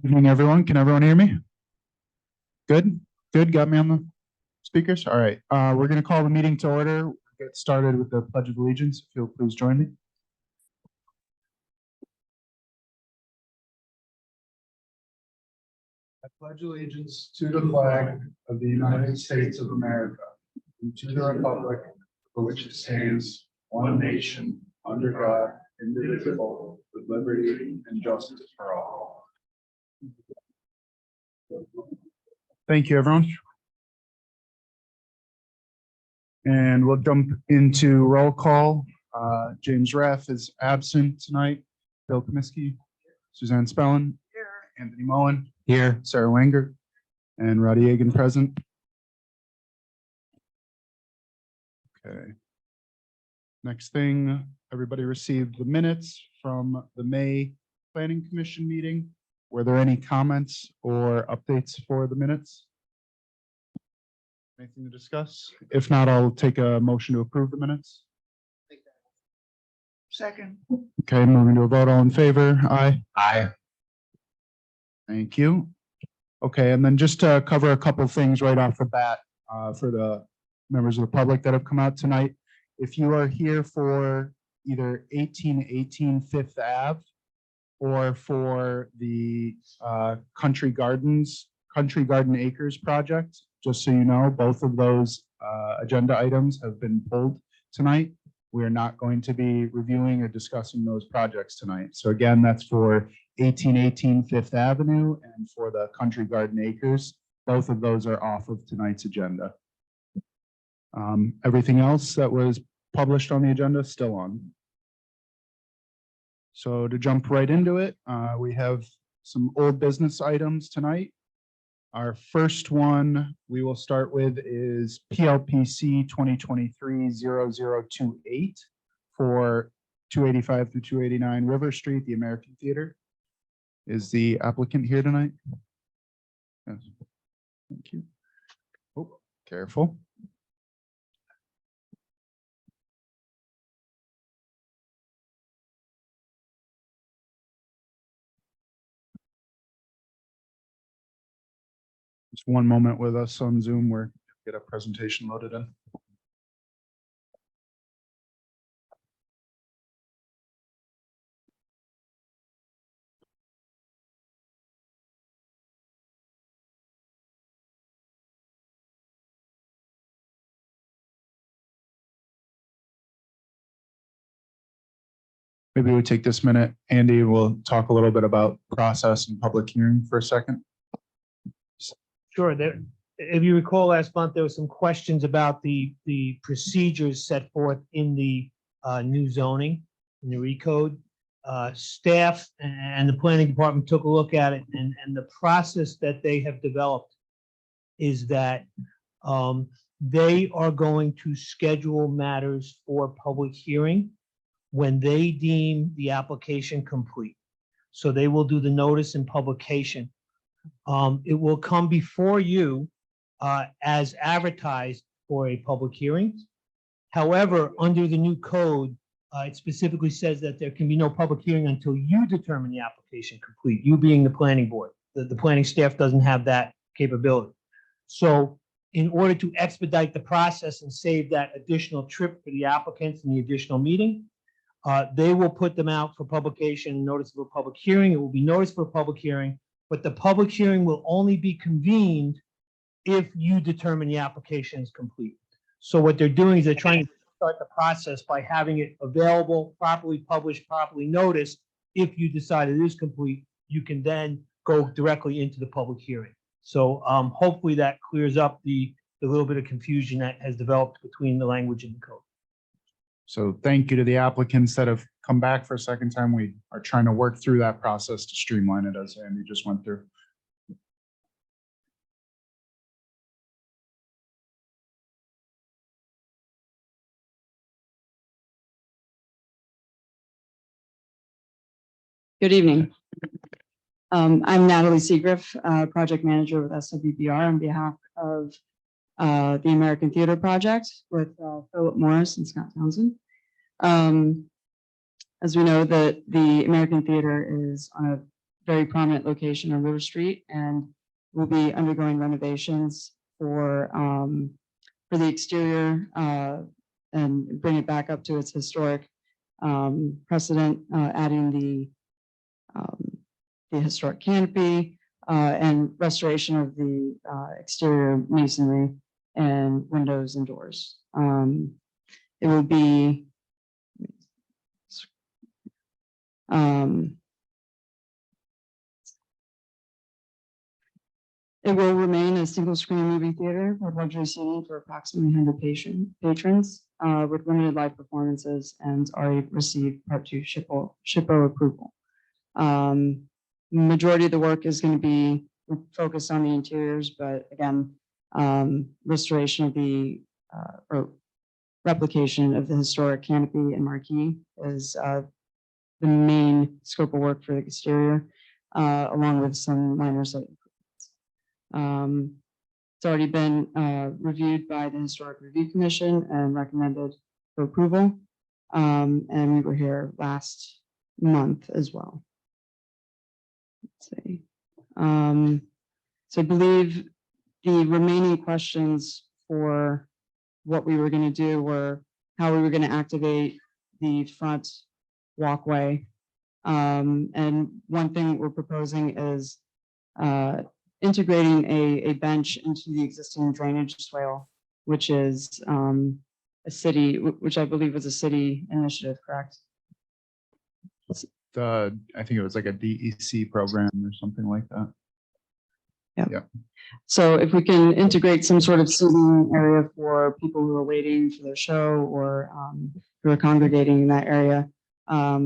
Evening, everyone. Can everyone hear me? Good, good. Got me on the speakers? All right. We're going to call the meeting to order. Get started with the Pledge of Allegiance. If you'll please join me. I pledge allegiance to the flag of the United States of America and to the republic for which it stands, one nation, under God, indivisible, with liberty and justice for all. Thank you, everyone. And we'll jump into roll call. James Raff is absent tonight. Bill Comiskey, Suzanne Spellin, here. Anthony Mullen, here. Sarah Wenger, and Roddy Egan present. Okay. Next thing, everybody received the minutes from the May Planning Commission meeting. Were there any comments or updates for the minutes? Anything to discuss? If not, I'll take a motion to approve the minutes. Second. Okay, moving to a vote. All in favor? Aye. Aye. Thank you. Okay, and then just to cover a couple things right off the bat for the members of the public that have come out tonight. If you are here for either 1818 Fifth Ave or for the Country Garden Acres project, just so you know, both of those agenda items have been pulled tonight. We are not going to be reviewing or discussing those projects tonight. So again, that's for 1818 Fifth Avenue and for the Country Garden Acres. Both of those are off of tonight's agenda. Everything else that was published on the agenda is still on. So to jump right into it, we have some old business items tonight. Our first one we will start with is PLPC 2023-0028 for 285 through 289 River Street, the American Theater. Is the applicant here tonight? Yes. Thank you. Oh, careful. Just one moment with us on Zoom. We're get a presentation loaded in. Maybe we take this minute. Andy will talk a little bit about process and public hearing for a second. Sure. If you recall last month, there were some questions about the procedures set forth in the new zoning, in the recode. Staff and the planning department took a look at it, and the process that they have developed is that they are going to schedule matters for public hearing when they deem the application complete. So they will do the notice and publication. It will come before you as advertised for a public hearing. However, under the new code, it specifically says that there can be no public hearing until you determine the application complete, you being the planning board. The planning staff doesn't have that capability. So in order to expedite the process and save that additional trip for the applicants and the additional meeting, they will put them out for publication, notice of a public hearing. It will be noticed for a public hearing, but the public hearing will only be convened if you determine the application is complete. So what they're doing is they're trying to start the process by having it available, properly published, properly noticed. If you decide it is complete, you can then go directly into the public hearing. So hopefully that clears up the little bit of confusion that has developed between the language and the code. So thank you to the applicants that have come back for a second time. We are trying to work through that process to streamline it, as Andy just went through. Good evening. I'm Natalie Seagriff, project manager with SWBR on behalf of the American Theater Project with Philip Morris and Scott Townsend. As we know, that the American Theater is on a very prominent location on River Street and will be undergoing renovations for the exterior and bring it back up to its historic precedent, adding the historic canopy and restoration of the exterior masonry and windows and doors. It will be it will remain a single screen movie theater with luxury seating for approximately 100 patrons with limited live performances and already received Part 2 SHPO approval. Majority of the work is going to be focused on the interiors, but again, restoration of the or replication of the historic canopy and marquee is the main scope of work for the exterior, along with some minor site improvements. It's already been reviewed by the Historic Review Commission and recommended for approval. And we were here last month as well. Let's see. So I believe the remaining questions for what we were going to do were how we were going to activate the front walkway. And one thing we're proposing is integrating a bench into the existing drainage swale, which is a city, which I believe was a city initiative, correct? I think it was like a DEC program or something like that. So if we can integrate some sort of seating area for people who are waiting for their show or who are congregating in that area, I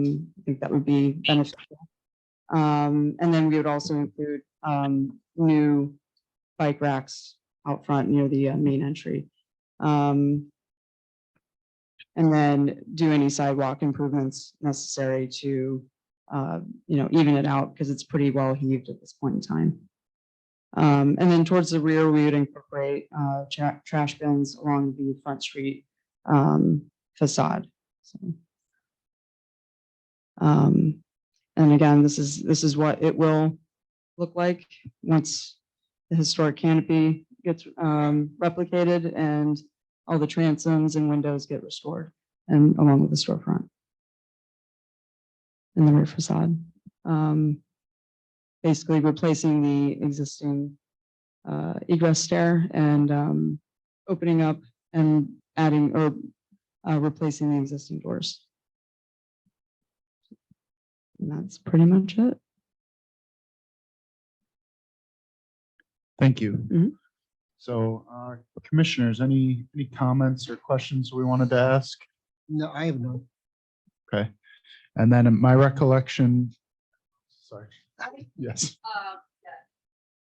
think that would be beneficial. And then we would also include new bike racks out front near the main entry. And then do any sidewalk improvements necessary to, even it out because it's pretty well heaved at this point in time. And then towards the rear, we would incorporate trash bins along the front street facade. So, and again, this is what it will look like once the historic canopy gets replicated and all the transoms and windows get restored, and along with the storefront and the rear facade. Basically replacing the existing egress stair and opening up and adding or replacing the existing doors. And that's pretty much it. Thank you. Mhm. So, commissioners, any comments or questions we wanted to ask? No, I have none. Okay. And then in my recollection, sorry. Yes. Yeah,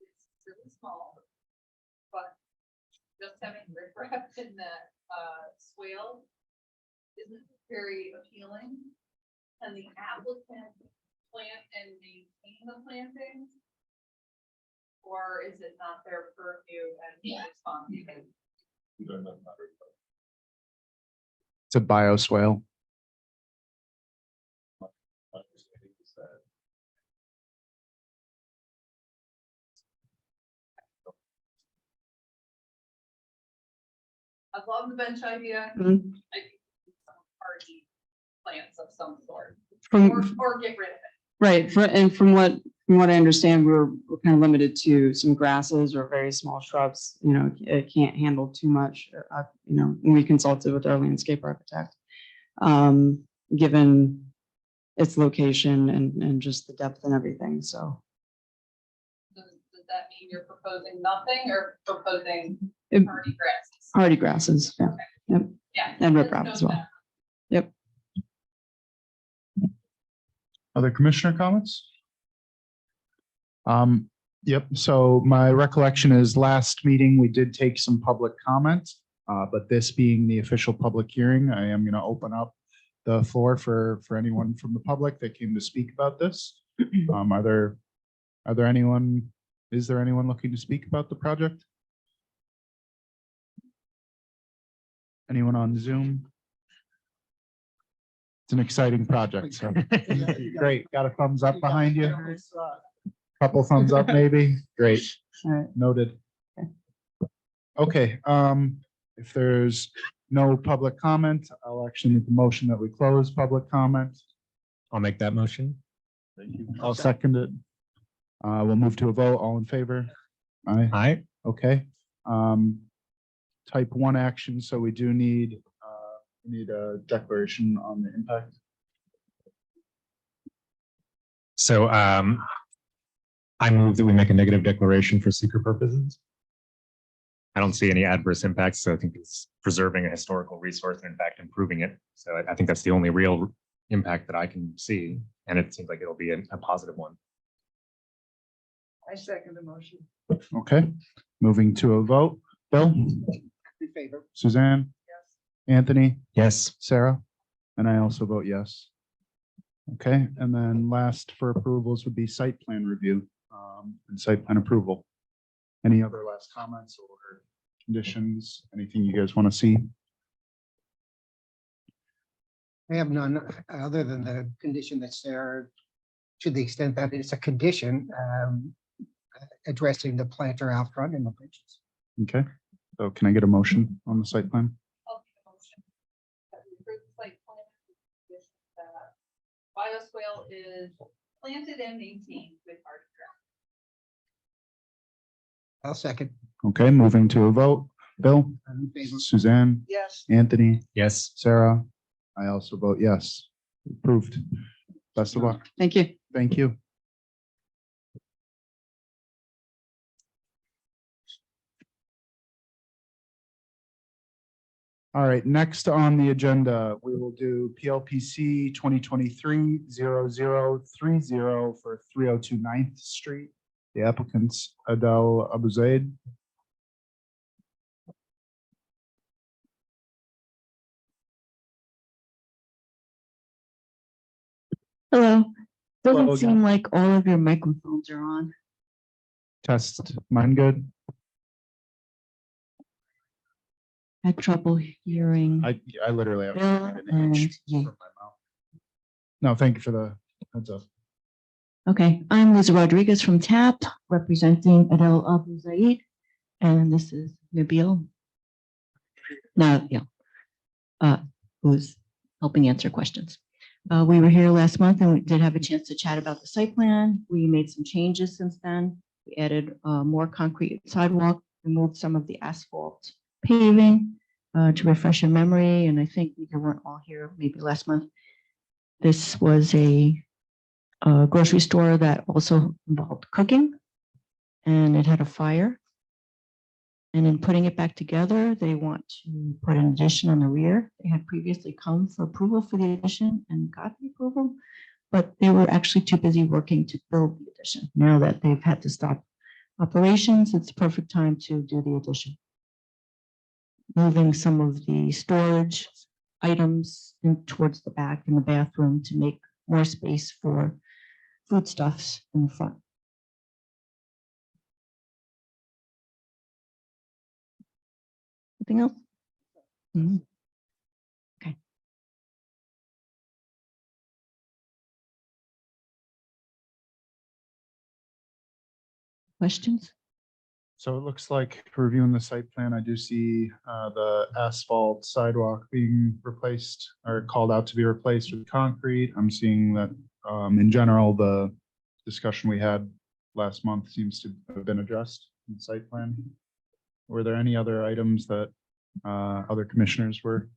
it's really small, but just having riprap in that swale isn't very appealing. And the applicant plant and maintain the plantings? Or is it not their purview and responsibility? It's a bioswale. I love the bench idea. Mhm. I think some hardy plants of some sort, From or get rid of it. right, from what I understand, we're kind of limited to some grasses or very small shrubs. It can't handle too much. When we consulted with our landscape architect, given its location and just the depth and everything. So Does that mean you're proposing nothing or proposing it- hardy grasses? hardy grasses, yeah, Yeah. and let's riprap go as with well. that. Yep. Other commissioner comments? Yep. So my recollection is last meeting, we did take some public comment, but this being the official public hearing, I am going to open up the floor for anyone from the public that came to speak about this. Is there anyone looking to speak about the project? Anyone on Zoom? It's an exciting project. So great. Got a thumbs up behind you? Couple thumbs up, maybe? Great. All right. Noted. Okay, if there's no public comment, I'll actually make the motion that we close public comment. I'll make that motion. I'll second it. We'll move to a vote. All in favor? Aye. Aye. Okay. Type 1 action, so we do need a declaration on the impact. So I move that we make a negative declaration for seeker purposes. I don't see any adverse impacts, so I think it's preserving a historical resource and in fact improving it. So I think that's the only real impact that I can see, and it seems like it'll be a positive one. I second the motion. Okay, moving to a vote. Bill? In favor. Suzanne? Yes. Anthony? Yes. Sarah? And I also vote yes. Okay, and then last for approvals would be site plan review and site plan approval. Any other last comments or conditions? Anything you guys want to see? I have none, other than the condition that's there, to the extent that it's a condition, addressing the planter out front and the bridges. Okay, so can I get a motion on the site plan? I'll make a motion that we approve the site plan with that bioswale is planted and maintained with hard ground. I'll second. Okay, moving to a vote. Bill? I'm in favor. Suzanne? Yes. Anthony? Yes. Sarah? I also vote yes. Approved. Best of luck. Thank you. Thank you. All right, next on the agenda, we will do PLPC 2023-0030 for 302 9th Street. The applicant's Adel Abu Zaid. Hello. Hello Doesn't again. seem like all of your microphones are on. Test, mine good? Had trouble hearing. I literally have. Bill an and itch you. from my mouth. No, thank you for the heads up. Okay, I'm Liza Rodriguez from TAP, representing Adel Abu Zaid, and this is Nabil. Who's helping answer questions. We were here last month and we did have a chance to chat about the site plan. We made some changes since then. We added more concrete sidewalk, removed some of the asphalt paving to refresh your memory. And I think we weren't all here maybe last month. This was a grocery store that also involved cooking, and it had a fire. And in putting it back together, they want to put an addition on the rear. They had previously come for approval for the addition and got the approval, but they were actually too busy working to build the addition. Now that they've had to stop operations, it's the perfect time to do the addition. Moving some of the storage items in towards the back in the bathroom to make more space for foodstuffs in the front. Anything else? Mhm. Okay. Questions? So it looks like reviewing the site plan, I do see the asphalt sidewalk being replaced or called out to be replaced with concrete. I'm seeing that in general, the discussion we had last month seems to have been addressed in the site plan. Were there any other items that other commissioners were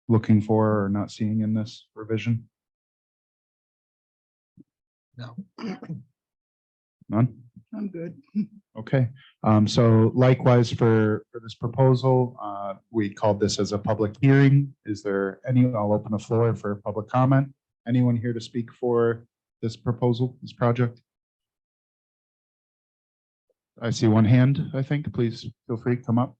looking for or not seeing in this revision? No. None? I'm good. Okay, so likewise for this proposal, we called this as a public hearing. Is there any, I'll open the floor for public comment. Anyone here to speak for this proposal, this project? I see one hand, I think. Please feel free to come up.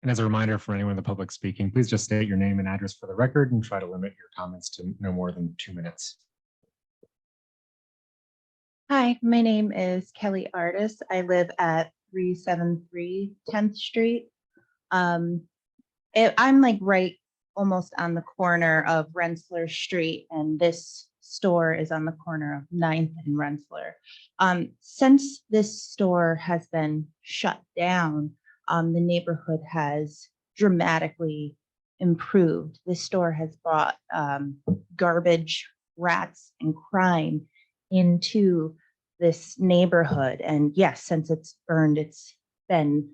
And as a reminder for anyone in the public speaking, please just state your name and address for the record and try to limit your comments to no more than 2 minutes. Hi, my name is Kelly Artis. I live at 373 10th Street. I'm like right almost on the corner of Rensselaer Street, and this store is on the corner of 9th and Rensselaer. Since this store has been shut down, the neighborhood has dramatically improved. This store has brought garbage, rats, and crime into this neighborhood. And yes, since it's burned, it's been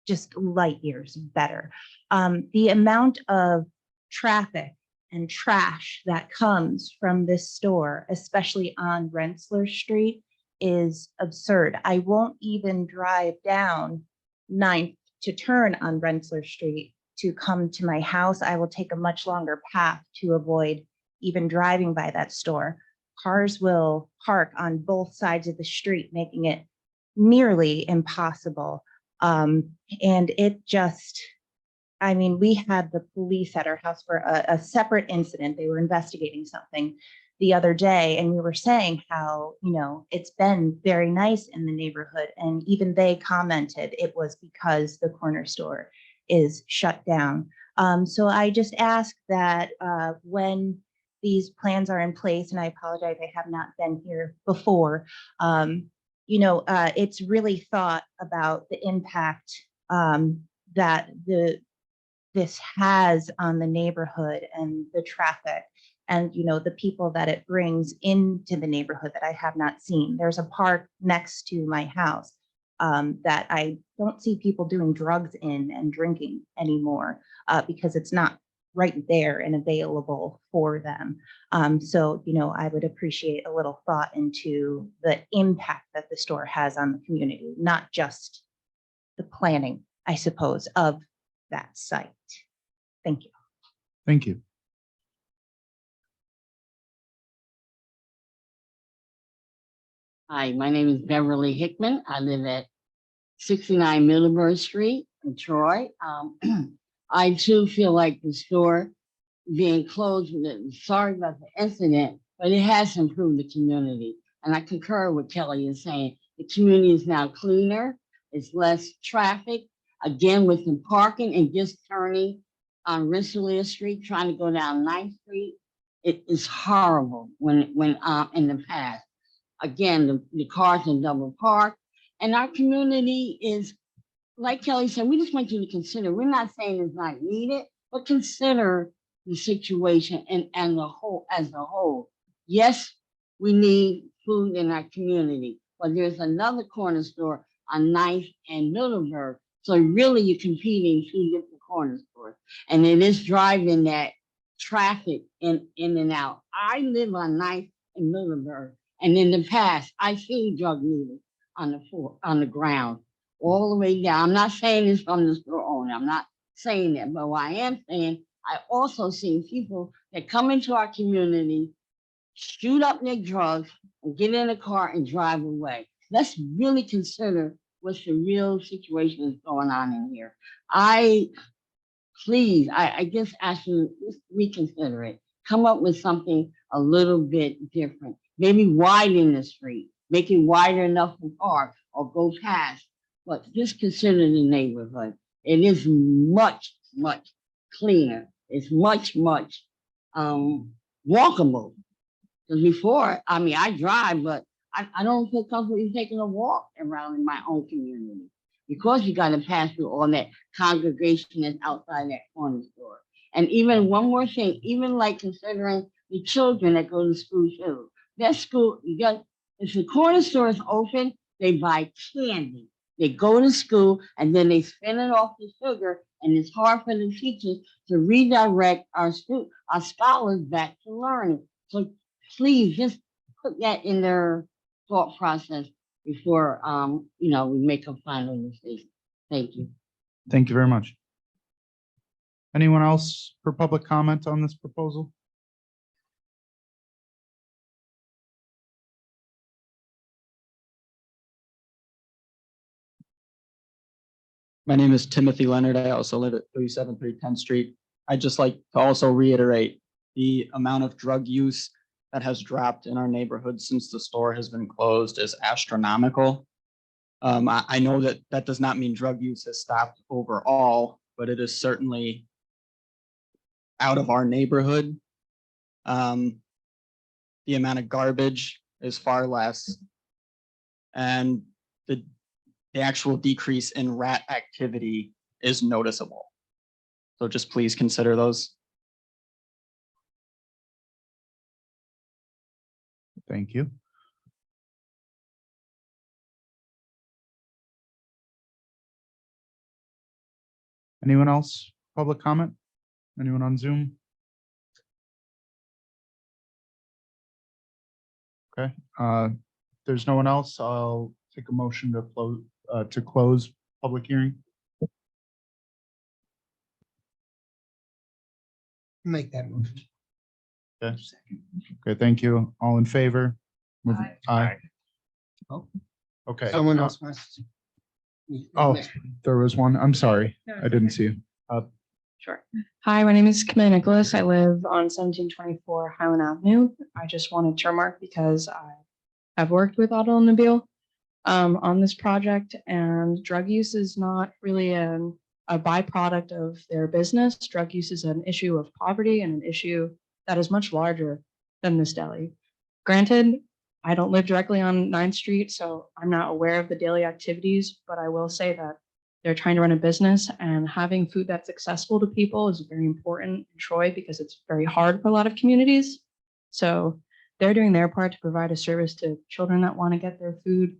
just light years better. The amount of traffic and trash that comes from this store, especially on Rensselaer Street, is absurd. I won't even drive down 9th to turn on Rensselaer Street to come to my house. I will take a much longer path to avoid even driving by that store. Cars will park on both sides of the street, making it nearly impossible. And it just, I mean, we had the police at our house for a separate incident. They were investigating something the other day, and we were saying how, you know, it's been very nice in the neighborhood. And even they commented it was because the corner store is shut down. So I just ask that when these plans are in place, and I apologize, I have not been here before, you know, it's really thought about the impact that this has on the neighborhood and the traffic and, you know, the people that it brings into the neighborhood that I have not seen. There's a park next to my house that I don't see people doing drugs in and drinking anymore because it's not right there and available for them. So, you know, I would appreciate a little thought into the impact that the store has on the community, not just the planning, I suppose, of that site. Thank you. Thank you. Hi, my name is Beverly Hickman. I live at 69 Middleburg Street in Troy. I too feel like the store being closed, sorry about the incident, but it has improved the community. And I concur with Kelly in saying the community is now cleaner, it's less traffic. Again, with the parking and just turning on Rensselaer Street, trying to go down 9th Street, it is horrible when in the past. Again, the cars are double parked, and our community is, like Kelly said, we just want you to consider, we're not saying it's not needed, but consider the situation and the whole as a whole. Yes, we need food in our community, but there's another corner store on 9th and Middleburg. So really you're competing two different corner stores. And it is driving that traffic in and out. I live on 9th and Middleburg. And in the past, I seen drug needles on the floor, on the ground, all the way down. I'm not saying it's from the store owner. I'm not saying that, but what I am saying, I also seen people that come into our community, shoot up their drugs, and get in a car and drive away. Let's really consider what's the real situation is going on in here. I just ask you to reconsider it. Come up with something a little bit different. Maybe widen the street, make it wider enough for cars or go past, but just consider the neighborhood. It is much, much cleaner. It's much, much walkable. Because before, I mean, I drive, but I don't feel comfortable taking a walk around in my own community because you got to pass through all that congregation that's outside that corner store. And even one more thing, even like considering the children that go to school too. That school, if the corner store is open, they buy candy. They go to school and then they spend it off the sugar, and it's hard for the teachers to redirect our scholars back to learning. So please just put that in their thought process before we make a final decision. Thank you. Thank you very much. Anyone else for public comment on this proposal? My name is Timothy Leonard. I also live at 373 10th Street. I'd just like to also reiterate the amount of drug use that has dropped in our neighborhood since the store has been closed is astronomical. I know that that does not mean drug use has stopped overall, but it is certainly out of our neighborhood. The amount of garbage is far less. And the actual decrease in rat activity is noticeable. So just please consider those. Thank you. Anyone else? Public comment? Anyone on Zoom? Okay, if there's no one else, I'll take a motion to close public hearing. Make that motion. Okay. Okay, thank you. All in favor? Aye. Aye. Oh. Okay. Someone else wants to. Oh, there was one. I'm sorry. I didn't see you. Sure. Hi, my name is Camilla Nicholas. I live on 1724 Highland Avenue. I just wanted to remark because I have worked with Automobile on this project, and drug use is not really a byproduct of their business. Drug use is an issue of poverty and an issue that is much larger than this deli. Granted, I don't live directly on 9th Street, so I'm not aware of the daily activities, but I will say that they're trying to run a business, and having food that's accessible to people is very important in Troy because it's very hard for a lot of communities. So they're doing their part to provide a service to children that want to get their food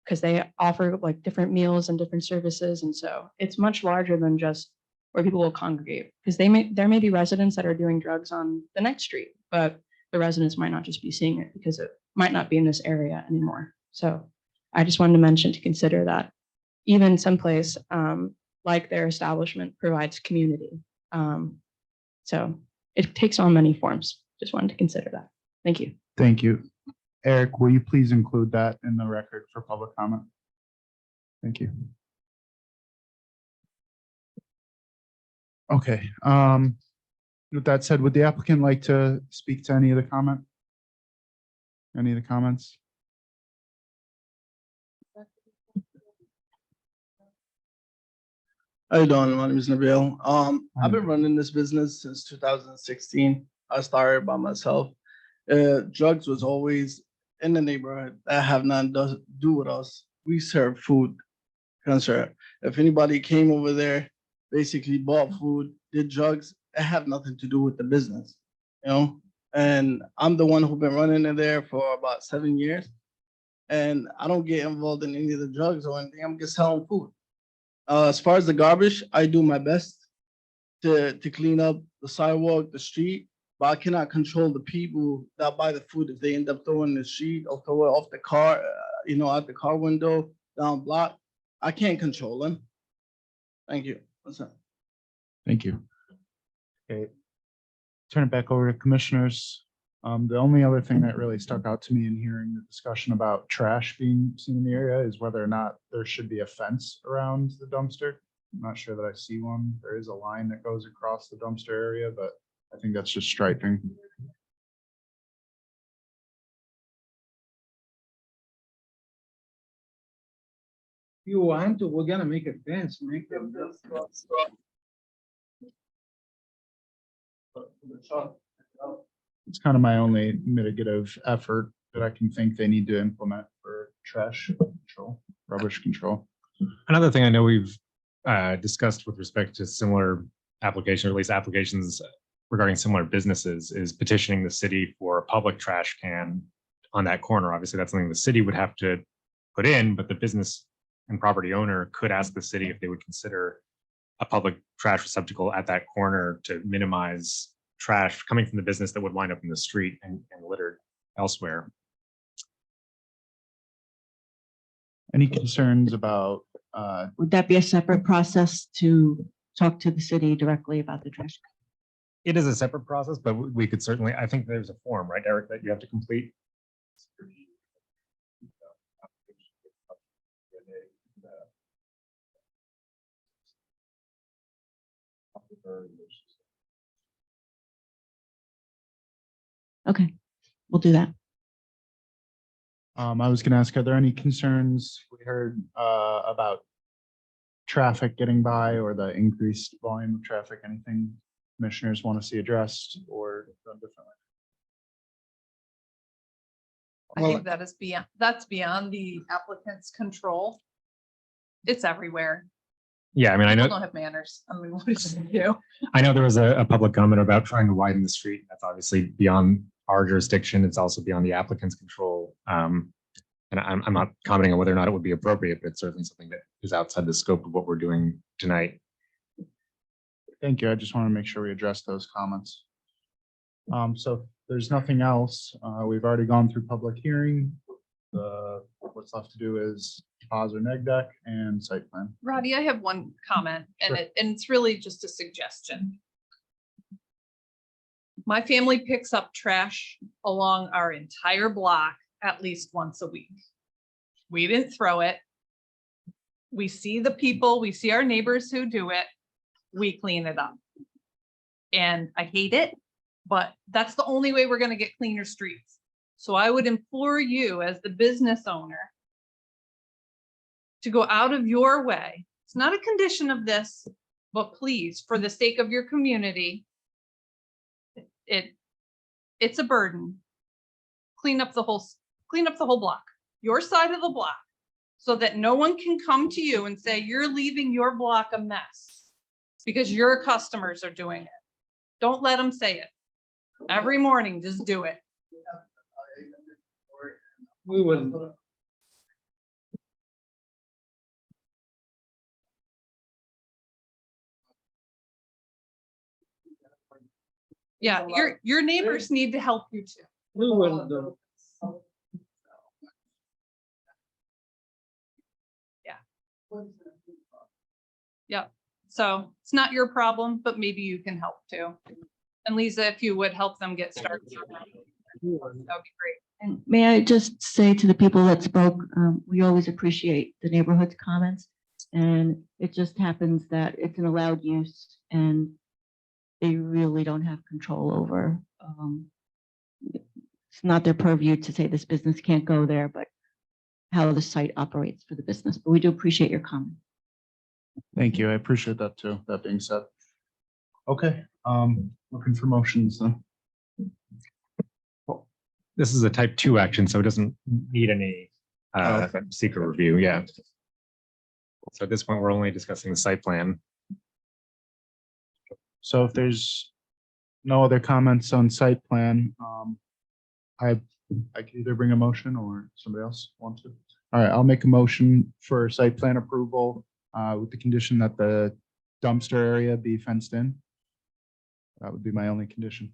because they offer like different meals and different services. And so it's much larger than just where people will congregate, because there may be residents that are doing drugs on the next street, but the residents might not just be seeing it because it might not be in this area anymore. So I just wanted to mention to consider that even someplace like their establishment provides community. So it takes on many forms. Just wanted to consider that. Thank you. Thank you. Eric, will you please include that in the record for public comment? Thank you. Okay, with that said, would the applicant like to speak to any of the comment? Any of the comments? How you doing? My name is Nabil. I've been running this business since 2016. I started by myself. Drugs was always in the neighborhood. That have nothing to do with us. We serve food. Concern. If anybody came over there, basically bought food, did drugs, it have nothing to do with the business, you know? And I'm the one who's been running in there for about 7 years. And I don't get involved in any of the drugs or anything. I'm just selling food. As far as the garbage, I do my best to clean up the sidewalk, the street, but I cannot control the people that buy the food. If they end up throwing the street or throw it off the car, out the car window, down block, I can't control them. Thank you. What's up? Thank you. Okay. Turn it back over to commissioners. The only other thing that really stuck out to me in hearing the discussion about trash being seen in the area is whether or not there should be a fence around the dumpster. I'm not sure that I see one. There is a line that goes across the dumpster area, but I think that's just striping. You want to, we're gonna make a fence, make them. It's kind of my only mitigative effort that I can think they need to implement for trash control, rubbish control. Another thing I know we've discussed with respect to similar application, or at least applications regarding similar businesses, is petitioning the city for a public trash can on that corner. Obviously, that's something the city would have to put in, but the business and property owner could ask the city if they would consider a public trash receptacle at that corner to minimize trash coming from the business that would wind up in the street and littered elsewhere. Any concerns about, Would that be a separate process to talk to the city directly about the trash? It is a separate process, but we could certainly, I think there's a form, right, Eric, that you have to complete. Okay, we'll do that. I was gonna ask, are there any concerns we heard about traffic getting by or the increased volume of traffic, anything commissioners want to see addressed or done differently? I think that is that's beyond the applicant's control. It's everywhere. Yeah, I mean, I People know, don't have manners. I mean, what did you do? I know there was a public comment about trying to widen the street. That's obviously beyond our jurisdiction. It's also beyond the applicant's control. And I'm not commenting on whether or not it would be appropriate, but it's certainly something that is outside the scope of what we're doing tonight. Thank you. I just want to make sure we address those comments. So if there's nothing else. We've already gone through public hearing. What's left to do is pause or neg deck and site plan. Roddy, I have one comment and Sure. it's really just a suggestion. My family picks up trash along our entire block at least once a week. We didn't throw it. We see the people, we see our neighbors who do it. We clean it up. And I hate it, but that's the only way we're gonna get cleaner streets. So I would implore you as the business owner to go out of your way. It's not a condition of this, but please, for the sake of your community, it's a burden. Clean up the whole block, your side of the block, so that no one can come to you and say you're leaving your block a mess because your customers are doing it. Don't let them say it. Every morning, just do it. We would. Yeah, your neighbors need to help you too. We wouldn't do. Yeah, so it's not your problem, but maybe you can help too. And Lisa, if you would help them get started, that would be great. And may I just say to the people that spoke, we always appreciate the neighborhood's comments. And it just happens that it's an allowed use and they really don't have control over. It's not their purview to say this business can't go there, but how the site operates for the business. But we do appreciate your comment. Thank you. I appreciate that too. That being said. Okay, looking for motions then. This is a type 2 action, so it doesn't need any Okay. secret review. Yeah. So at this point, we're only discussing the site plan. So if there's no other comments on site plan, I could either bring a motion or somebody else want to. All right, I'll make a motion for site plan approval with the condition that the dumpster area be fenced in. That would be my only condition.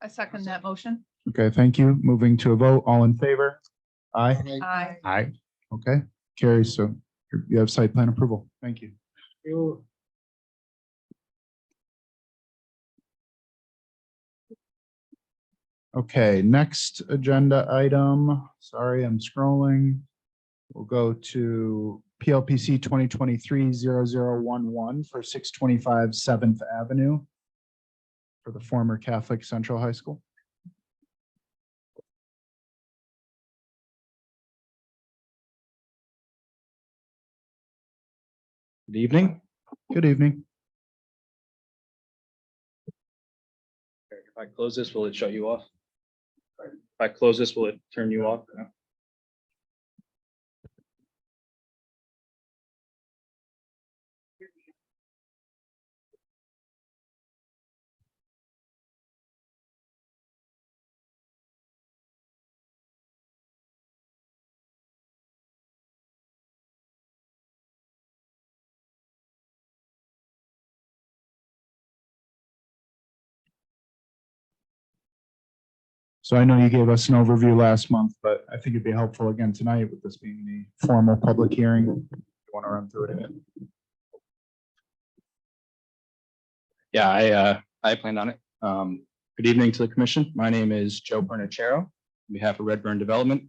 I second that motion. Okay, thank you. Moving to a vote. All in favor? Aye. Aye. Aye. Okay, carries. So you have site plan approval. Thank you. Okay, next agenda item. Sorry, I'm scrolling. We'll go to PLPC 2023-0011 for 625 7th Avenue for the former Catholic Central High School. Good evening. Good evening. If I close this, will it shut you off? If I close this, will it turn you off? No? So I know you gave us an overview last month, but I think it'd be helpful again tonight with this being the formal public hearing. You want to run through it again? Yeah, I planned on it. Good evening to the commission. My name is Joe Pernicero on behalf of Redburn Development.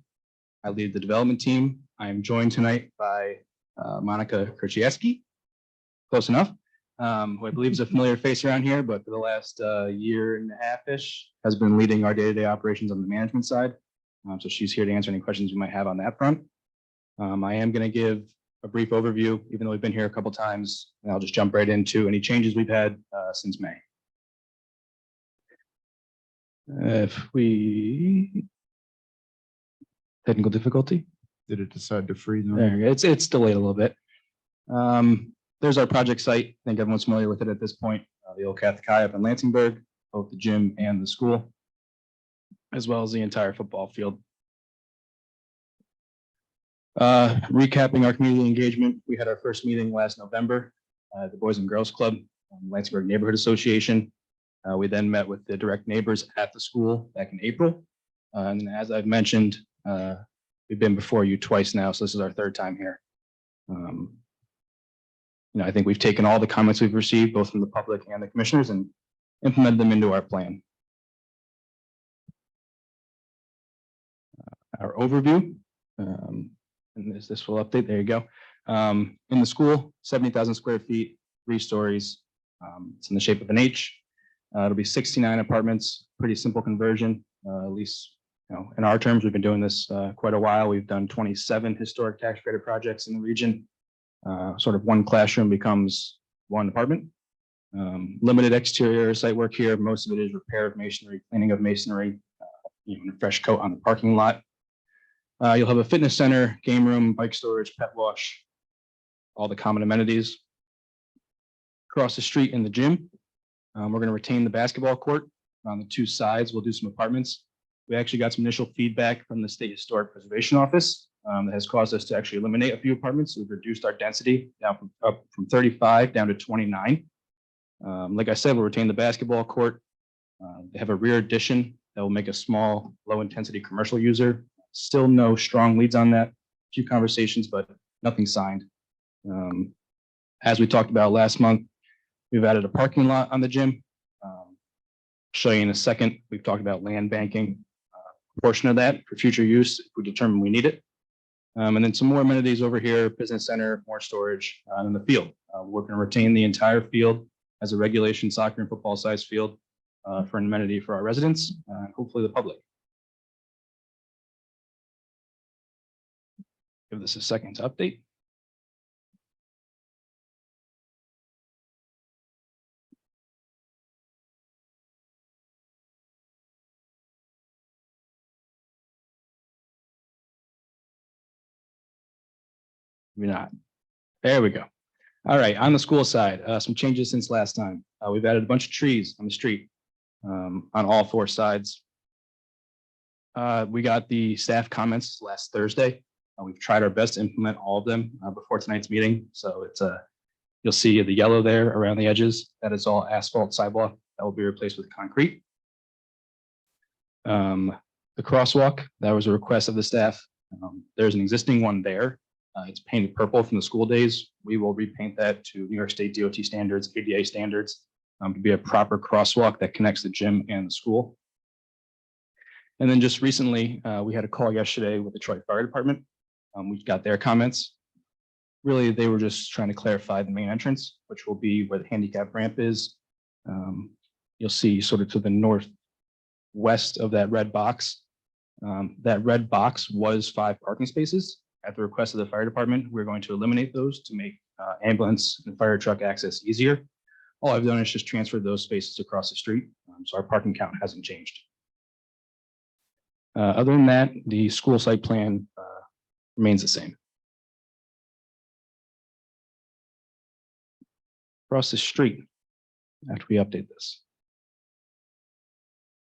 I lead the development team. I am joined tonight by Monica Krzyzewski. Close enough. Who I believe is a familiar face around here, but for the last year and a half-ish has been leading our day-to-day operations on the management side. So she's here to answer any questions you might have on that front. I am going to give a brief overview, even though we've been here a couple times, and I'll just jump right into any changes we've had since May. If we, technical difficulty, Did it decide to freeze? on there, it's delayed a little bit. There's our project site. I think everyone's familiar with it at this point. The old Catholic High up in Lansingburg, both the gym and the school, as well as the entire football field. Recapping our community engagement, we had our first meeting last November, the Boys and Girls Club, Lansingburg Neighborhood Association. We then met with the direct neighbors at the school back in April. And as I've mentioned, we've been before you twice now, so this is our third time here. I think we've taken all the comments we've received, both from the public and the commissioners, and implemented them into our plan. Our overview, and this will update, there you go. In the school, 70,000 square feet, 3 stories. It's in the shape of an H. It'll be 69 apartments, pretty simple conversion, at least in our terms. We've been doing this quite a while. We've done 27 historic tax credit projects in the region. Sort of one classroom becomes one apartment. Limited exterior site work here. Most of it is repair of masonry, cleaning of masonry, even a fresh coat on the parking lot. You'll have a fitness center, game room, bike storage, pet wash, all the common amenities. Across the street in the gym, we're going to retain the basketball court. On the 2 sides, we'll do some apartments. We actually got some initial feedback from the State Historic Preservation Office that has caused us to actually eliminate a few apartments. We've reduced our density down from 35 down to 29. Like I said, we'll retain the basketball court. They have a rear addition that will make a small, low-intensity commercial user. Still no strong leads on that. A few conversations, but nothing signed. As we talked about last month, we've added a parking lot on the gym. Show you in a second. We've talked about land banking, portion of that for future use if we determine we need it. And then some more amenities over here, business center, more storage in the field. We're going to retain the entire field as a regulation soccer and football size field for an amenity for our residents, hopefully the public. Give this a second to update. Maybe not. There we go. All right, on the school side, some changes since last time. We've added a bunch of trees on the street on all 4 sides. We got the staff comments last Thursday. We've tried our best to implement all of them before tonight's meeting. So it's you'll see the yellow there around the edges. That is all asphalt sidewalk that will be replaced with concrete. The crosswalk, that was a request of the staff. There's an existing one there. It's painted purple from the school days. We will repaint that to New York State DOT standards, ADA standards, to be a proper crosswalk that connects the gym and the school. And then just recently, we had a call yesterday with the Troy Fire Department. We got their comments. Really, they were just trying to clarify the main entrance, which will be where the handicap ramp is. You'll see sort of to the northwest of that red box. That red box was 5 parking spaces. At the request of the fire department, we're going to eliminate those to make ambulance and fire truck access easier. All I've done is just transfer those spaces across the street, so our parking count hasn't changed. Other than that, the school site plan remains the same. Across the street, after we update this.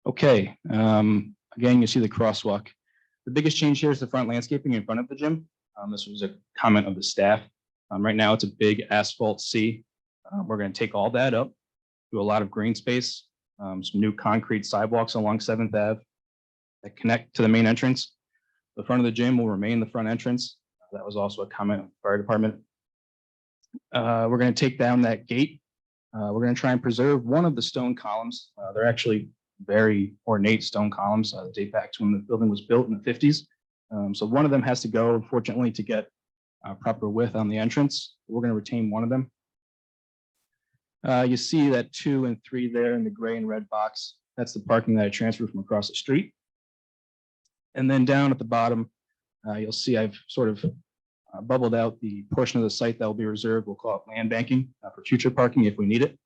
Okay, again, you see the crosswalk. The biggest change here is the front landscaping in front of the gym. This was a comment of the staff. Right now, it's a big asphalt sea. We're going to take all that up, do a lot of green space, some new concrete sidewalks along 7th Ave that connect to the main entrance. The front of the gym will remain the front entrance. That was also a comment of the fire department. We're going to take down that gate. We're going to try and preserve one of the stone columns. They're actually very ornate stone columns that date back to when the building was built in the 50s. So one of them has to go, unfortunately, to get proper width on the entrance. We're going to retain one of them. You see that 2 and 3 there in the gray and red box. That's the parking that I transferred from across the street. And then down at the bottom, you'll see I've sort of bubbled out the portion of the site that will be reserved. We'll call it land banking for future parking if we need it.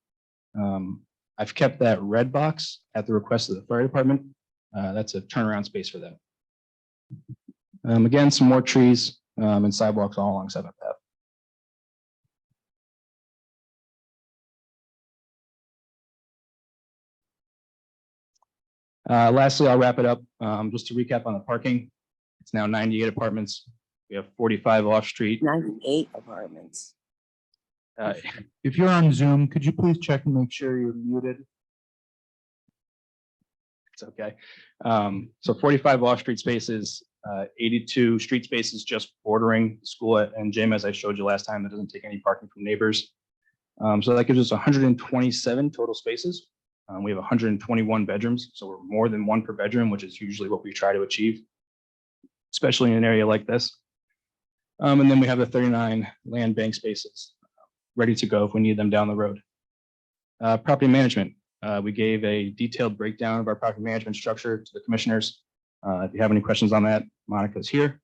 I've kept that red box at the request of the fire department. That's a turnaround space for them. Again, some more trees and sidewalks all along 7th Ave. Lastly, I'll wrap it up. Just to recap on the parking, it's now 98 apartments. We have 45 off-street. 98 apartments. If you're on Zoom, could you please check and make sure you're muted? It's okay. So 45 off-street spaces, 82 street spaces just bordering school and gym, as I showed you last time, that doesn't take any parking from neighbors. So that gives us 127 total spaces. We have 121 bedrooms, so we're more than one per bedroom, which is usually what we try to achieve, especially in an area like this. And then we have the 39 land bank spaces ready to go if we need them down the road. Property management. We gave a detailed breakdown of our property management structure to the commissioners. If you have any questions on that, Monica's here.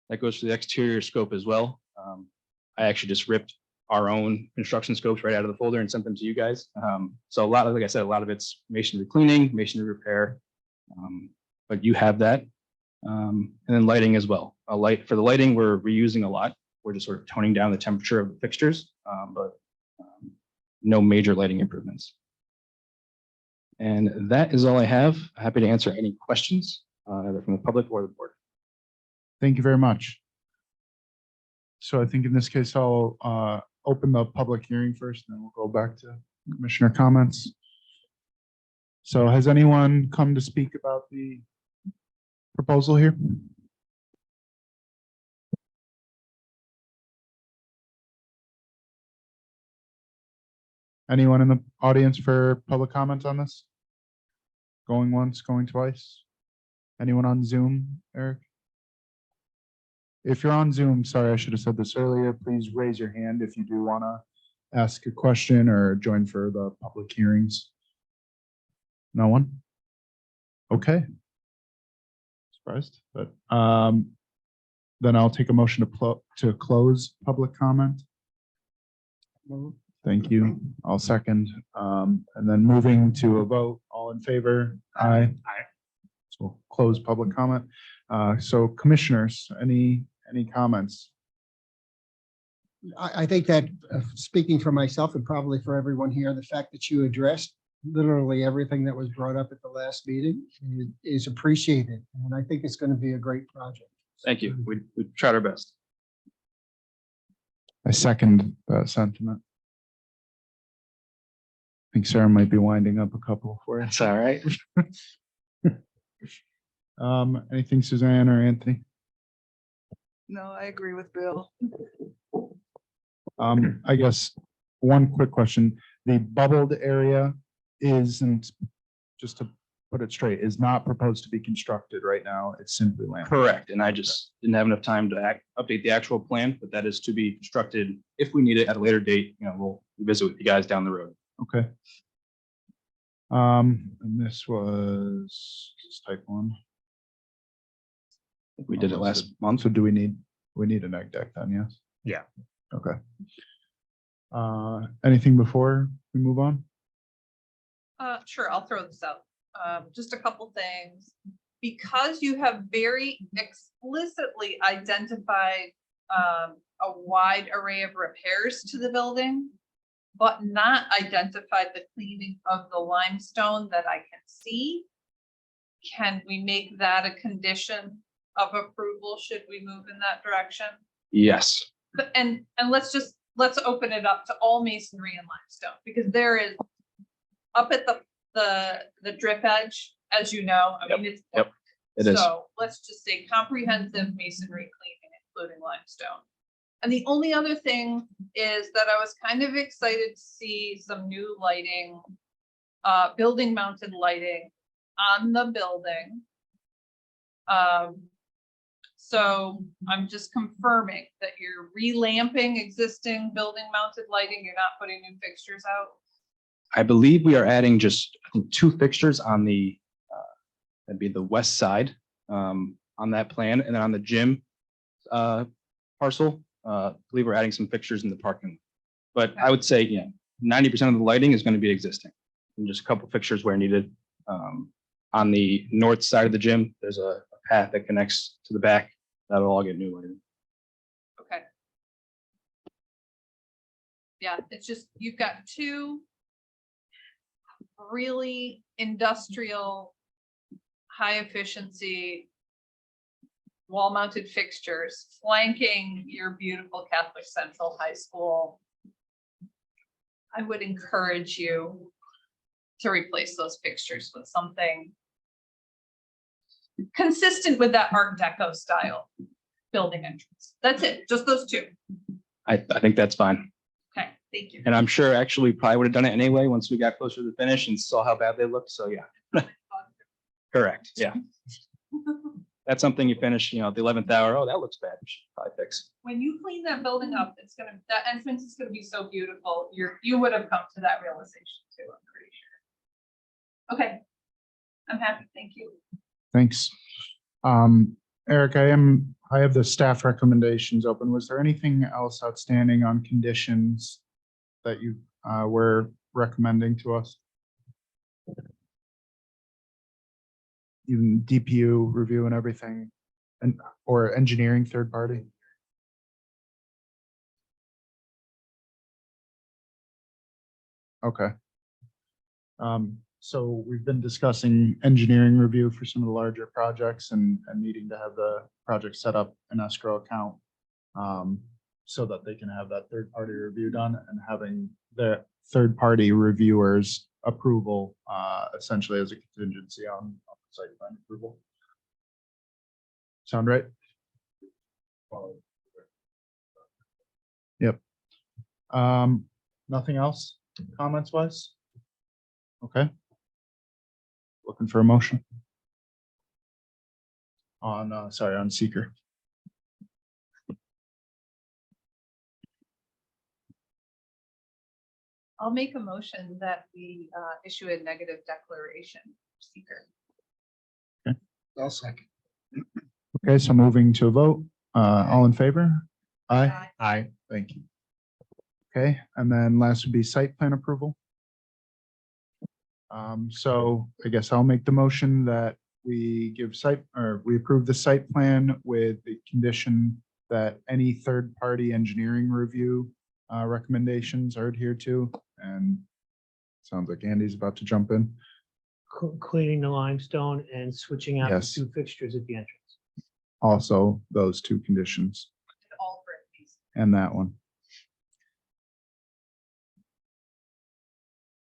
That goes for the exterior scope as well. I actually just ripped our own construction scopes right out of the folder and sent them to you guys. So a lot of, like I said, a lot of it's masonry cleaning, masonry repair, but you have that. And then lighting as well. For the lighting, we're reusing a lot. We're just sort of toning down the temperature of the fixtures, but no major lighting improvements. And that is all I have. Happy to answer any questions, either from the public or the board. Thank you very much. So I think in this case, I'll open the public hearing first, and then we'll go back to commissioner comments. So has anyone come to speak about the proposal here? Anyone in the audience for public comment on this? Going once, going twice? Anyone on Zoom, Eric? If you're on Zoom, sorry, I should have said this earlier, please raise your hand if you do want to ask a question or join for the public hearings. No one? Okay. Surprised, but then I'll take a motion to close public comment. Thank you. I'll second. And then moving to a vote, all in favor? Aye. Aye. So we'll close public comment. So commissioners, any comments? I think that speaking for myself and probably for everyone here, the fact that you addressed literally everything that was brought up at the last meeting is appreciated. And I think it's going to be a great project. Thank you. We tried our best. I second that sentiment. I think Sarah might be winding up a couple for you. That's all right. Anything Suzanne or Anthony? No, I agree with Bill. I guess one quick question. The bubbled area isn't, just to put it straight, is not proposed to be constructed right now. It's simply land. Correct. And I just didn't have enough time to update the actual plan, but that is to be constructed if we need it at a later date. You know, we'll visit with you guys down the road. Okay. And this was just type 1. We did it last month. So do we need an egg deck then? Yes. Yeah. Okay. Anything before we move on? Sure, I'll throw this out. Just a couple things. Because you have very explicitly identified a wide array of repairs to the building, but not identified the cleaning of the limestone that I can see, can we make that a condition of approval should we move in that direction? Yes. And let's open it up to all masonry and limestone, because there is up at the drip edge, as you know, I mean, it's. Yep, it is. So let's just say comprehensive masonry cleaning, including limestone. And the only other thing is that I was kind of excited to see some new lighting, building mounted lighting on the building. So I'm just confirming that you're relamping existing building mounted lighting. You're not putting new fixtures out. I believe we are adding just, I think, 2 fixtures on the, that'd be the west side on that plan. And then on the gym parcel. I believe we're adding some fixtures in the parking. But I would say, 90% of the lighting is going to be existing. And just a couple fixtures where needed. On the north side of the gym, there's a path that connects to the back. That'll all get new lighting. Okay. Yeah, it's just, you've got two really industrial, high efficiency wall mounted fixtures flanking your beautiful Catholic Central High School. I would encourage you to replace those fixtures with something consistent with that Art Deco style building entrance. That's it, just those two. I think that's fine. Okay, thank you. And I'm sure actually probably would have done it anyway once we got closer to the finish and saw how bad they looked. So yeah. Correct. Yeah. That's something you finish, at the 11th hour. Oh, that looks bad. We should probably fix. When you clean that building up, that entrance is gonna be so beautiful. You would have come to that realization too, I'm pretty sure. Okay, I'm happy, thank you. Thanks. Eric, I have the staff recommendations open. Was there anything else outstanding on conditions that you were recommending to us? Even DPU review and everything, or engineering third party? Okay. So we've been discussing engineering review for some of the larger projects and needing to have the project set up an escrow account so that they can have that third party review done, and having the third party reviewers approval essentially as a contingency on site plan approval. Sound right? Yep. Nothing else comments wise? Okay. Looking for a motion on, on seeker. I'll make a motion that we issue a negative declaration for seeker. I'll second. Okay, so moving to a vote, all in favor? Aye. Aye. Thank you. Okay, and then last would be site plan approval. So I guess I'll make the motion that we we approve the site plan with the condition that any third-party engineering review recommendations are adhered to, and sounds like Andy's about to jump in. Cleaning the limestone and switching out the Yes. two fixtures at the entrance. Also, those two conditions All for it, please. and that one.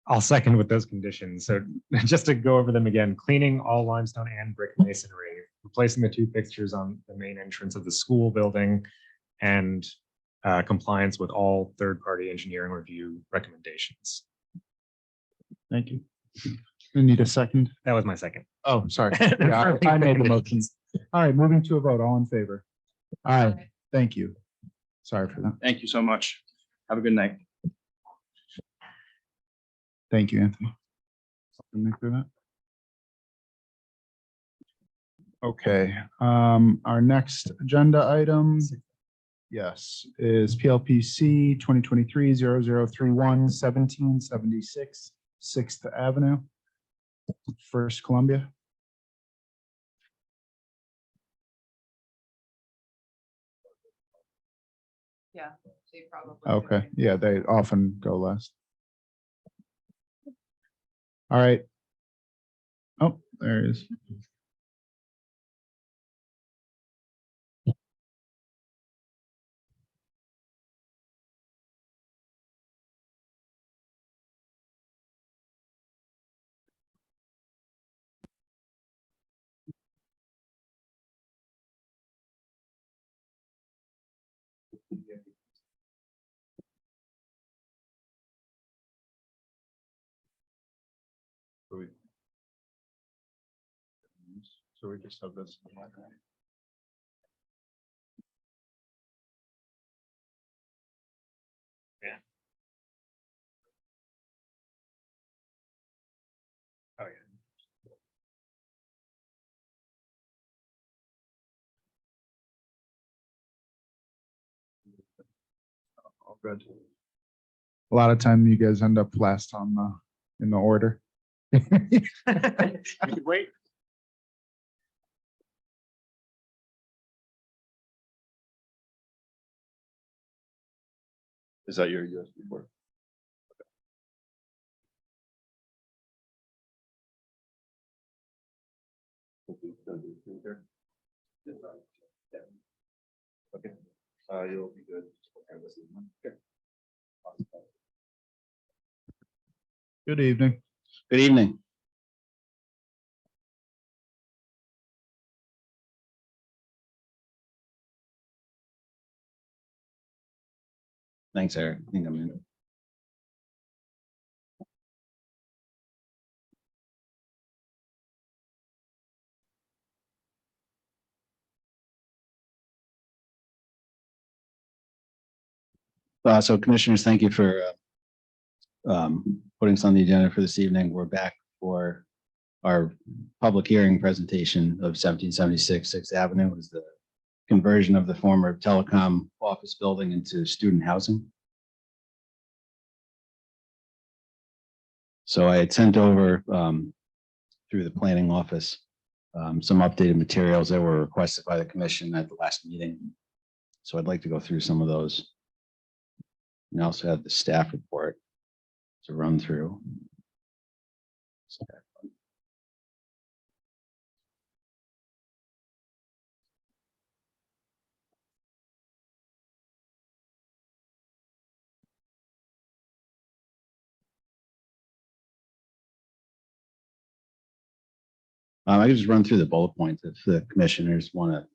I'll second with those conditions. So just to go over them again, cleaning all limestone and brick masonry, replacing the two fixtures on the main entrance of the school building, and compliance with all third-party engineering review recommendations. Thank you. We need a second. That was my second. Oh, sorry. Yeah, I made the motions. All right, moving to a vote. All in favor? Aye. Thank you. Sorry for that. Thank you so much. Have a good night. Thank you, Anthony. Something for that? Okay, our next agenda item, yes, is PLPC 2023-0031 1776 6th Avenue, First Columbia. Yeah, they probably. Okay, yeah, they often go last. All right. Oh, there it is. So we just have this. Yeah. Oh, yeah. All good. A lot of time you guys end up last on in the order. Wait. Is that your USB port? Okay, you'll be good. Okay. Good evening. Good evening. Thanks, Eric. I think I'm in. So commissioners, thank you for putting this on the agenda for this evening. We're back for our public hearing presentation of 1776 Sixth Avenue is the conversion of the former telecom office building into student housing. So I had sent over through the planning office some updated materials that were requested by the commission at the last meeting. So I'd like to go through some of those. And I also have the staff report to run through. I can just run through the bullet points if the commissioners want to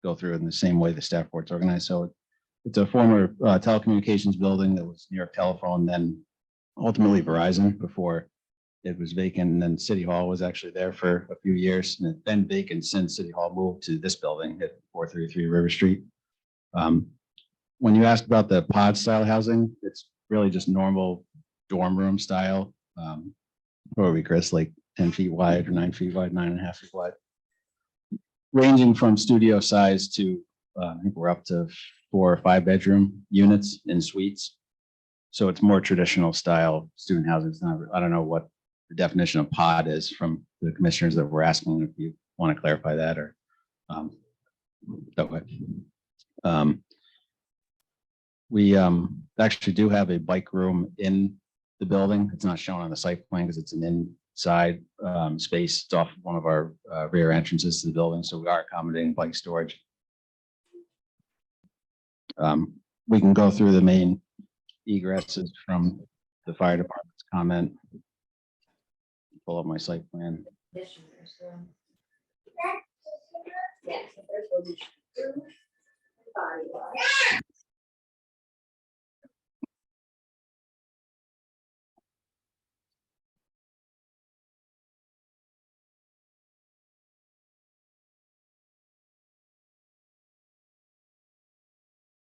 go through it in the same way the staff report's organized. So it's a former telecommunications building that was New York Telephone, then ultimately Verizon before it was vacant. And then City Hall was actually there for a few years and it's been vacant since City Hall moved to this building at 433 River Street. When you asked about the pod style housing, it's really just normal dorm room style. What are we, Chris, like 10 feet wide or 9 feet wide, 9.5 feet wide, ranging from studio size to I think we're up to 4 or 5 bedroom units in suites. So it's more traditional style student housing. It's not, I don't know what the definition of pod is from the commissioners that we're asking, if you want to clarify that or that way. We actually do have a bike room in the building. It's not shown on the site plan because it's an inside space. It's off one of our rear entrances to the building. So we are accommodating bike storage. We can go through the main egresses from the fire department's comment. Pull up my site plan.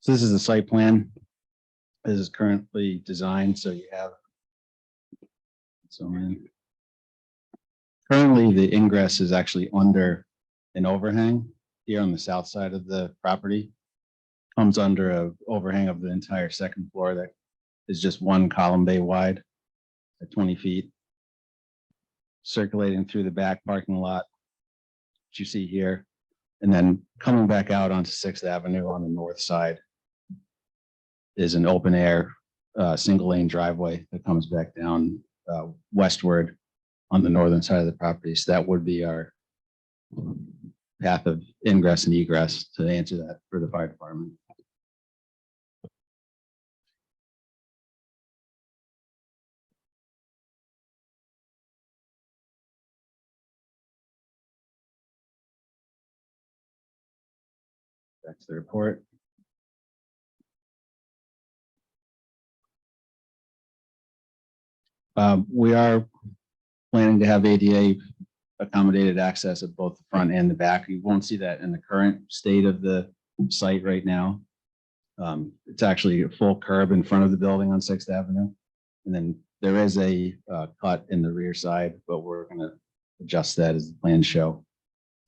So this is the site plan. This is currently designed, so you have. So currently the ingress is actually under an overhang here on the south side of the property. Comes under an overhang of the entire second floor that is just one column bay wide at 20 feet. Circulating through the back parking lot, which you see here, and then coming back out onto 6th Avenue on the north side is an open air single lane driveway that comes back down westward on the northern side of the property. So that would be our path of ingress and egress to answer that for the fire department. That's the report. We are planning to have ADA accommodated access at both the front and the back. You won't see that in the current state of the site right now. It's actually a full curb in front of the building on 6th Avenue. And then there is a cut in the rear side, but we're going to adjust that as the plans show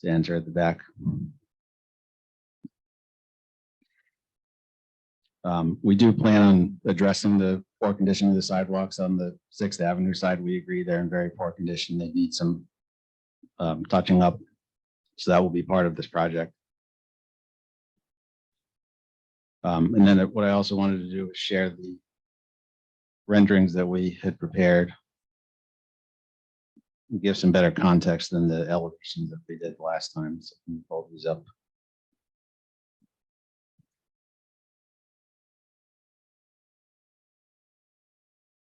to enter at the back. We do plan on addressing the poor condition of the sidewalks on the Sixth Avenue side. We agree they're in very poor condition. They need some touching up. So that will be part of this project. And then what I also wanted to do is share the renderings that we had prepared. Give some better context than the elevations that we did last time. So we can pull these up.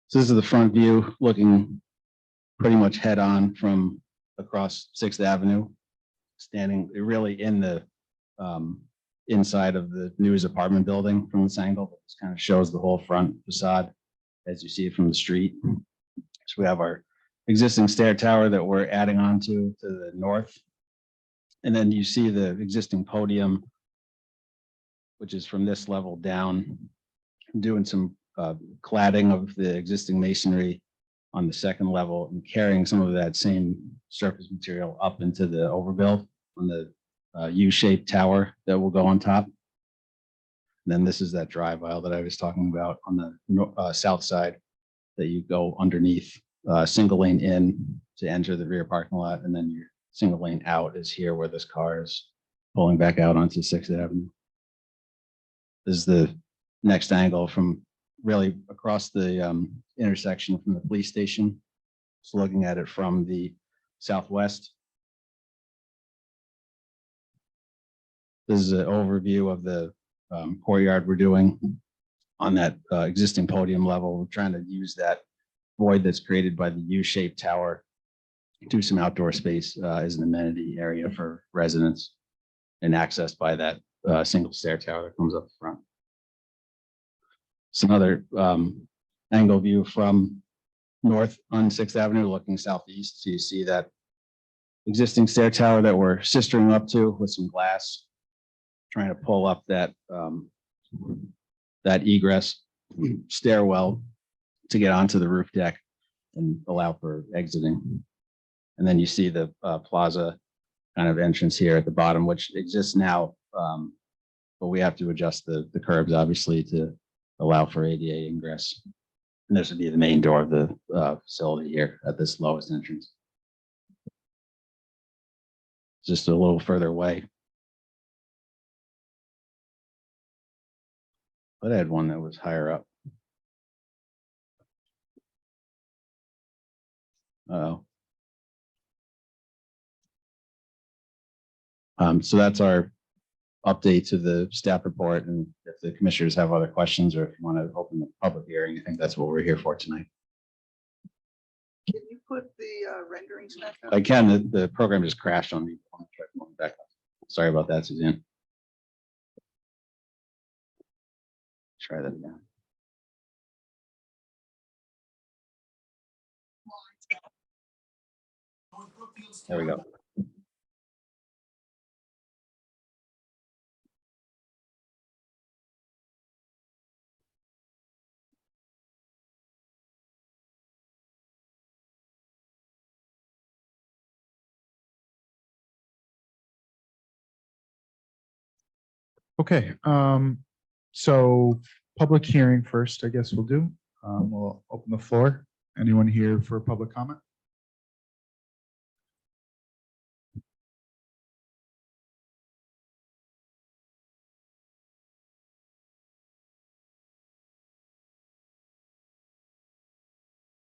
So this is the front view looking pretty much head on from across Sixth Avenue, standing really in the inside of the news apartment building from this angle. This kind of shows the whole front facade as you see it from the street. So we have our existing stair tower that we're adding on to the north. And then you see the existing podium, which is from this level down, doing some cladding of the existing masonry on the second level and carrying some of that same surface material up into the overbuild on the U-shaped tower that will go on top. And then this is that drive aisle that I was talking about on the south side that you go underneath, single lane in to enter the rear parking lot, and then your single lane out is here where this car is pulling back out onto Sixth Avenue. This is the next angle from really across the intersection from the police station. Just looking at it from the southwest. This is an overview of the courtyard we're doing on that existing podium level. We're trying to use that void that's created by the U-shaped tower to some outdoor space as an amenity area for residents and accessed by that single stair tower that comes up front. It's another angle view from north on Sixth Avenue looking southeast. So you see that existing stair tower that we're sistering up to with some glass, trying to pull up that that egress stairwell to get onto the roof deck and allow for exiting. And then you see the plaza kind of entrance here at the bottom, which exists now, but we have to adjust the curbs obviously to allow for ADA ingress. And this would be the main door of the facility here at this lowest entrance. Just a little further away. But I had one that was higher up. Uh-oh. So that's our update to the staff report. And if the commissioners have other questions or if you want to open the public hearing, I think that's what we're here for tonight. Can you put the renderings back up? I can, the program just crashed on me. I'll try going back up. Sorry about that, Suzanne. Try that again. There we go. Okay, so public hearing first, I guess we'll do. We'll open the floor. Anyone here for public comment?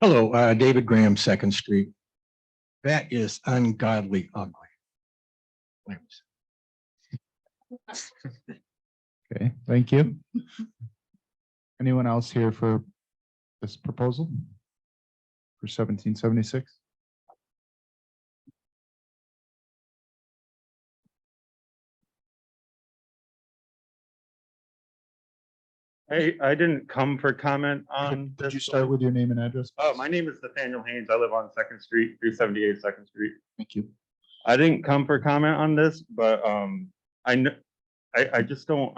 Hello, David Graham, Second Street. That is ungodly ugly. Okay, thank you. Anyone else here for this proposal? For 1776? I didn't come for comment on Could you this. start with your name and address? Oh, my name is Nathaniel Haynes. I live on Second Street, 378 Second Street. Thank you. I didn't come for comment on this, but I know I just don't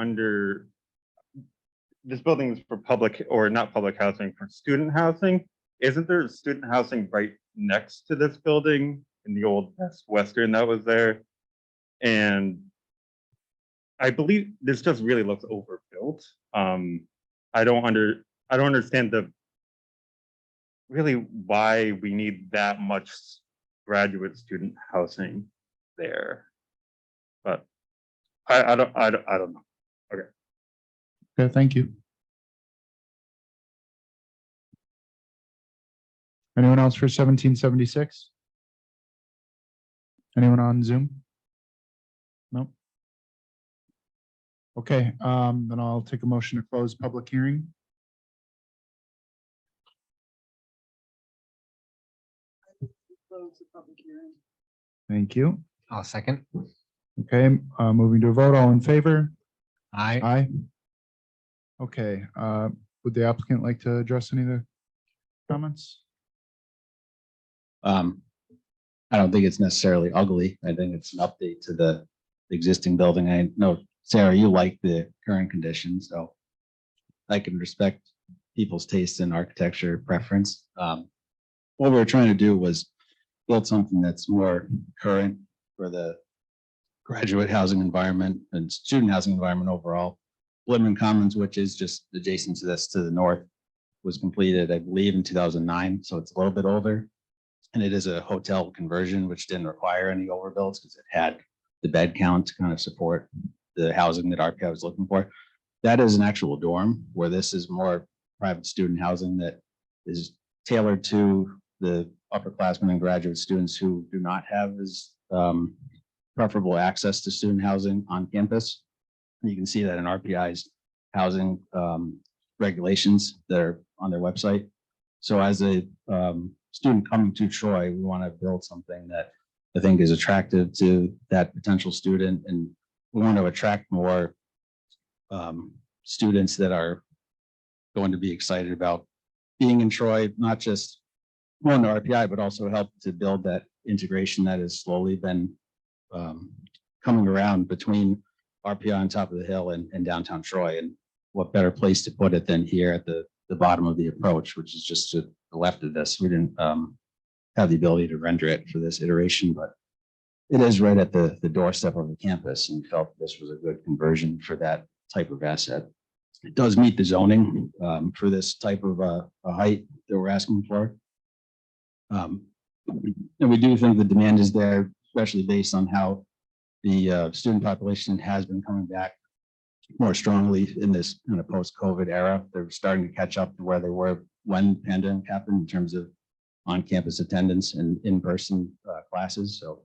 this building is for public or not public housing, for student housing. Isn't there student housing right next to this building in the old Best Western that was there? And I believe this just really looks overbuilt. I don't understand really why we need that much graduate student housing there. But I don't know. Okay, thank you. Anyone else for 1776? Anyone on Zoom? No? Okay, then I'll take a motion to close public hearing. Close the public hearing. Thank you. I'll second. Okay, moving to a vote, all in favor? Aye. Aye. Okay, would the applicant like to address any of the comments? I don't think it's necessarily ugly. I think it's an update to the existing building. I know, Sarah, you like the current conditions, so I can respect people's taste in architecture preference. What we were trying to do was build something that's more current for the graduate housing environment and student housing environment overall. Woodman Commons, which is just adjacent to this to the north, was completed, I believe, in 2009, so it's a little bit older. And it is a hotel conversion, which didn't require any overbuilds because it had the bed count to kind of support the housing that RPI was looking for. That is an actual dorm, where this is more private student housing that is tailored to the upperclassmen and graduate students who do not have as preferable access to student housing on campus. You can see that in RPI's housing regulations that are on their website. So as a student coming to Troy, we want to build something that I think is attractive to that potential student, and we want to attract more students that are going to be excited about being in Troy, not just going to RPI, but also help to build that integration that has slowly been coming around between RPI on top of the hill and downtown Troy. And what better place to put it than here at the bottom of the approach, which is just to the left of this. We didn't have the ability to render it for this iteration, but it is right at the doorstep of the campus, and we felt this was a good conversion for that type of asset. It does meet the zoning for this type of a height that we're asking for. And we do think the demand is there, especially based on how the student population has been coming back more strongly in this kind of post-COVID era. They're starting to catch up to where they were when the pandemic happened in terms of on-campus attendance and in-person classes. So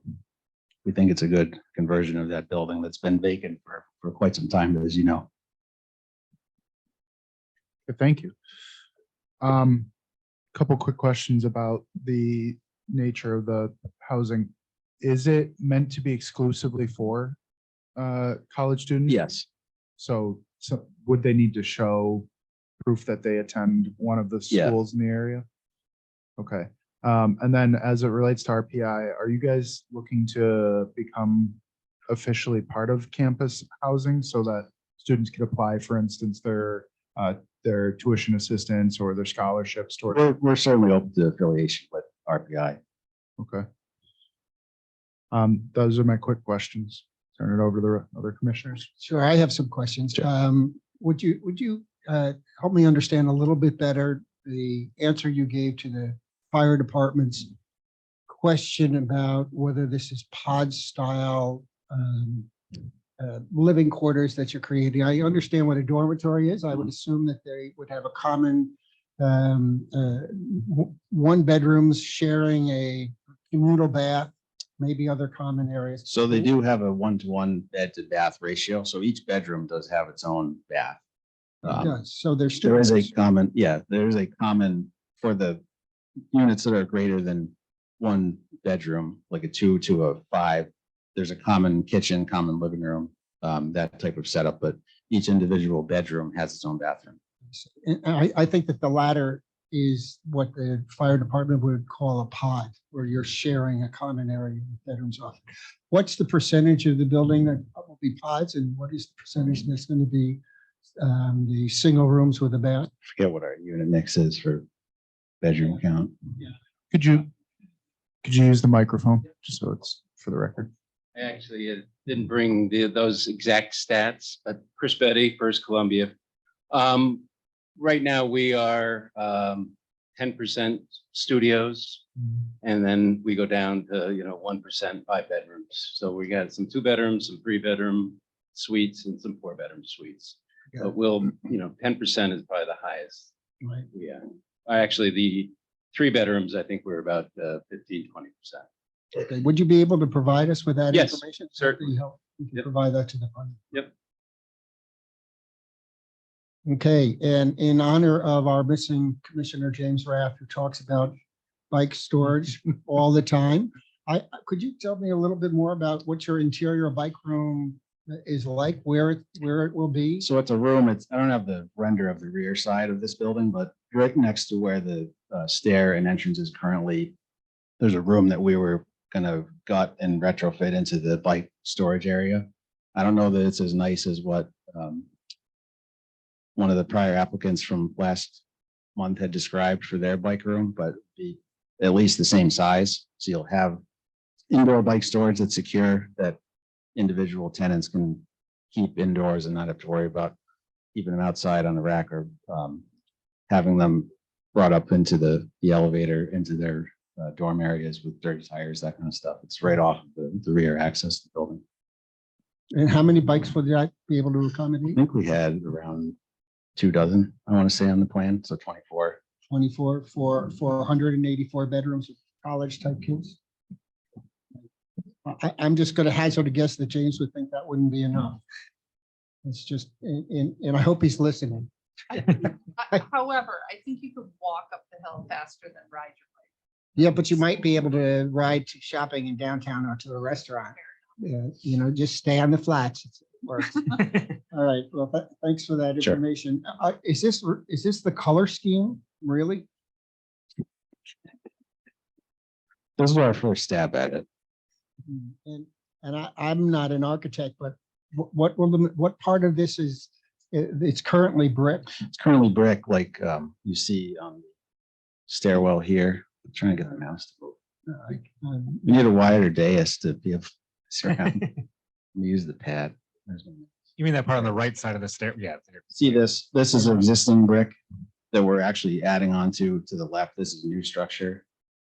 we think it's a good conversion of that building that's been vacant for quite some time, as you know. Thank you. Couple quick questions about the nature of the housing. Is it meant to be exclusively for college students? Yes. So would they need to show proof that they attend one of the Yeah. schools in the area? Okay. And then as it relates to RPI, are you guys looking to become officially part of campus housing so that students can apply, for instance, their tuition assistance or their scholarships toward? We're certainly open to affiliation with RPI. Okay. Those are my quick questions. Turn it over to the other commissioners. Sure, I have some questions. Sure. Would you help me understand a little bit better the answer you gave to the fire department's question about whether this is pod style living quarters that you're creating? I understand what a dormitory is. I would assume that they would have a common one bedrooms sharing a communal bath, maybe other common areas. So they do have a 1-to-1 bed to bath ratio. So each bedroom does have its own bath. It does. So there's. There is a common, there's a common for the units that are greater than one bedroom, like a 2 to a 5. There's a common kitchen, common living room, that type of setup, but each individual bedroom has its own bathroom. And I think that the latter is what the fire department would call a pod, where you're sharing a common area with bedrooms off. What's the percentage of the building that will be pods, and what is the percentage that's going to be the single rooms with a bath? Forget what our unit mix is for bedroom count. Could you use the microphone just so it's for the record? I actually didn't bring those exact stats, but Chris Betty, First Columbia. Right now we are 10% studios, and then we go down to 1% 5 bedrooms. So we got some 2 bedrooms, some 3 bedroom suites, and some 4 bedroom suites. But we'll 10% is probably the highest. Right. Yeah, actually the 3 bedrooms, I think we're about 15-20%. Okay, would you be able to provide us with that Yes, information? certainly. We can Yep. provide that to the public. Yep. Okay, and in honor of our missing Commissioner James Raff, who talks about bike storage all the time, could you tell me a little bit more about what your interior bike room is like, where it will be? So it's a room, I don't have the render of the rear side of this building, but right next to where the stair and entrance is currently, there's a room that we were gonna gut and retrofit into the bike storage area. I don't know that it's as nice as what one of the prior applicants from last month had described for their bike room, but be at least the same size. So you'll have indoor bike storage that's secure, that individual tenants can keep indoors and not have to worry about keeping them outside on the rack or having them brought up into the elevator, into their dorm areas with dirty tires, that kind of stuff. It's right off the rear access to the building. And how many bikes would that be able to I accommodate? think we had around 24, I want to say, on the plan, so 24. 24 for 184 bedrooms with college type kids? I'm just gonna hazard a guess that James would think that wouldn't be enough. It's just, and I hope he's listening. However, I think you could walk up the hill faster than ride your bike. Yeah, but you might be able to ride to shopping in downtown or to a restaurant. Yeah, just stay on the flats. It works. All right, well, thanks for that Sure. information. Is this the color scheme, really? This is our first stab at it. And I'm not an architect, but what part of this is, it's currently brick? It's currently brick, like you see on the stairwell here. I'm trying to get the mouse to move. We need a wider dais to be able to surround. Let me use the pad. You mean that part on the right side of the stair? Yeah. See this? This is existing brick that we're actually adding on to the left. This is a new structure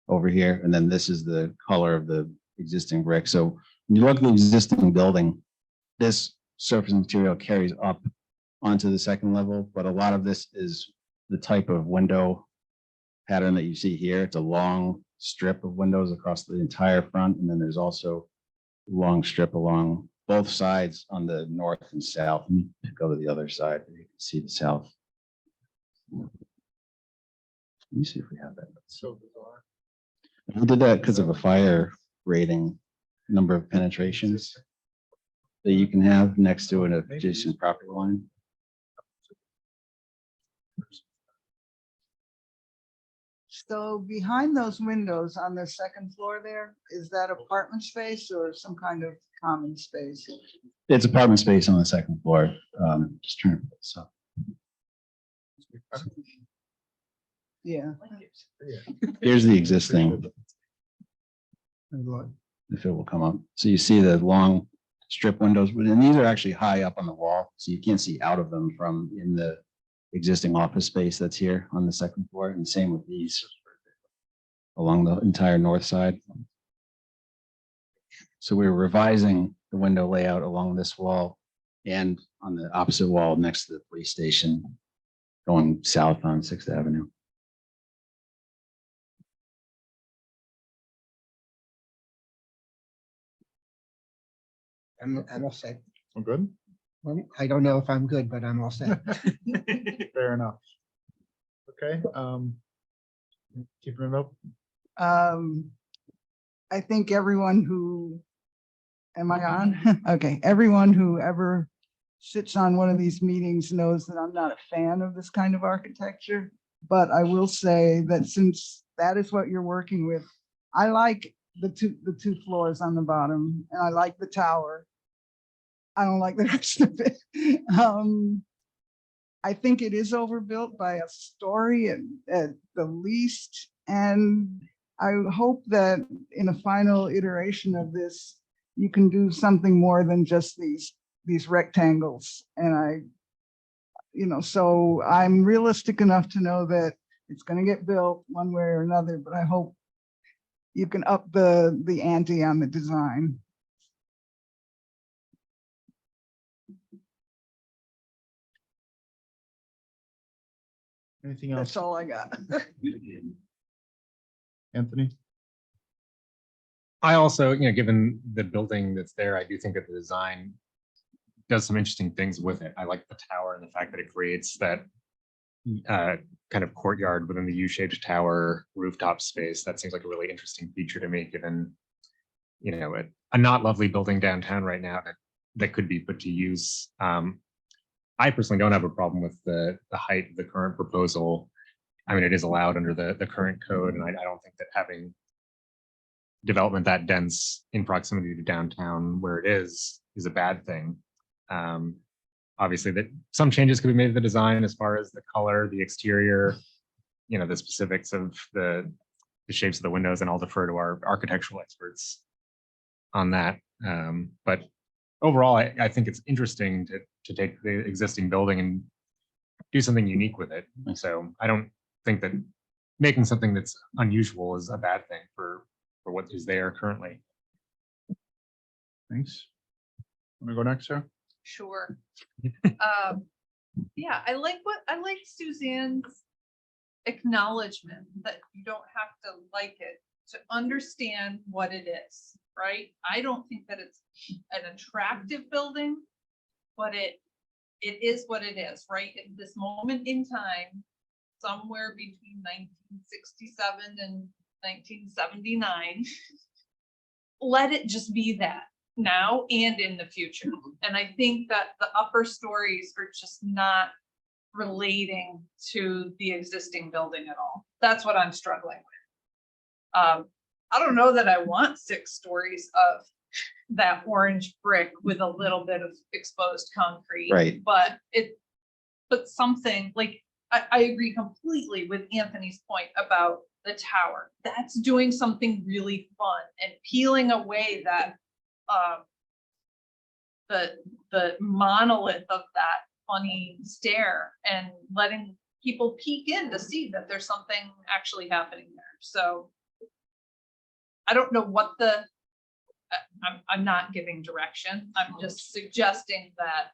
over here. And then this is the color of the existing brick. So when you look at the existing building, this surface material carries up onto the second level, but a lot of this is the type of window pattern that you see here. It's a long strip of windows across the entire front. And then there's also a long strip along both sides on the north and south. Let me go to the other side where you can see the south. Let me see if we have that. So bizarre. We did that because of a fire rating, number of penetrations that you can have next to an adjacent property line. So behind those windows on the second floor there, is that apartment space or some kind of common space? It's apartment space on the second floor. Just trying to put this up. Yeah. Here's the existing, if it will come up. So you see the long strip windows, and these are actually high up on the wall, so you can't see out of them from in the existing office space that's here on the second floor, and same with these along the entire north side. So we're revising the window layout along this wall and on the opposite wall next to the police station going south on 6th Avenue. I'm all set. I'm good. Well, I don't know if I'm good, but I'm all set. Fair enough. Okay, keeping it up. I think everyone who, am I on? Okay, everyone who ever sits on one of these meetings knows that I'm not a fan of this kind of architecture. But I will say that since that is what you're working with, I like the two floors on the bottom, and I like the tower. I don't like the rest of it. I think it is overbuilt by a story at the least. And I hope that in a final iteration of this, you can do something more than just these rectangles. And so I'm realistic enough to know that it's going to get built one way or another, but I hope you can up the ante on the design. Anything else, That's all I got. Anthony? I also, given the building that's there, I do think that the design does some interesting things with it. I like the tower and the fact that it creates that kind of courtyard within the U-shaped tower rooftop space. That seems like a really interesting feature to me, given, a not lovely building downtown right now that could be put to use. I personally don't have a problem with the height of the current proposal. I mean, it is allowed under the current code, and I don't think that having development that dense in proximity to downtown where it is a bad thing. Obviously, that some changes could be made to the design as far as the color, the exterior, the specifics of the shapes of the windows, and I'll defer to our architectural experts on that. But overall, I think it's interesting to take the existing building and do something unique with it. So I don't think that making something that's unusual is a bad thing for what is there currently. Thanks. Want to go next, Sarah? Sure. Yeah, I like Suzanne's acknowledgement that you don't have to like it to understand what it is, right? I don't think that it's an attractive building, but it is what it is, right? At this moment in time, somewhere between 1967 and 1979, let it just be that now and in the future. And I think that the upper stories are just not relating to the existing building at all. That's what I'm struggling with. I don't know that I want 6 stories of that orange brick with a little bit of exposed concrete. Right. But something like, I agree completely with Anthony's point about the tower. That's doing something really fun and peeling away that the monolith of that funny stair and letting people peek in to see that there's something actually happening there. So I don't know what I'm not giving direction. I'm just suggesting that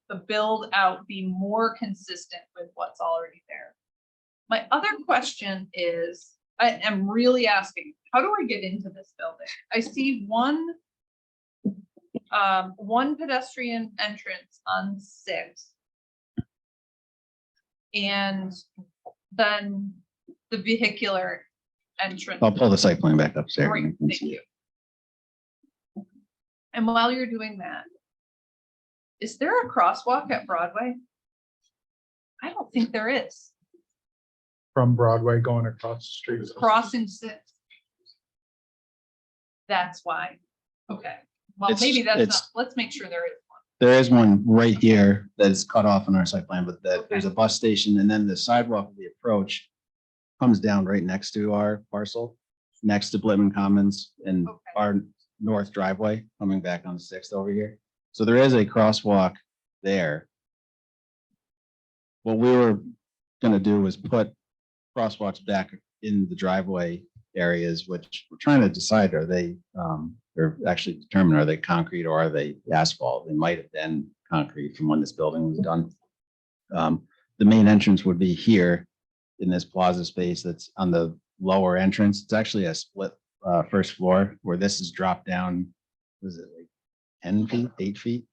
the build out be more consistent with what's already there. My other question is, I am really asking, how do I get into this building? I see one pedestrian entrance on 6, and then the vehicular entrance. I'll pull the site plan back up, Sarah. Great, thank you. And while you're doing that, is there a crosswalk at Broadway? I don't think there is. From Broadway going across the street. Crossing 6. That's why. Okay. Well, It's- maybe that's not, it's- let's make sure there is one. There is one right here that is cut off on our site plan, but that there's a Okay. bus station, and then the sidewalk of the approach comes down right next to our parcel, next to Blitman Commons and Okay. our north driveway coming back on 6th over here. So there is a crosswalk there. What we were gonna do was put crosswalks back in the driveway areas, which we're trying to decide, are they, or actually determine, are they concrete or are they asphalt? They might have been concrete from when this building was done. The main entrance would be here in this plaza space that's on the lower entrance. It's actually a split first floor where this is dropped down, was it like 10 feet, 8 feet?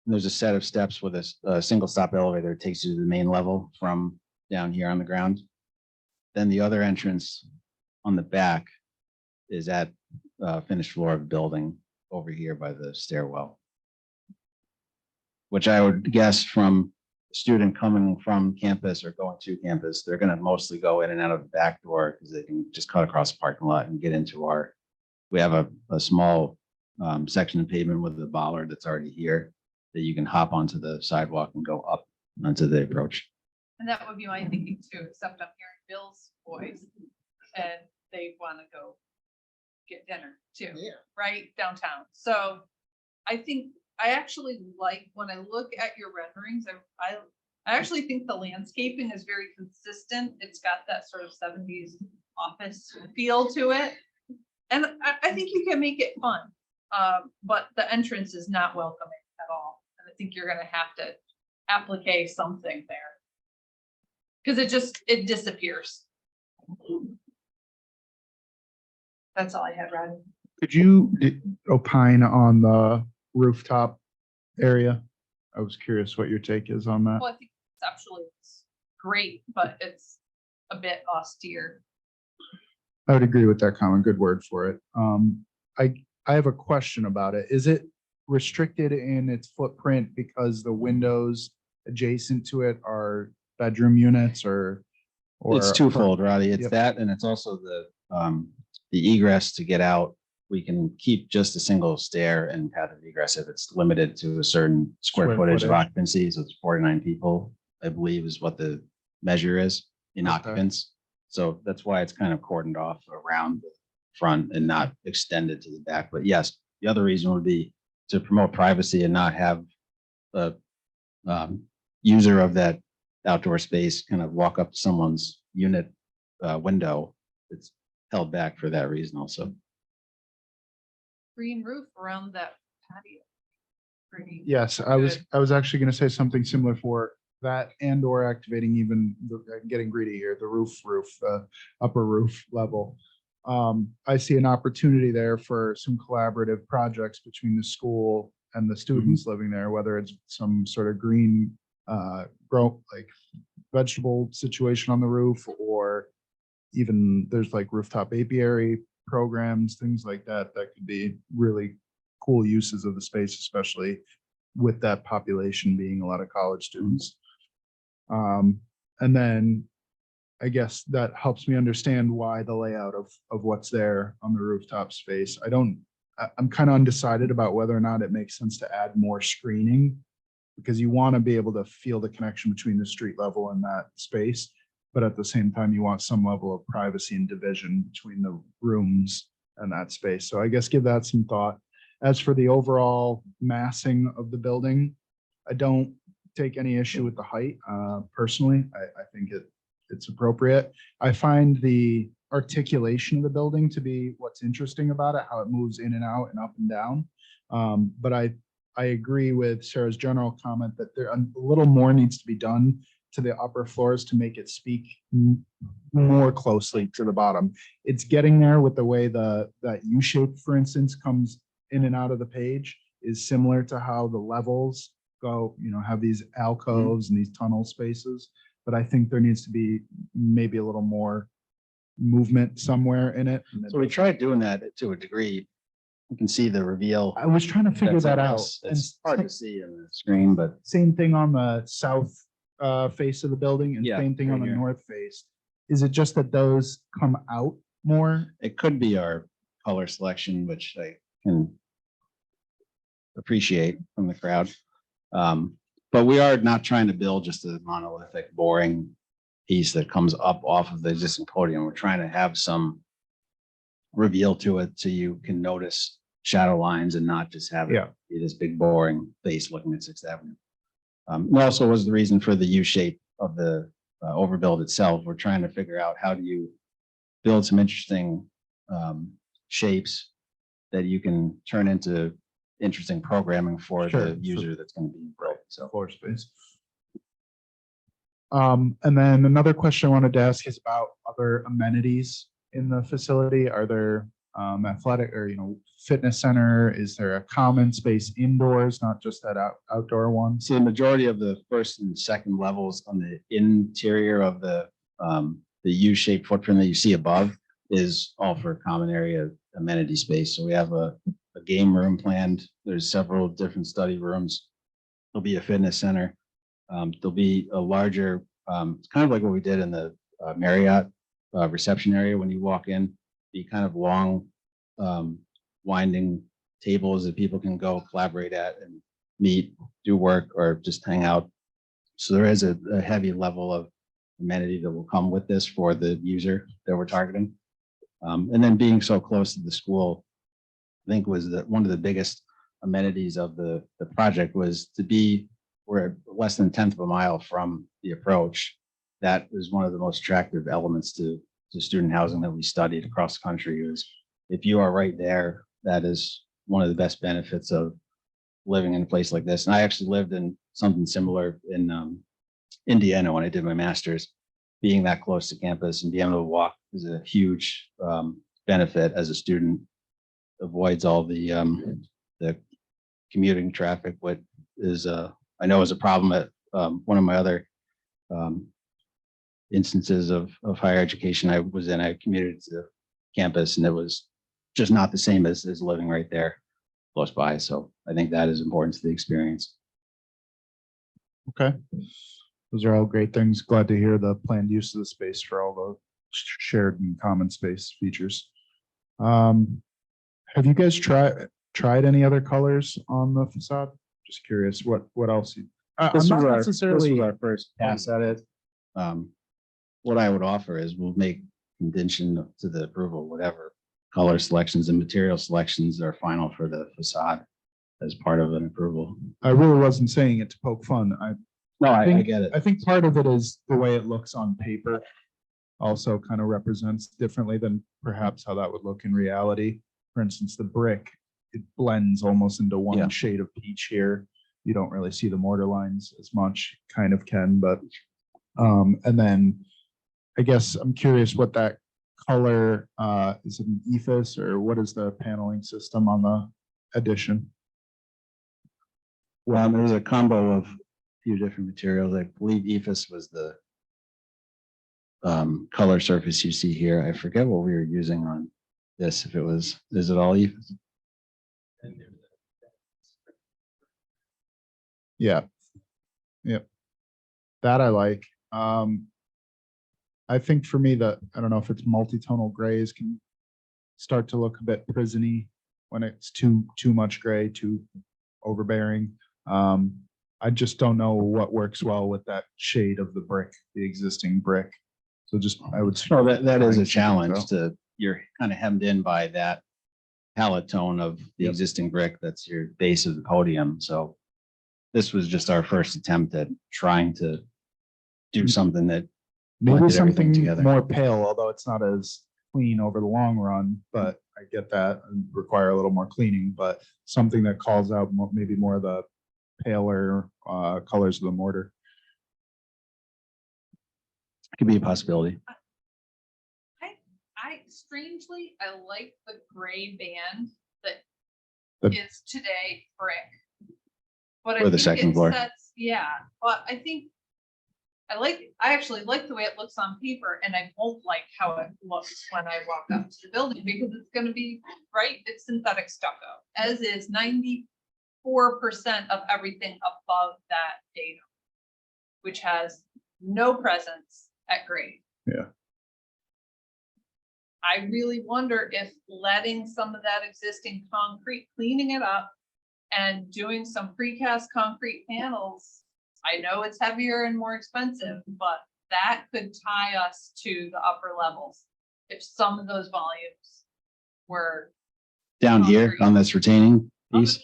And there's a set of steps with a single stop elevator that takes you to the main level from down here on the ground. Then the other entrance on the back is at finished floor of the building over here by the stairwell. Which I would guess from a student coming from campus or going to campus, they're gonna mostly go in and out of the back door because they can just cut across the parking lot and get into we have a small section of pavement with a bollard that's already here that you can hop onto the sidewalk and go up onto the approach. And that would be my thinking too, except I'm hearing Bill's voice and they want to go get dinner too, Yeah. right downtown. So I think, I actually like, when I look at your renderings, I actually think the landscaping is very consistent. It's got that sort of 70s office feel to it. And I think you can make it fun. But the entrance is not welcoming at all. And I think you're gonna have to applique something there. Cause it disappears. That's all I had, Rodney. Could you opine on the rooftop area? I was curious what your take is on that. Well, I think conceptually it's great, but it's a bit austere. I would agree with that comment. Good word for it. I have a question about it. Is it restricted in its footprint because the windows adjacent to it are bedroom units or? It's twofold, Roddy. It's Yep. that, and it's also the egress to get out. We can keep just a single stair and path of egress if it's limited to a certain square Square footage of footage. occupancy. So it's 49 people, I believe, is what the measure is in Okay. occupants. So that's why it's kind of cordoned off around the front and not extended to the back. But yes, the other reason would be to promote privacy and not have a user of that outdoor space kind of walk up to someone's unit window. It's held back for that reason also. Green roof around that patio. Pretty. Yes, I was actually gonna say something similar for that and or activating even getting greedy here, the roof, upper roof level. I see an opportunity there for some collaborative projects between the school and the students living there, whether it's some sort of green grow like vegetable situation on the roof, or even there's like rooftop apiary programs, things like that, that could be really cool uses of the space, especially with that population being a lot of college students. And then I guess that helps me understand why the layout of what's there on the rooftop space. I'm kind of undecided about whether or not it makes sense to add more screening, because you want to be able to feel the connection between the street level and that space. But at the same time, you want some level of privacy and division between the rooms and that space. So I guess give that some thought. As for the overall massing of the building, I don't take any issue with the height. Personally, I think it's appropriate. I find the articulation of the building to be what's interesting about it, how it moves in and out and up and down. But I agree with Sarah's general comment that there a little more needs to be done to the upper floors to make it speak more closely to the bottom. It's getting there with the way that U shape, for instance, comes in and out of the page is similar to how the levels go, have these alcoves and these tunnel spaces. But I think there needs to be maybe a little more movement somewhere in it. So we tried doing that to a degree. You can see the reveal. I was trying to figure that's that like out. this. And It's hard to see in the screen, but same thing on the south face of the building and Yeah, same thing on right the here. north face. Is it just that those come out more? it could be our color selection, which I can appreciate from the crowd. But we are not trying to build just a monolithic, boring piece that comes up off of the existing podium. We're trying to have some reveal to it so you can notice shadow lines and not just have it Yeah. be this big boring face looking at Sixth Avenue. It also was the reason for the U shape of the overbuild itself. We're trying to figure out how do you build some interesting shapes that you can turn into interesting programming for Sure. the user that's going to be built. So Floor space. And then another question I wanted to ask is about other amenities in the facility. Are there athletic or, fitness center? Is there a common space indoors, not just that outdoor one? see the majority of the first and second levels on the interior of the U-shaped footprint that you see above is all for common area amenity space. So we have a game room planned. There's several different study rooms. There'll be a fitness center. There'll be a larger, it's kind of like what we did in the Marriott reception area when you walk in, be kind of long winding tables that people can go collaborate at and meet, do work, or just hang out. So there is a heavy level of amenity that will come with this for the user that we're targeting. And then being so close to the school, I think was one of the biggest amenities of the project was to be, we're less than a tenth of a mile from the approach. That was one of the most attractive elements to student housing that we studied across the country. Was if you are right there, that is one of the best benefits of living in a place like this. And I actually lived in something similar in Indiana when I did my master's. Being that close to campus and being able to walk is a huge benefit as a student. Avoids all the commuting traffic, what is I know is a problem at one of my other instances of higher education I was in. I commuted to campus and it was just not the same as living right there close by. So I think that is important to the experience. Okay. Those are all great things. Glad to hear the planned use of the space for all the shared and common space features. Have you guys tried any other colors on the facade? Just curious, what else? This I'm was not our necessarily. first pass at it. What I would offer is we'll make condition to the approval, whatever color selections and material selections are final for the facade as part of an approval. I really wasn't saying it to poke fun. No, I think- get it. I think part of it is the way it looks on paper also kind of represents differently than perhaps how that would look in reality. For instance, the brick, it blends almost into one Yeah. shade of peach here. You don't really see the mortar lines as much, kind of can, but and then I guess I'm curious what that color is, it an ephes or what is the paneling system on the addition? Well, there's a combo of a few different materials. I believe ephes was the color surface you see here. I forget what we were using on this. If it was, is it all ephes? Yeah. Yep. That I like. I think for me that, I don't know if it's multi-tonal grays can start to look a bit prisony when it's too much gray, too overbearing. I just don't know what works well with that shade of the brick, the existing brick. So just, I would. So that is a challenge to, you're kind of hemmed in by that palette tone of the existing brick. That's your base of the podium. So this was just our first attempt at trying to do something that Maybe blended everything something together. more pale, although it's not as clean over the long run, but I get that and require a little more cleaning, but something that calls out maybe more of the paler colors of the mortar. Could be a possibility. I strangely, I like the gray band that The- is today brick. But I Or the think second it floor. sets, yeah, but I think I actually like the way it looks on paper and I won't like how it looks when I walk up to the building because it's gonna be, right, it's synthetic stucco, as is 94% of everything above that datum, which has no presence at grade. Yeah. I really wonder if letting some of that existing concrete, cleaning it up and doing some precast concrete panels, I know it's heavier and more expensive, but that could tie us to the upper levels. If some of those volumes were. Down here concrete. on this retaining piece,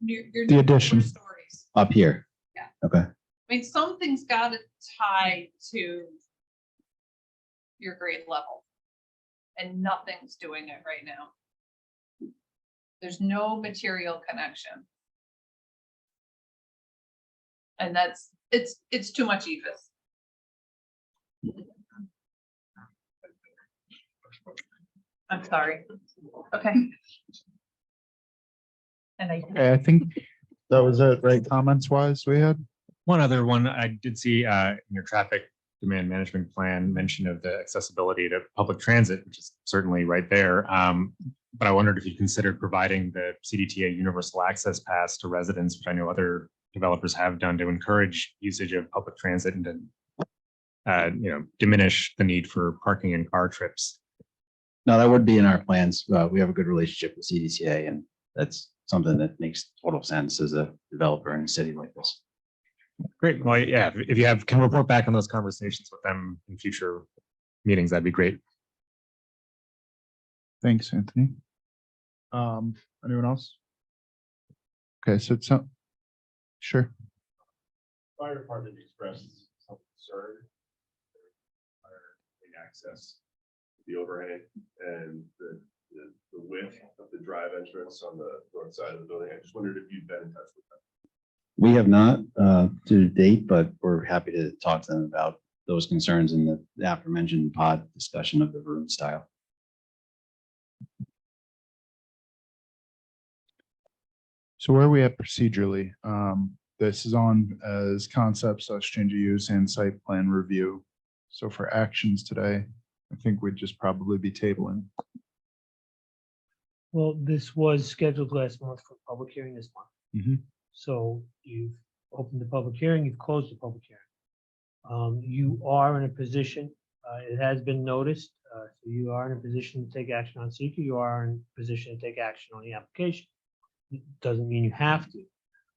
Your The new addition. stories. up here. Yeah. Okay. I mean, something's got to tie to your grade level. And nothing's doing it right now. There's no material connection. And it's too much ephes. I'm sorry. Okay. And Okay, I think that was it, right? Comments wise we had? One other one, I did see in your traffic demand management plan mention of the accessibility to public transit, which is certainly right there. But I wondered if you considered providing the CDTA universal access pass to residents, which I know other developers have done to encourage usage of public transit and to diminish the need for parking and car trips. No, that would be in our plans. We have a good relationship with CDCA and that's something that makes total sense as a developer in a city like this. Great. Well, yeah, if you can report back on those conversations with them in future meetings, that'd be great. Thanks, Anthony. Anyone else? Okay, so it's not, sure. Fire department expressed some concern. Fire access, the overhang and the width of the drive entrance on the north side of the building. I just wondered if you'd been in touch with them. We have not to date, but we're happy to talk to them about those concerns in the aforementioned pod discussion of the room style. So where are we at procedurally? This is on as concepts, change of use and site plan review. So for actions today, I think we'd just probably be tabling. Well, this was scheduled last month for public hearing this month. Mhm. So you've opened the public hearing, you've closed the public hearing. You are in a position, it has been noticed, so you are in a position to take action on seeker, you are in a position to take action on the application. It doesn't mean you have to.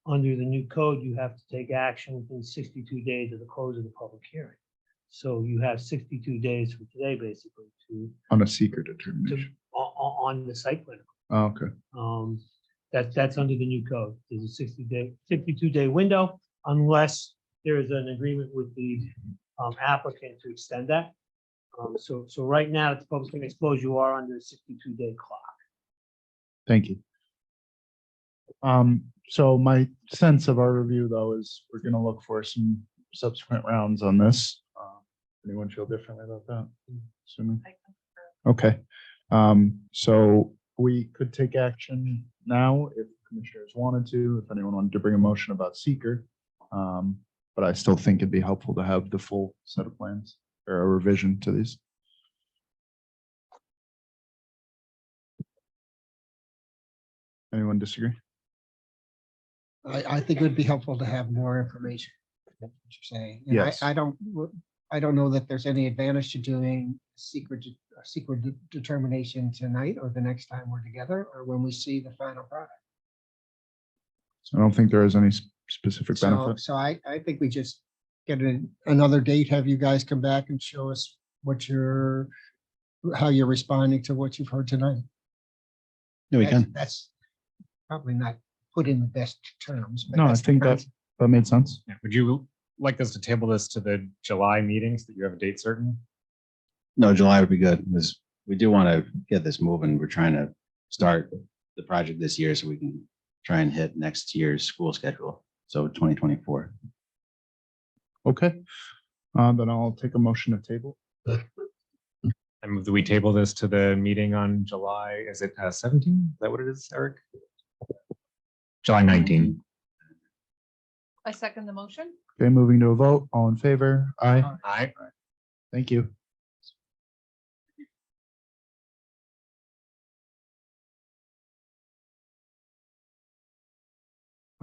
Under the new code, you have to take action within 62 days of the close of the public hearing. So you have 62 days from today, basically, to On a seeker determination. on the site plan. Oh, okay. That's under the new code. There's a 62-day window unless there is an agreement with the applicant to extend that. So right now, that the public hearing is closed, you are under a 62-day clock. Thank you. So my sense of our review, though, is we're gonna look for some subsequent rounds on this. Anyone feel differently about that? Assuming. Okay. So we could take action now if commissioners wanted to, if anyone wanted to bring a motion about seeker. But I still think it'd be helpful to have the full set of plans or a revision to these. Anyone disagree? I think it would be helpful to have more information. That's what you're saying. And Yes. I don't know that there's any advantage to doing secret determination tonight or the next time we're together or when we see the final product. I don't think there is any specific So, benefit. so I think we just get another date, have you guys come back and show us how you're responding to what you've heard tonight. Yeah, we That's- can. That's probably not put in the best terms. but No, I that's the think that concept. that made sense. Yeah, would you like us to table this to the July meetings that you have a date certain? No, July would be good because we do want to get this moving. We're trying to start the project this year so we can try and hit next year's school schedule. So 2024. Okay. Then I'll take a motion to table. I move that we table this to the meeting on July, is it 17? Is that what it is, Eric? July 19. I second the motion. Okay, moving to a vote. All in favor? Aye. Aye. Thank you.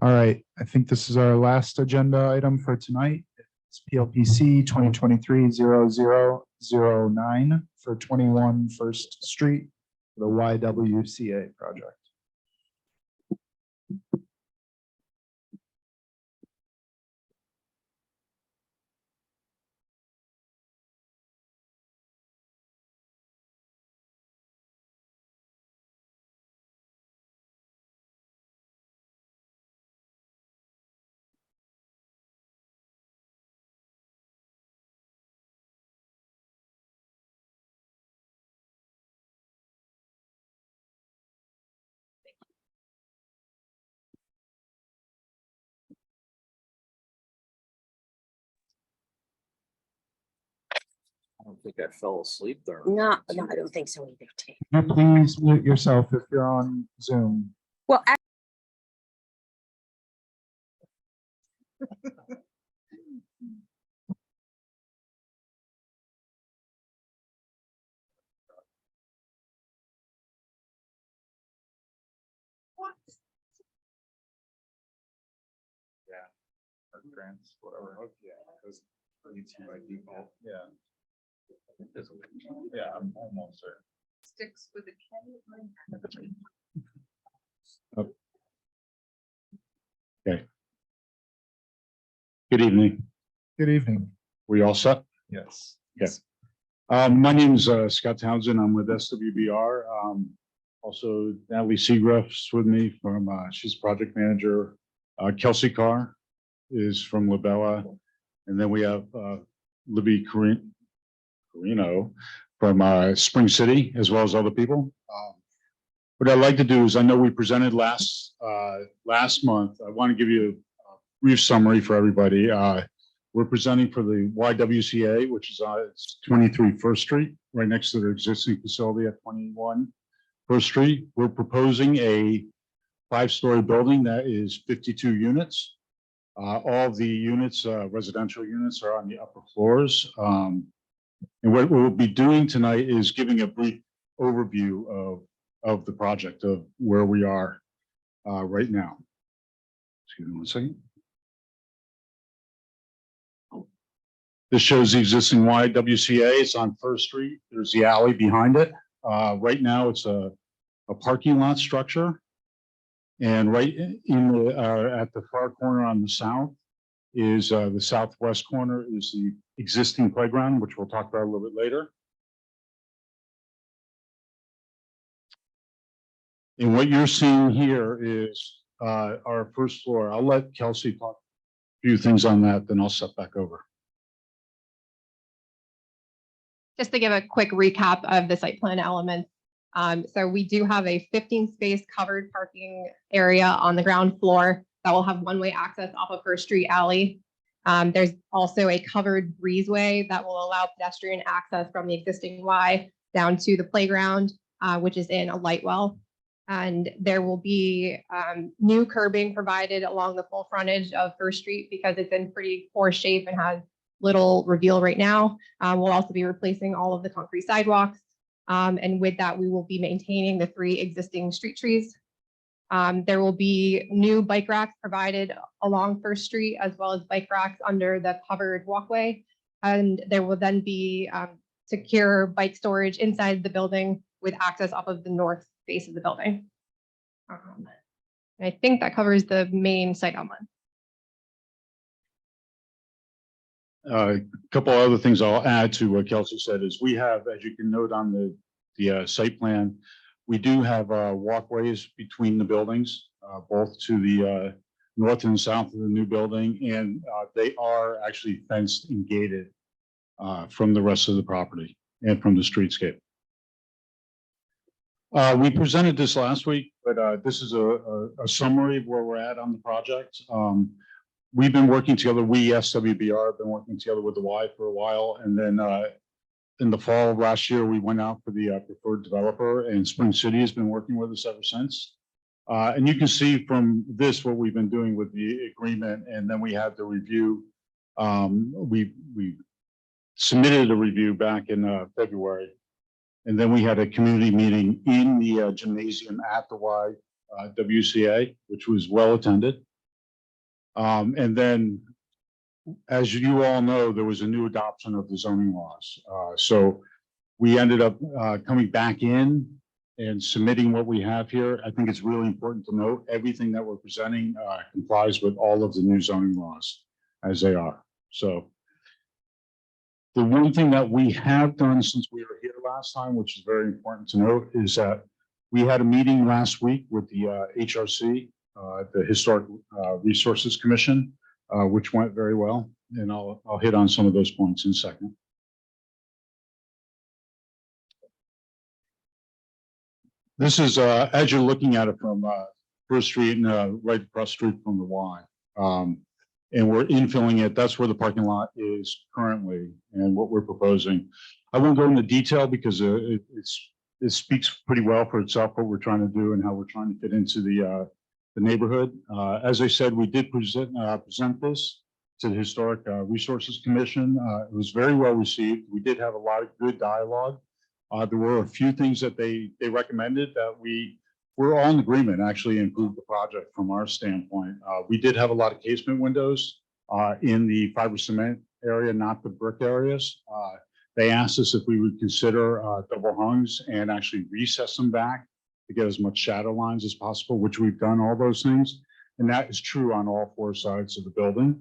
All right, I think this is our last agenda item for tonight. It's PLPC 2023-0009 for 21 First Street, the YWCA project. I don't think I fell asleep there. No, I don't think so either. Please mute yourself if you're on Zoom. Well, Yeah. Or grants, whatever. Yeah. Because YouTube by default. Yeah. Yeah, I'm almost certain. Sticks with the K. Okay. Good evening. Good evening. We all set? Yes. Yes. My name is Scott Townsend. I'm with SWBR. Also Natalie Seagraff's with me from, she's project manager. Kelsey Carr is from Labella. And then we have Libby Carino from Spring City, as well as other people. What I'd like to do is, I know we presented last month. I want to give you a brief summary for everybody. We're presenting for the YWCA, which is 23 First Street, right next to their existing facility at 21 First Street. We're proposing a 5-story building that is 52 units. All of the units, residential units, are on the upper floors. And what we'll be doing tonight is giving a brief overview of the project, of where we are right now. Excuse me one second. This shows the existing YWCA. It's on First Street. There's the alley behind it. Right now, it's a parking lot structure. And right in the, at the far corner on the south is the southwest corner is the existing playground, which we'll talk about a little bit later. And what you're seeing here is our first floor. I'll let Kelsey talk a few things on that, then I'll step back over. Just to give a quick recap of the site plan elements. So we do have a 15-space covered parking area on the ground floor that will have one-way access off of First Street Alley. There's also a covered breezeway that will allow pedestrian access from the existing Y down to the playground, which is in a light well. And there will be new curbing provided along the full frontage of First Street because it's in pretty poor shape and has little reveal right now. We'll also be replacing all of the concrete sidewalks. And with that, we will be maintaining the 3 existing street trees. There will be new bike racks provided along First Street, as well as bike racks under the covered walkway. And there will then be secure bike storage inside the building with access off of the north face of the building. And I think that covers the main site element. A couple other things I'll add to what Kelsey said is we have, as you can note on the site plan, we do have walkways between the buildings, both to the north and south of the new building, and they are actually fenced and gated from the rest of the property and from the streetscape. We presented this last week, but this is a summary of where we're at on the project. We've been working together, we, SWBR, have been working together with the Y for a while. And then in the fall of last year, we went out for the preferred developer, and Spring City has been working with us ever since. And you can see from this what we've been doing with the agreement. And then we had the review. We submitted a review back in February. And then we had a community meeting in the gymnasium at the YWCA, which was well attended. And then, as you all know, there was a new adoption of the zoning laws. So we ended up coming back in and submitting what we have here. I think it's really important to note everything that we're presenting complies with all of the new zoning laws as they are. So the one thing that we have done since we were here last time, which is very important to note, is that we had a meeting last week with the HRC, the Historic Resources Commission, which went very well. And I'll hit on some of those points in a second. This is, as you're looking at it from First Street and right across the street from the Y. And we're infilling it. That's where the parking lot is currently and what we're proposing. I won't go into detail because it speaks pretty well for itself, what we're trying to do and how we're trying to fit into the neighborhood. As I said, we did present this to the Historic Resources Commission. It was very well received. We did have a lot of good dialogue. There were a few things that they recommended that we're all in agreement, actually improved the project from our standpoint. We did have a lot of casement windows in the fiber cement area, not the brick areas. They asked us if we would consider double hungs and actually recess them back to get as much shadow lines as possible, which we've done all those things. And that is true on all 4 sides of the building.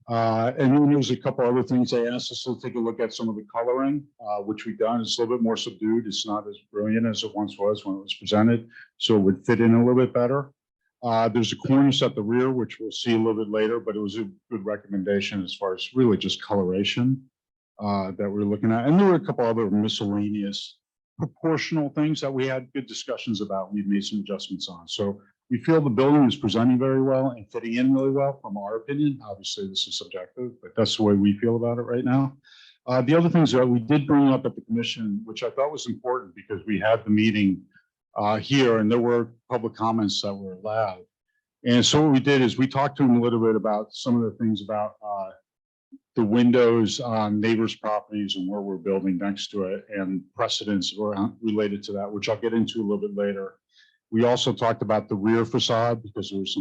And then there's a couple other things they asked us to take a look at some of the coloring, which we've done. It's a little bit more subdued. It's not as brilliant as it once was when it was presented, so it would fit in a little bit better. There's a cornice at the rear, which we'll see a little bit later, but it was a good recommendation as far as really just coloration that we're looking at. And there were a couple other miscellaneous proportional things that we had good discussions about. We've made some adjustments on. So we feel the building is presenting very well and fitting in really well from our opinion. Obviously, this is subjective, but that's the way we feel about it right now. The other things that we did bring up at the commission, which I thought was important because we had the meeting here and there were public comments that were allowed. And so what we did is we talked to them a little bit about some of the things about the windows on neighbors' properties and where we're building next to it and precedents related to that, which I'll get into a little bit later. We also talked about the rear facade because there was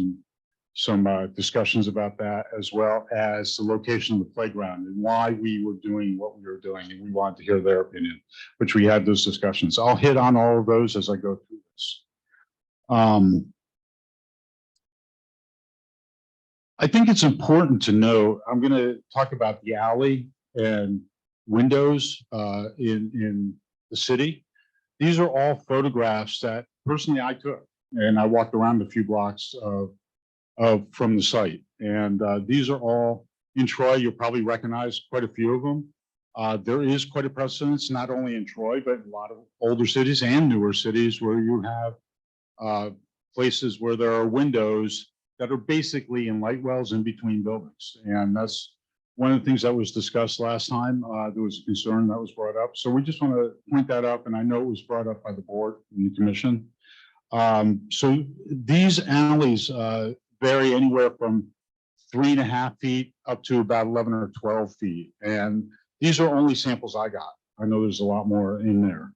some discussions about that, as well as the location of the playground and why we were doing what we were doing. And we wanted to hear their opinion, which we had those discussions. I'll hit on all of those as I go through this. I think it's important to know, I'm going to talk about the alley and windows in the city. These are all photographs that personally I took, and I walked around a few blocks from the site. And these are all in Troy. You'll probably recognize quite a few of them. There is quite a precedence, not only in Troy, but in a lot of older cities and newer cities where you have places where there are windows that are basically in light wells in between buildings. And that's one of the things that was discussed last time. There was a concern that was brought up. So we just want to point that up. And I know it was brought up by the board and the commission. So these alleys vary anywhere from 3.5 feet up to about 11 or 12 feet. And these are only samples I got. I know there's a lot more in there.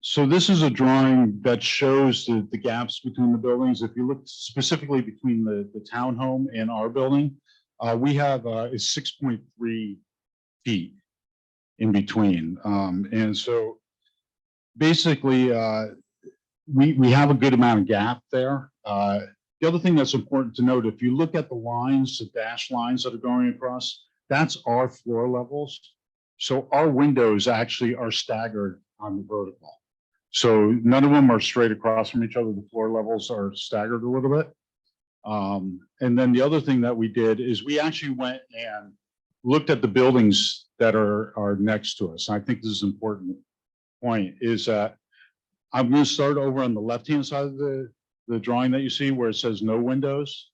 So this is a drawing that shows the gaps between the buildings. If you look specifically between the townhome and our building, we have is 6.3 feet in between. And so basically, we have a good amount of gap there. The other thing that's important to note, if you look at the lines, the dashed lines that are going across, that's our floor levels. So our windows actually are staggered on the vertical. So none of them are straight across from each other. The floor levels are staggered a little bit. And then the other thing that we did is we actually went and looked at the buildings that are next to us. I think this is an important point, is that I'm going to start over on the left-hand side of the drawing that you see where it says no windows.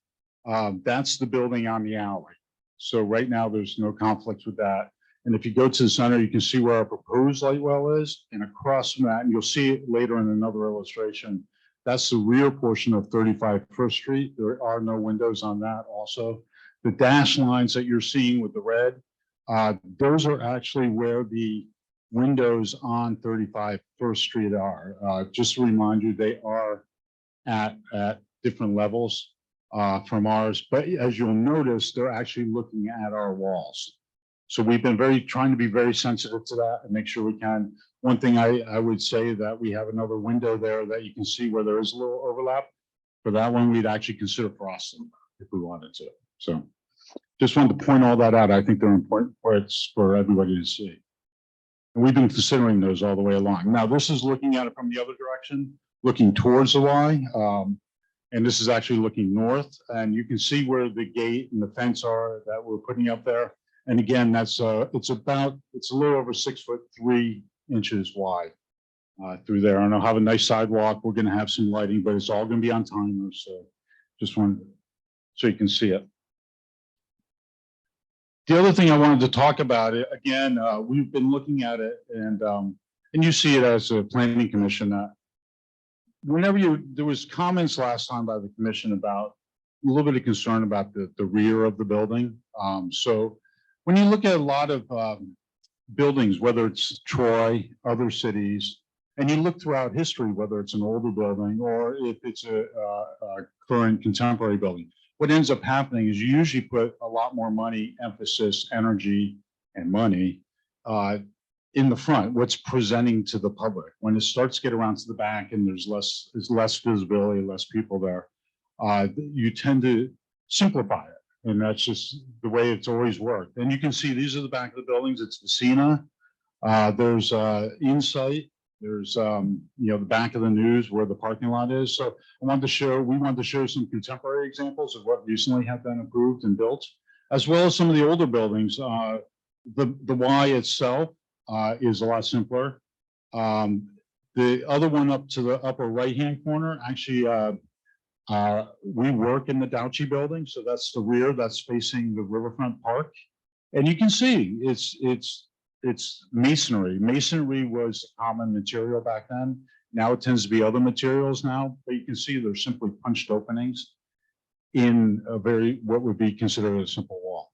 That's the building on the alley. So right now there's no conflict with that. And if you go to the center, you can see where our proposed light well is, and across from that, and you'll see it later in another illustration, that's the rear portion of 35 First Street. There are no windows on that also. The dashed lines that you're seeing with the red, those are actually where the windows on 35 First Street are. Just to remind you, they are at different levels from ours, but as you'll notice, they're actually looking at our walls. So we've been trying to be very sensitive to that and make sure we can. One thing I would say that we have another window there that you can see where there is a little overlap. For that one, we'd actually consider frosting if we wanted to. So just wanted to point all that out. I think they're important parts for everybody to see. And we've been considering those all the way along. Now, this is looking at it from the other direction, looking towards the Y. And this is actually looking north. And you can see where the gate and the fence are that we're putting up there. And again, that's it's a little over 6'3" wide through there. And I'll have a nice sidewalk. We're going to have some lighting, but it's all going to be on timers. So just wanted so you can see it. The other thing I wanted to talk about it again, we've been looking at it, and you see it as a planning commission that whenever there was comments last time by the commission about a little bit of concern about the rear of the building. So when you look at a lot of buildings, whether it's Troy, other cities, and you look throughout history, whether it's an older building or if it's a current contemporary building, what ends up happening is you usually put a lot more money, emphasis, energy, and money in the front, what's presenting to the public. When it starts to get around to the back and there's less visibility, less people there, you tend to simplify it. And that's just the way it's always worked. And you can see these are the back of the buildings. It's the Cena. There's Insight. There's, the back of the News where the parking lot is. So we wanted to show some contemporary examples of what recently have been approved and built, as well as some of the older buildings. The Y itself is a lot simpler. The other one up to the upper right-hand corner, actually, we work in the Douchy building. So that's the rear, that's facing the Riverfront Park. And you can see it's masonry. Masonry was a common material back then. Now it tends to be other materials now, but you can see they're simply punched openings in what would be considered a simple wall.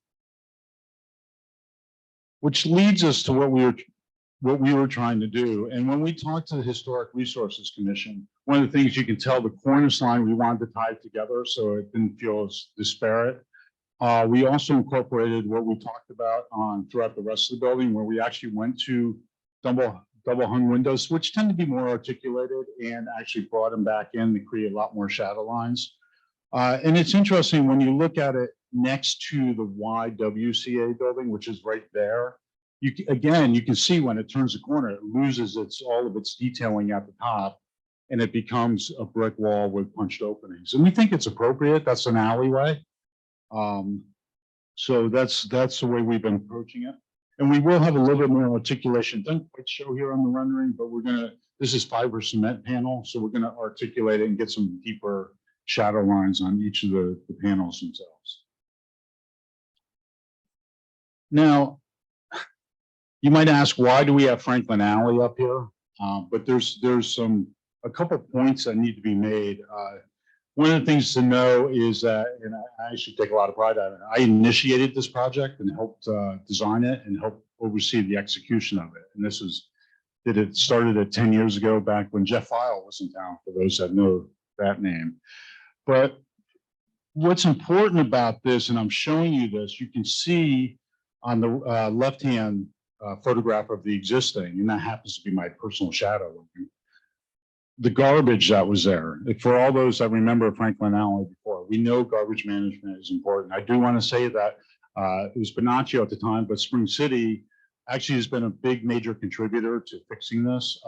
Which leads us to what we were trying to do. And when we talked to the Historic Resources Commission, one of the things you can tell, the cornice line, we wanted to tie it together so it didn't feel as disparate. We also incorporated what we talked about throughout the rest of the building, where we actually went to double hung windows, which tend to be more articulated, and actually brought them back in to create a lot more shadow lines. And it's interesting when you look at it next to the YWCA building, which is right there. You can see when it turns the corner, it loses all of its detailing at the top, and it becomes a brick wall with punched openings. And we think it's appropriate. That's an alleyway. So that's the way we've been approaching it. And we will have a little bit more articulation. Doesn't quite show here on the rendering, but this is fiber cement panel. So we're gonna articulate it and get some deeper shadow lines on each of the panels themselves. Now, you might ask, why do we have Franklin Alley up here? But there's a couple points that need to be made. One of the things to know is that, and I actually take a lot of pride in it, I initiated this project and helped design it and helped oversee the execution of it. And it started 10 years ago, back when Jeff File was in town, for those that know that name. But what's important about this, and I'm showing you this, you can see on the left-hand photograph of the existing, and that happens to be my personal shadow, the garbage that was there. For all those that remember Franklin Alley before, we know garbage management is important. I do want to say that it was Bonaccio at the time, but Spring City actually has been a big major contributor to fixing this.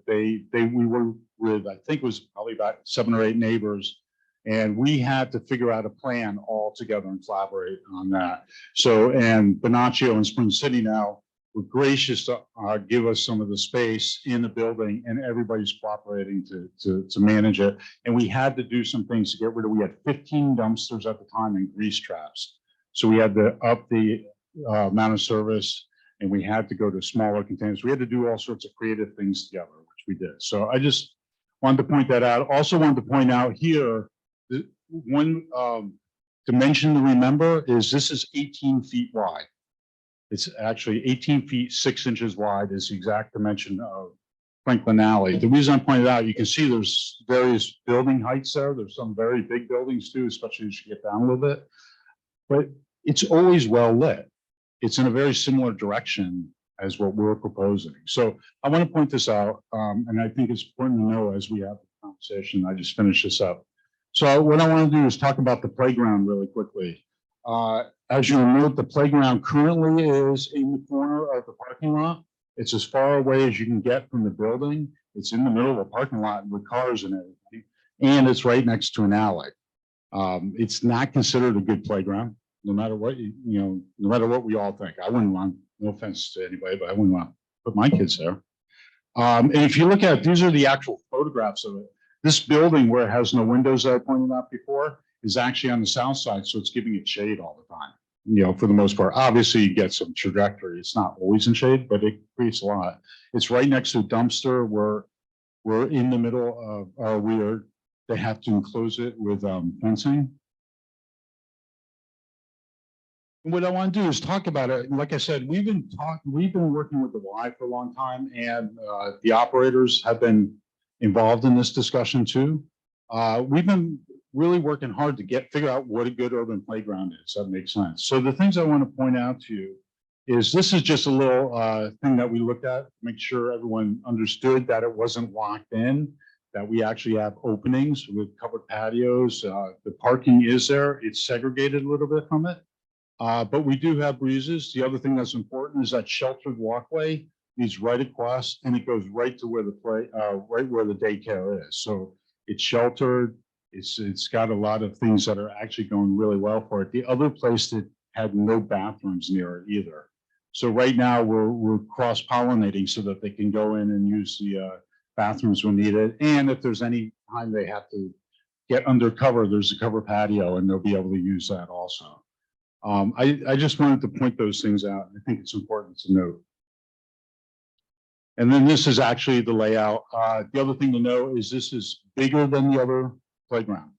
We were with, I think it was probably about 7 or 8 neighbors, and we had to figure out a plan all together and collaborate on that. So, and Bonaccio and Spring City now were gracious to give us some of the space in the building, and everybody's cooperating to manage it. And we had to do some things to get rid of, we had 15 dumpsters at the time and grease traps. So we had to up the amount of service, and we had to go to smaller containers. We had to do all sorts of creative things together, which we did. So I just wanted to point that out. Also wanted to point out here, one dimension to remember is this is 18 feet wide. It's actually 18 feet, 6 inches wide is the exact dimension of Franklin Alley. The reason I pointed out, you can see there's various building heights there. There's some very big buildings too, especially as you get down a little bit. But it's always well lit. It's in a very similar direction as what we're proposing. So I want to point this out, and I think it's important to know as we have the conversation. I just finished this up. So what I want to do is talk about the playground really quickly. As you note, the playground currently is in the corner of the parking lot. It's as far away as you can get from the building. It's in the middle of a parking lot with cars and everything, and it's right next to an alley. It's not considered a good playground, no matter what no matter what we all think. I wouldn't want, no offense to anybody, but I wouldn't want to put my kids there. And if you look at, these are the actual photographs of it. This building, where it has no windows that I pointed out before, is actually on the south side, so it's giving it shade all the time. For the most part, obviously you get some trajectory. It's not always in shade, but it creates a lot. It's right next to a dumpster. We're in the middle of they have to enclose it with fencing. And what I want to do is talk about it. Like I said, we've been working with the Y for a long time, and the operators have been involved in this discussion too. We've been really working hard to figure out what a good urban playground is. That makes sense. So the things I want to point out to you is this is just a little thing that we looked at, make sure everyone understood that it wasn't locked in. that we actually have openings with covered patios. The parking is there. It's segregated a little bit from it. But we do have breezes. The other thing that's important is that sheltered walkway leads right across and it goes right to where right where the daycare is. So it's sheltered. It's got a lot of things that are actually going really well for it. The other place that had no bathrooms near it either. So right now we're cross-pollinating so that they can go in and use the bathrooms when needed. And if there's any time they have to get under cover, there's a cover patio and they'll be able to use that also. I just wanted to point those things out. I think it's important to note. And then this is actually the layout. The other thing to know is this is bigger than the other playground.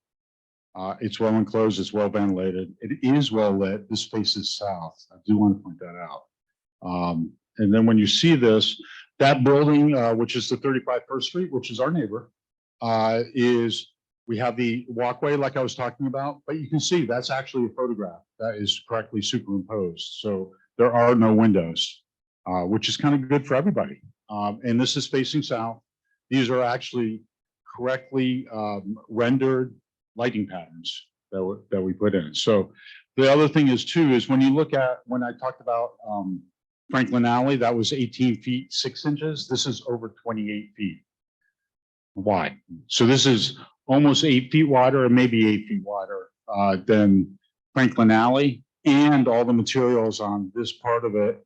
It's well enclosed, it's well ventilated. It is well lit. This faces south. I do want to point that out. And then when you see this, that building, which is the 35 First Street, which is our neighbor, we have the walkway like I was talking about, but you can see that's actually a photograph that is correctly superimposed. So there are no windows, which is kind of good for everybody. And this is facing south. These are actually correctly rendered lighting patterns that we put in. So the other thing is too, is when you look at, when I talked about Franklin Alley, that was 18 feet, 6 inches. This is over 28 feet wide. So this is almost 8 feet wider, or maybe 8 feet wider than Franklin Alley. And all the materials on this part of it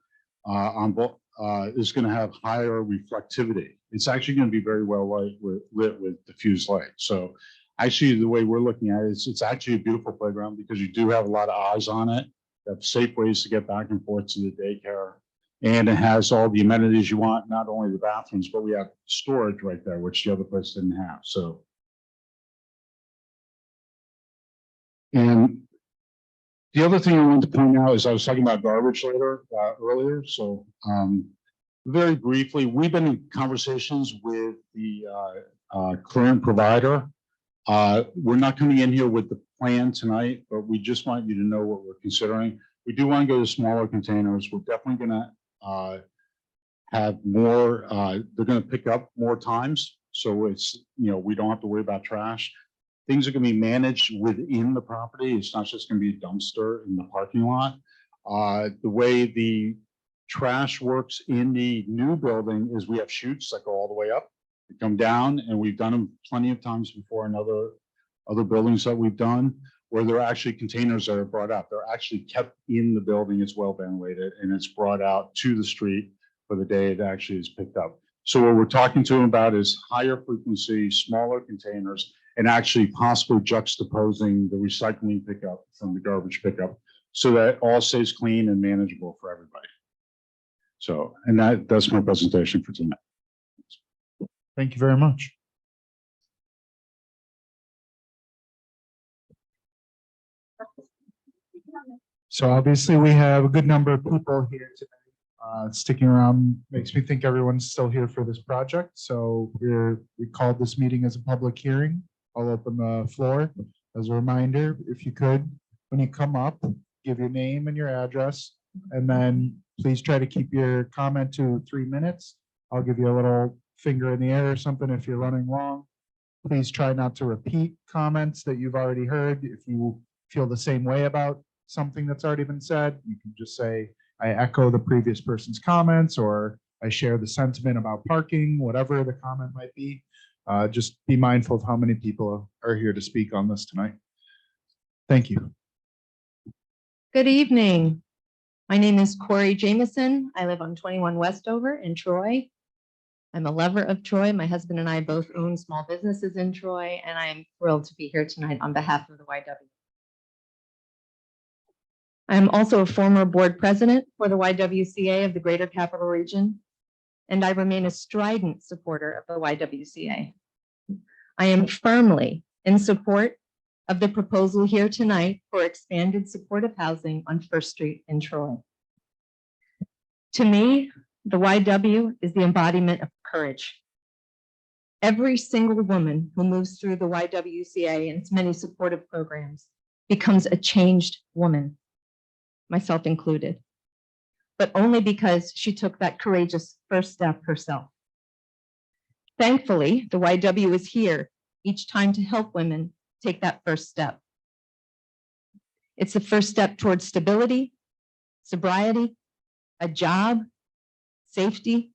is going to have higher reflectivity. It's actually going to be very well lit with diffused light. So actually, the way we're looking at it, it's actually a beautiful playground because you do have a lot of eyes on it. You have safe ways to get back and forth to the daycare. And it has all the amenities you want, not only the bathrooms, but we have storage right there, which the other place didn't have. So. And the other thing I wanted to point out is I was talking about garbage earlier. So very briefly, we've been in conversations with the current provider. We're not coming in here with the plan tonight, but we just want you to know what we're considering. We do want to go to smaller containers. We're definitely going to have more, they're going to pick up more times. So it's, we don't have to worry about trash. Things are going to be managed within the property. It's not just going to be a dumpster in the parking lot. The way the trash works in the new building is we have chutes that go all the way up. They come down, and we've done them plenty of times before in other buildings that we've done, where there are actually containers that are brought out. They're actually kept in the building. It's well ventilated, and it's brought out to the street for the day it actually is picked up. So what we're talking to them about is higher frequency, smaller containers, and actually possibly juxtaposing the recycling pickup from the garbage pickup so that all stays clean and manageable for everybody. So, and that's my presentation for tonight. Thank you very much. So obviously we have a good number of people here today. Sticking around makes me think everyone's still here for this project. So we called this meeting as a public hearing. I'll open the floor. As a reminder, if you could, when you come up, give your name and your address, and then please try to keep your comment to 3 minutes. I'll give you a little finger in the air or something if you're running long. Please try not to repeat comments that you've already heard. If you feel the same way about something that's already been said, you can just say, I echo the previous person's comments, or I share the sentiment about parking, whatever the comment might be. Just be mindful of how many people are here to speak on this tonight. Thank you. Good evening. My name is Corey Jameson. I live on 21 Westover in Troy. I'm a lover of Troy. My husband and I both own small businesses in Troy, and I'm thrilled to be here tonight on behalf of the YW. I'm also a former board president for the YWCA of the Greater Capital Region, and I remain a strident supporter of the YWCA. I am firmly in support of the proposal here tonight for expanded supportive housing on First Street in Troy. To me, the YW is the embodiment of courage. Every single woman who moves through the YWCA and its many supportive programs becomes a changed woman, myself included, but only because she took that courageous first step herself. Thankfully, the YW is here each time to help women take that first step. It's the first step towards stability, sobriety, a job, safety,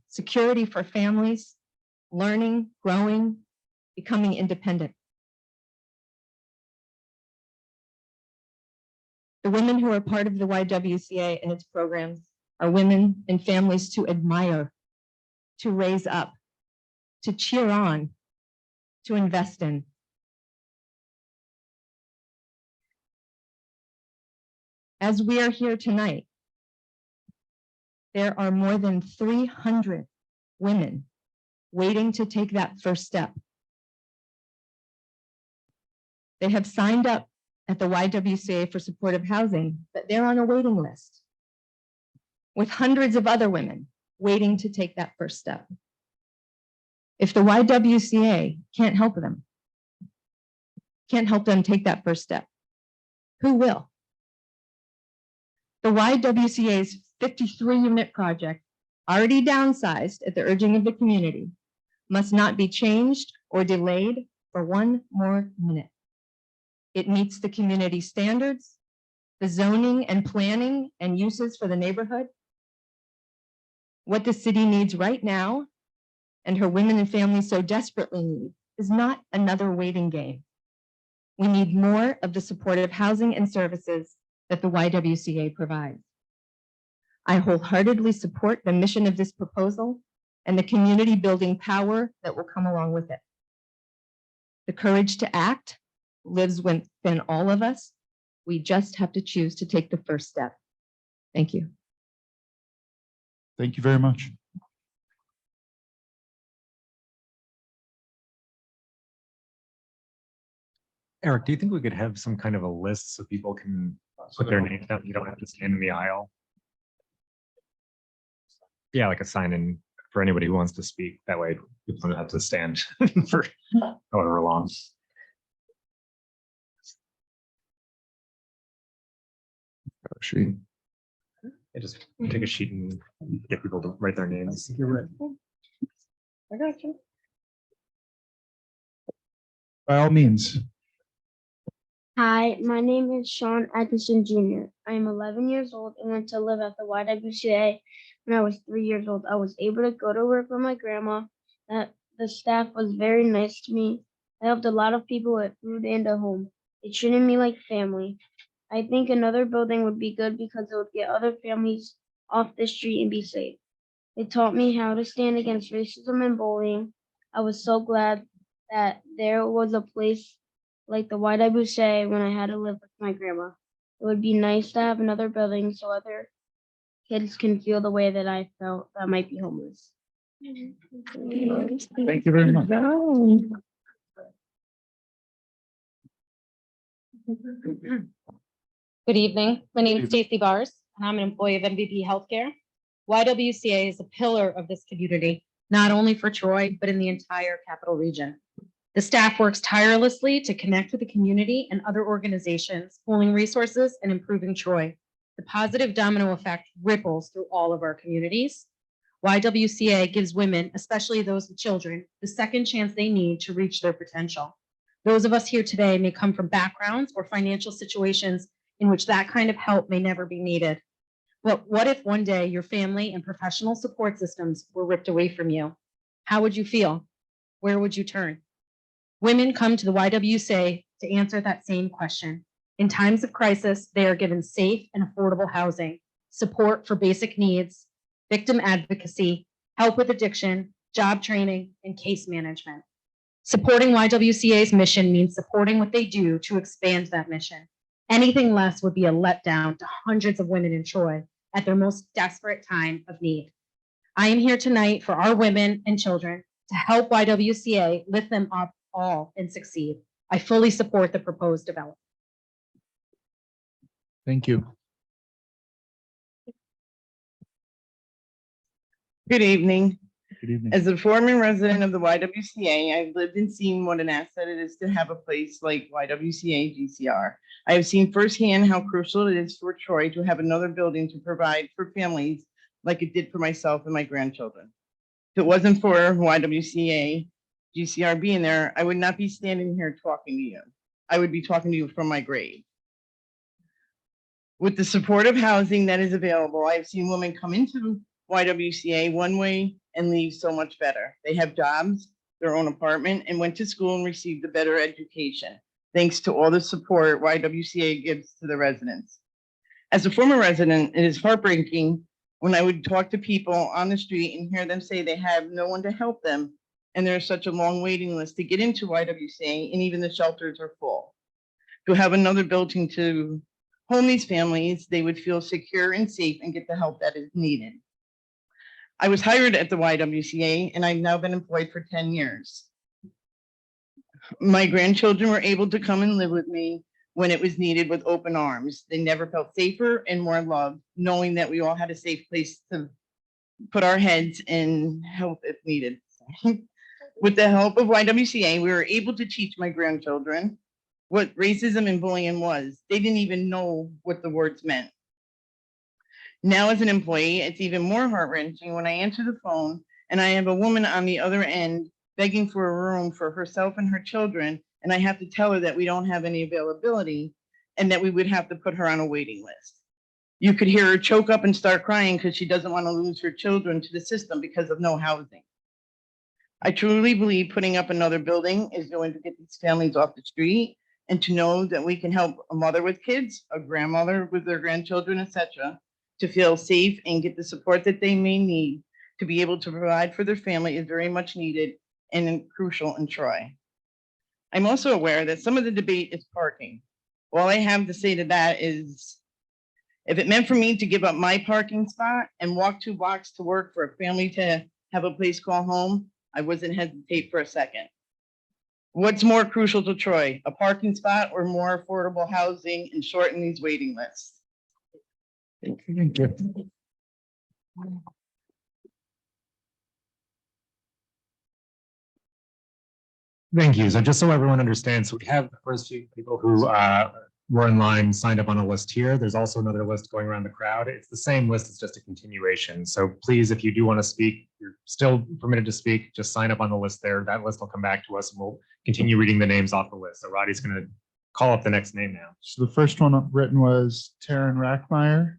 security for families, learning, growing, becoming independent. The women who are part of the YWCA and its programs are women and families to admire, to raise up, to cheer on, to invest in. As we are here tonight, there are more than 300 women waiting to take that first step. They have signed up at the YWCA for supportive housing, but they're on a waiting list with hundreds of other women waiting to take that first step. If the YWCA can't help them take that first step, who will? The YWCA's 53-unit project, already downsized at the urging of the community, must not be changed or delayed for one more minute. It meets the community standards, the zoning and planning and uses for the neighborhood. What the city needs right now, and her women and families so desperately need, is not another waiting game. We need more of the supportive housing and services that the YWCA provides. I wholeheartedly support the mission of this proposal and the community building power that will come along with it. The courage to act lives within all of us. We just have to choose to take the first step. Thank you. Thank you very much. Eric, do you think we could have some kind of a list so people can put their names down? You don't have to stand in the aisle. Yeah, like a sign in for anybody who wants to speak. That way people don't have to stand for however long. Sheet. Yeah, just take a sheet and get people to write their names. I got you. By all means. Hi, my name is Sean Atkinson Jr. I am 11 years old and went to live at the YWCA when I was 3 years old. I was able to go to work with my grandma. The staff was very nice to me. I helped a lot of people with food and a home. They treated me like family. I think another building would be good because it would get other families off the street and be safe. It taught me how to stand against racism and bullying. I was so glad that there was a place like the YWCA when I had to live with my grandma. It would be nice to have another building so other kids can feel the way that I felt that might be homeless. Thank you very much. Good evening. My name is Stacy Bars, and I'm an employee of MVP Healthcare. YWCA is a pillar of this community, not only for Troy, but in the entire capital region. The staff works tirelessly to connect with the community and other organizations, pooling resources and improving Troy. The positive domino effect ripples through all of our communities. YWCA gives women, especially those with children, the second chance they need to reach their potential. Those of us here today may come from backgrounds or financial situations in which that kind of help may never be needed. But what if one day your family and professional support systems were ripped away from you? How would you feel? Where would you turn? Women come to the YWCA to answer that same question. In times of crisis, they are given safe and affordable housing, support for basic needs, victim advocacy, help with addiction, job training, and case management. Supporting YWCA's mission means supporting what they do to expand that mission. Anything less would be a letdown to hundreds of women in Troy at their most desperate time of need. I am here tonight for our women and children to help YWCA lift them up all and succeed. I fully support the proposed development. Thank you. Good evening. Good evening. As a former resident of the YWCA, I've lived and seen what an asset it is to have a place like YWCA GCR. I have seen firsthand how crucial it is for Troy to have another building to provide for families like it did for myself and my grandchildren. If it wasn't for YWCA, GCR being there, I would not be standing here talking to you. I would be talking to you from my grave. With the supportive housing that is available, I've seen women come into YWCA one way and leave so much better. They have jobs, their own apartment, and went to school and received a better education, thanks to all the support YWCA gives to the residents. As a former resident, it is heartbreaking when I would talk to people on the street and hear them say they have no one to help them, and there's such a long waiting list to get into YWCA, and even the shelters are full. To have another building to home these families, they would feel secure and safe and get the help that is needed. I was hired at the YWCA, and I've now been employed for 10 years. My grandchildren were able to come and live with me when it was needed with open arms. They never felt safer and more loved, knowing that we all had a safe place to put our heads and help if needed. With the help of YWCA, we were able to teach my grandchildren what racism and bullying was. They didn't even know what the words meant. Now as an employee, it's even more heart-wrenching when I answer the phone and I have a woman on the other end begging for a room for herself and her children, and I have to tell her that we don't have any availability and that we would have to put her on a waiting list. You could hear her choke up and start crying because she doesn't want to lose her children to the system because of no housing. I truly believe putting up another building is going to get these families off the street, and to know that we can help a mother with kids, a grandmother with their grandchildren, etc., to feel safe and get the support that they may need to be able to provide for their family is very much needed and crucial in Troy. I'm also aware that some of the debate is parking. All I have to say to that is, if it meant for me to give up my parking spot and walk 2 blocks to work for a family to have a place called home, I wouldn't hesitate for a second. What's more crucial to Troy, a parking spot or more affordable housing and shorten these waiting lists? Thank you. Thank you. So just so everyone understands, so we have the first few people who were in line, signed up on a list here. There's also another list going around the crowd. It's the same list, it's just a continuation. So please, if you do want to speak, you're still permitted to speak, just sign up on the list there. That list will come back to us and we'll continue reading the names off the list. So Roddy's going to call up the next name now. So the first one written was Taryn Rackmeyer.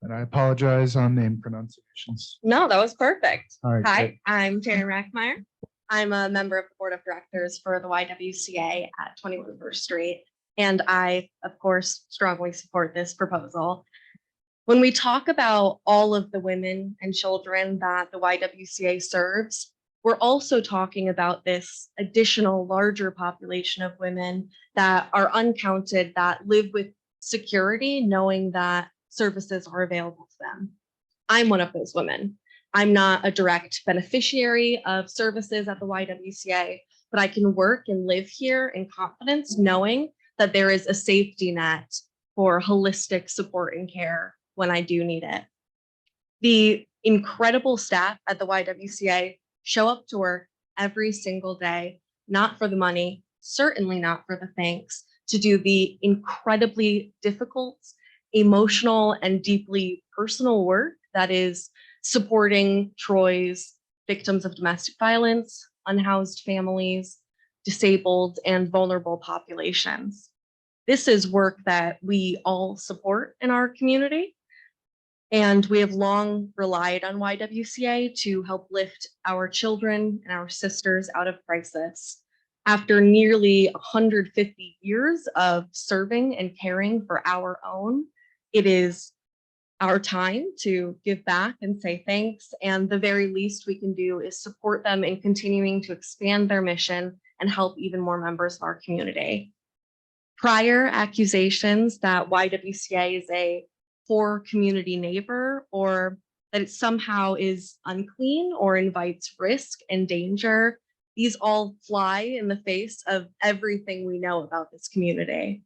And I apologize on name pronunciations. No, that was perfect. All right, Hi, great. I'm Taryn Rackmeyer. I'm a member of the Board of Directors for the YWCA at 21 First Street. And I, of course, strongly support this proposal. When we talk about all of the women and children that the YWCA serves, we're also talking about this additional larger population of women that are uncounted, that live with security, knowing that services are available to them. I'm one of those women. I'm not a direct beneficiary of services at the YWCA, but I can work and live here in confidence, knowing that there is a safety net for holistic support and care when I do need it. The incredible staff at the YWCA show up to work every single day, not for the money, certainly not for the thanks, to do the incredibly difficult, emotional, and deeply personal work that is supporting Troy's victims of domestic violence, unhoused families, disabled, and vulnerable populations. This is work that we all support in our community, and we have long relied on YWCA to help lift our children and our sisters out of crisis. After nearly 150 years of serving and caring for our own, it is our time to give back and say thanks. And the very least we can do is support them in continuing to expand their mission and help even more members of our community. Prior accusations that YWCA is a poor community neighbor, or that it somehow is unclean or invites risk and danger, these all fly in the face of everything we know about this community.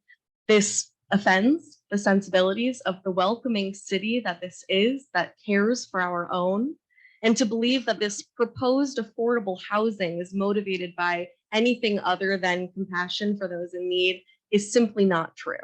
This offends the sensibilities of the welcoming city that this is, that cares for our own. And to believe that this proposed affordable housing is motivated by anything other than compassion for those in need is simply not true.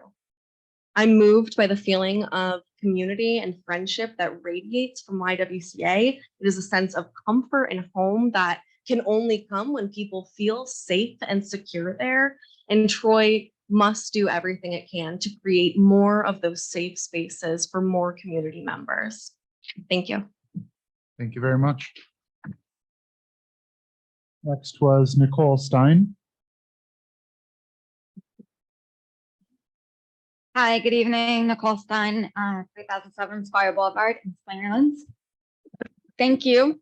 I'm moved by the feeling of community and friendship that radiates from YWCA. It is a sense of comfort and home that can only come when people feel safe and secure there. And Troy must do everything it can to create more of those safe spaces for more community members. Thank you. Thank you very much. Next was Nicole Stein. Hi, good evening. Nicole Stein, 3007 Squire Boulevard in Springerlands. Thank you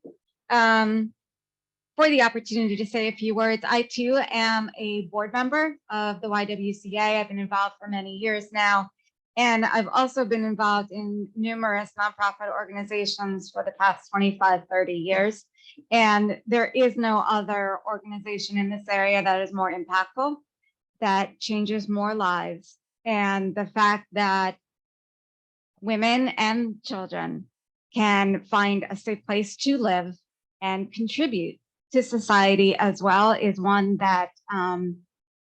for the opportunity to say a few words. I too am a board member of the YWCA. I've been involved for many years now, and I've also been involved in numerous nonprofit organizations for the past 25, 30 years. And there is no other organization in this area that is more impactful, that changes more lives. And the fact that women and children can find a safe place to live and contribute to society as well is one that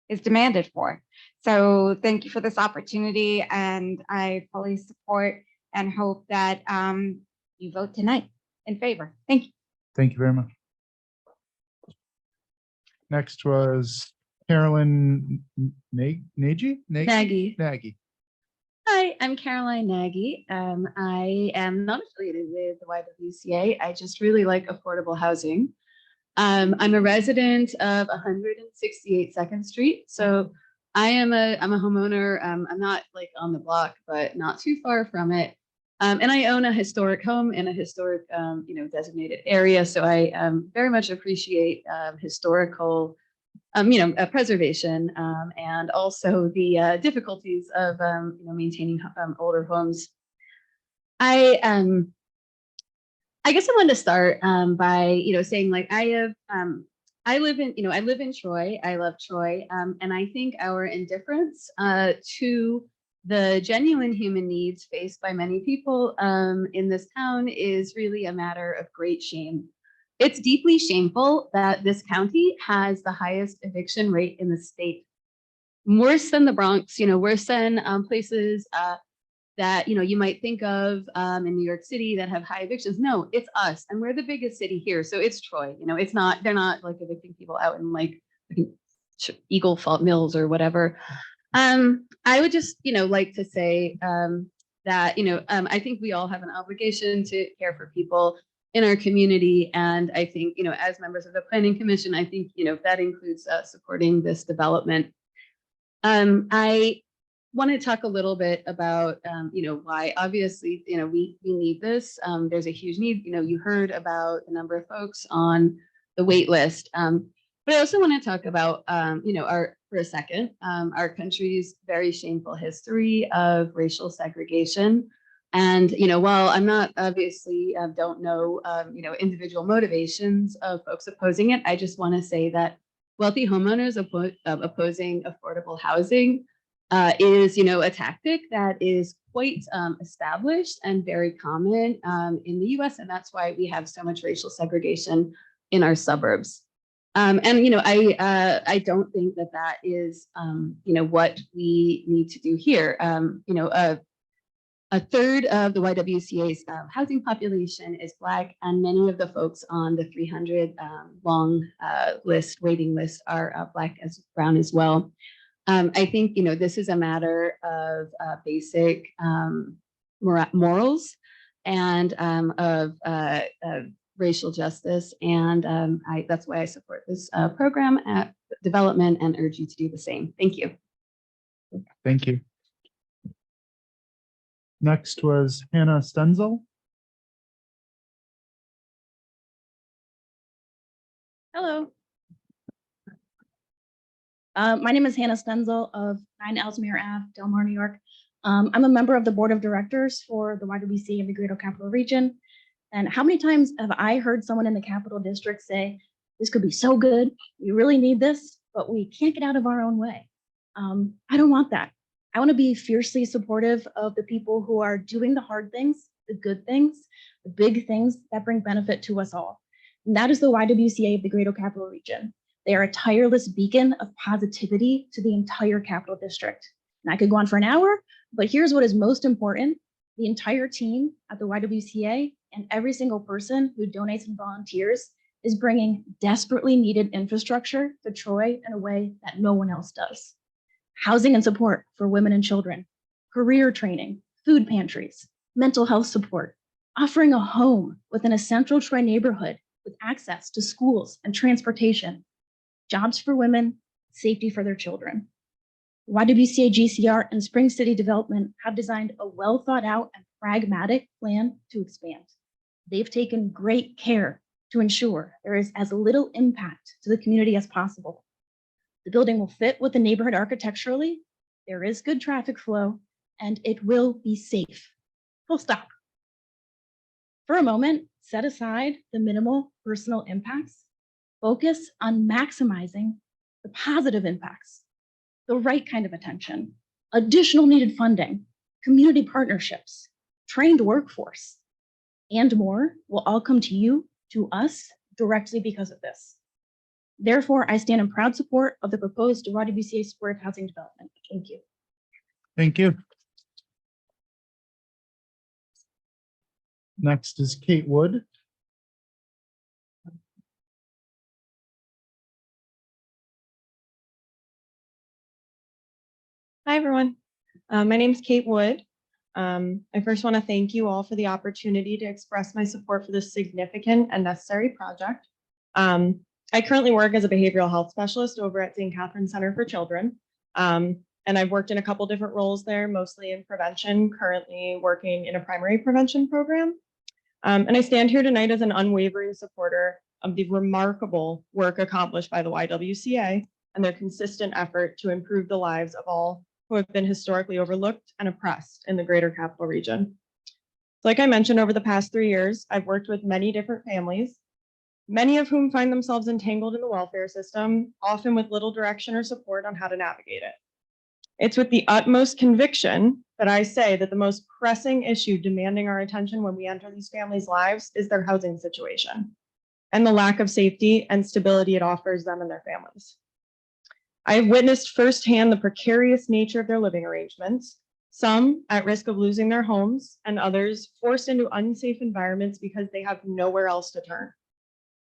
is demanded for. So thank you for this opportunity, and I fully support and hope that you vote tonight in favor. Thank you. Thank you very much. Next was Carolyn Nagy? Nagy. Nagy. Hi, I'm Caroline Nagy. I am not affiliated with the YWCA. I just really like affordable housing. I'm a resident of 168 2nd Street. So I'm a homeowner. I'm not like on the block, but not too far from it. And I own a historic home in a historic, designated area. So I very much appreciate historical preservation and also the difficulties of maintaining older homes. I guess I wanted to start by saying like I live in Troy. I love Troy, and I think our indifference to the genuine human needs faced by many people in this town is really a matter of great shame. It's deeply shameful that this county has the highest eviction rate in the state, worse than the Bronx, worse than places that you might think of in New York City that have high evictions. No, it's us, and we're the biggest city here, so it's Troy. It's not, they're not like evicting people out in like Eagle Fault Mills or whatever. I would just like to say that I think we all have an obligation to care for people in our community, and I think as members of the Planning Commission, I think that includes supporting this development. I want to talk a little bit about why obviously we need this. There's a huge need. You heard about the number of folks on the wait list, but I also want to talk about for a second our country's very shameful history of racial segregation. And while I'm not obviously don't know individual motivations of folks opposing it, I just want to say that wealthy homeowners opposing affordable housing is a tactic that is quite established and very common in the U.S. And that's why we have so much racial segregation in our suburbs. And I don't think that is what we need to do here. A third of the YWCA's housing population is Black, and many of the folks on the 300 long waiting list are Black as brown as well. I think this is a matter of basic morals and of racial justice, and that's why I support this program at development and urge you to do the same. Thank you. Thank you. Next was Hannah Stenzel. Hello. My name is Hannah Stenzel of 9 Ellesmere Ave, Del Mar, New York. I'm a member of the board of directors for the YWCA of the Greater Capital Region. And how many times have I heard someone in the Capital District say, this could be so good, we really need this, but we can't get out of our own way. I don't want that. I want to be fiercely supportive of the people who are doing the hard things, the good things, the big things that bring benefit to us all. And that is the YWCA of the Greater Capital Region. They are a tireless beacon of positivity to the entire Capital District. And I could go on for an hour, but here's what is most important. The entire team at the YWCA and every single person who donates and volunteers is bringing desperately needed infrastructure to Troy in a way that no one else does. Housing and support for women and children, career training, food pantries, mental health support, offering a home within a central Troy neighborhood with access to schools and transportation, jobs for women, safety for their children. YWCA, GCR, and Spring City Development have designed a well thought out and pragmatic plan to expand. They've taken great care to ensure there is as little impact to the community as possible. The building will fit with the neighborhood architecturally, there is good traffic flow, and it will be safe. Full stop. For a moment, set aside the minimal personal impacts, focus on maximizing the positive impacts, the right kind of attention, additional needed funding, community partnerships, trained workforce, and more will all come to you, to us, directly because of this. Therefore, I stand in proud support of the proposed YWCA supportive housing development. Thank you. Thank you. Next is Kate Wood. Hi, everyone. My name is Kate Wood. I first want to thank you all for the opportunity to express my support for this significant and necessary project. I currently work as a behavioral health specialist over at St. Catherine Center for Children. And I've worked in a couple different roles there, mostly in prevention, currently working in a primary prevention program. And I stand here tonight as an unwavering supporter of the remarkable work accomplished by the YWCA and their consistent effort to improve the lives of all who have been historically overlooked and oppressed in the greater capital region. Like I mentioned, over the past 3 years, I've worked with many different families, many of whom find themselves entangled in the welfare system, often with little direction or support on how to navigate it. It's with the utmost conviction that I say that the most pressing issue demanding our attention when we enter these families' lives is their housing situation and the lack of safety and stability it offers them and their families. I have witnessed firsthand the precarious nature of their living arrangements, some at risk of losing their homes and others forced into unsafe environments because they have nowhere else to turn.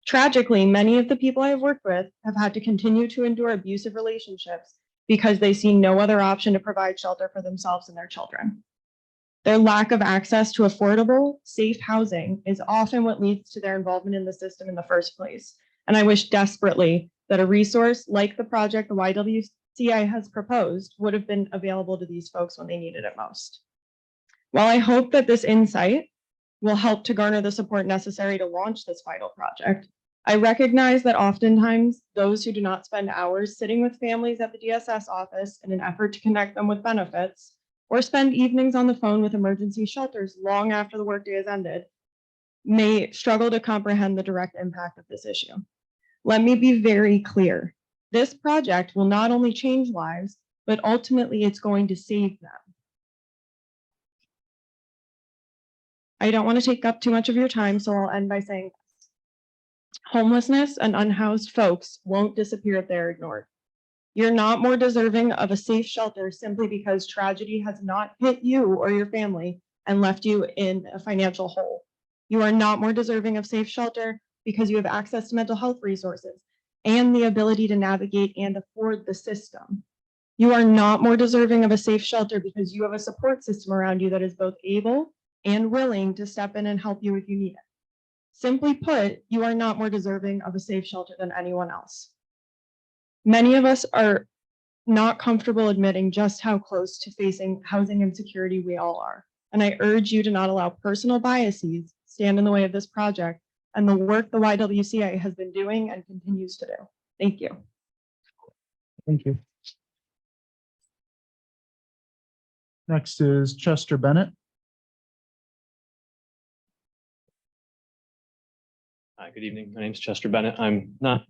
Tragically, many of the people I have worked with have had to continue to endure abusive relationships because they see no other option to provide shelter for themselves and their children. Their lack of access to affordable, safe housing is often what leads to their involvement in the system in the first place. And I wish desperately that a resource like the project the YWCA has proposed would have been available to these folks when they needed it most. While I hope that this insight will help to garner the support necessary to launch this vital project, I recognize that oftentimes those who do not spend hours sitting with families at the DSS office in an effort to connect them with benefits, or spend evenings on the phone with emergency shelters long after the workday has ended, may struggle to comprehend the direct impact of this issue. Let me be very clear. This project will not only change lives, but ultimately it's going to save them. I don't want to take up too much of your time, so I'll end by saying this. Homelessness and unhoused folks won't disappear if they're ignored. You're not more deserving of a safe shelter simply because tragedy has not hit you or your family and left you in a financial hole. You are not more deserving of safe shelter because you have access to mental health resources and the ability to navigate and afford the system. You are not more deserving of a safe shelter because you have a support system around you that is both able and willing to step in and help you if you need it. Simply put, you are not more deserving of a safe shelter than anyone else. Many of us are not comfortable admitting just how close to facing housing insecurity we all are. And I urge you to not allow personal biases stand in the way of this project and the work the YWCA has been doing and continues to do. Thank you. Thank you. Next is Chester Bennett. Hi, good evening. My name is Chester Bennett. I'm not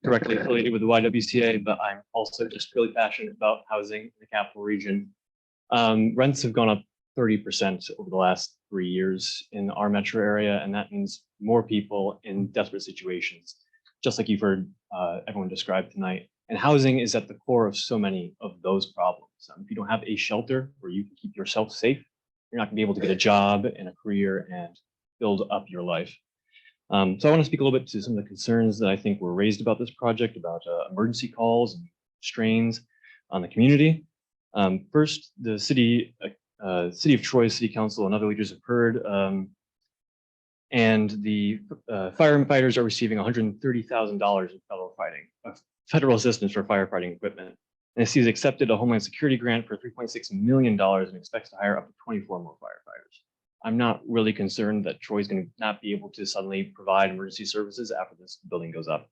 directly affiliated with the YWCA, but I'm also just really passionate about housing in the capital region. Rents have gone up 30% over the last 3 years in our metro area, and that means more people in desperate situations, just like you've heard everyone describe tonight. And housing is at the core of so many of those problems. If you don't have a shelter where you can keep yourself safe, You're not gonna be able to get a job and a career and build up your life. So I want to speak a little bit to some of the concerns that I think were raised about this project, about emergency calls and strains on the community. First, the City of Troy City Council and other leaders have heard, and the firefighters are receiving $130,000 in federal assistance for firefighting equipment. And the city has accepted a Homeland Security grant for $3.6 million and expects to hire up to 24 more firefighters. I'm not really concerned that Troy is going to not be able to suddenly provide emergency services after this building goes up.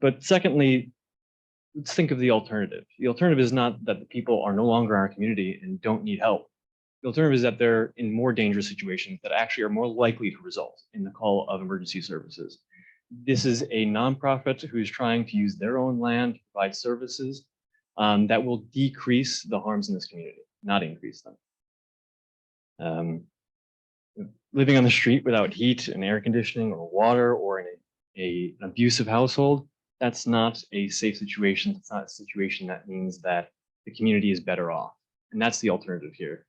But secondly, let's think of the alternative. The alternative is not that the people are no longer in our community and don't need help. The alternative is that they're in more dangerous situations that actually are more likely to result in the call of emergency services. This is a nonprofit who's trying to use their own land to provide services that will decrease the harms in this community, not increase them. Living on the street without heat and air conditioning or water, or in an abusive household, that's not a safe situation. It's not a situation that means that the community is better off. And that's the alternative here.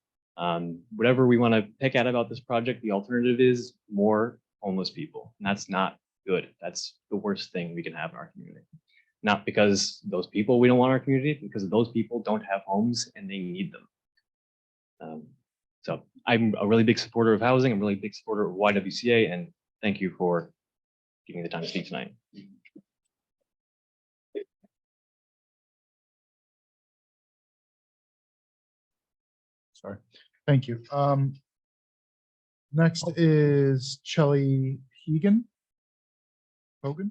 Whatever we want to pick at about this project, the alternative is more homeless people. And that's not good. That's the worst thing we can have in our community. Not because those people we don't want in our community, because those people don't have homes and they need them. So I'm a really big supporter of housing. I'm a really big supporter of YWCA, and thank you for giving me the time to speak tonight. Sorry. Thank you. Next is Shelley Hegan. Hogan?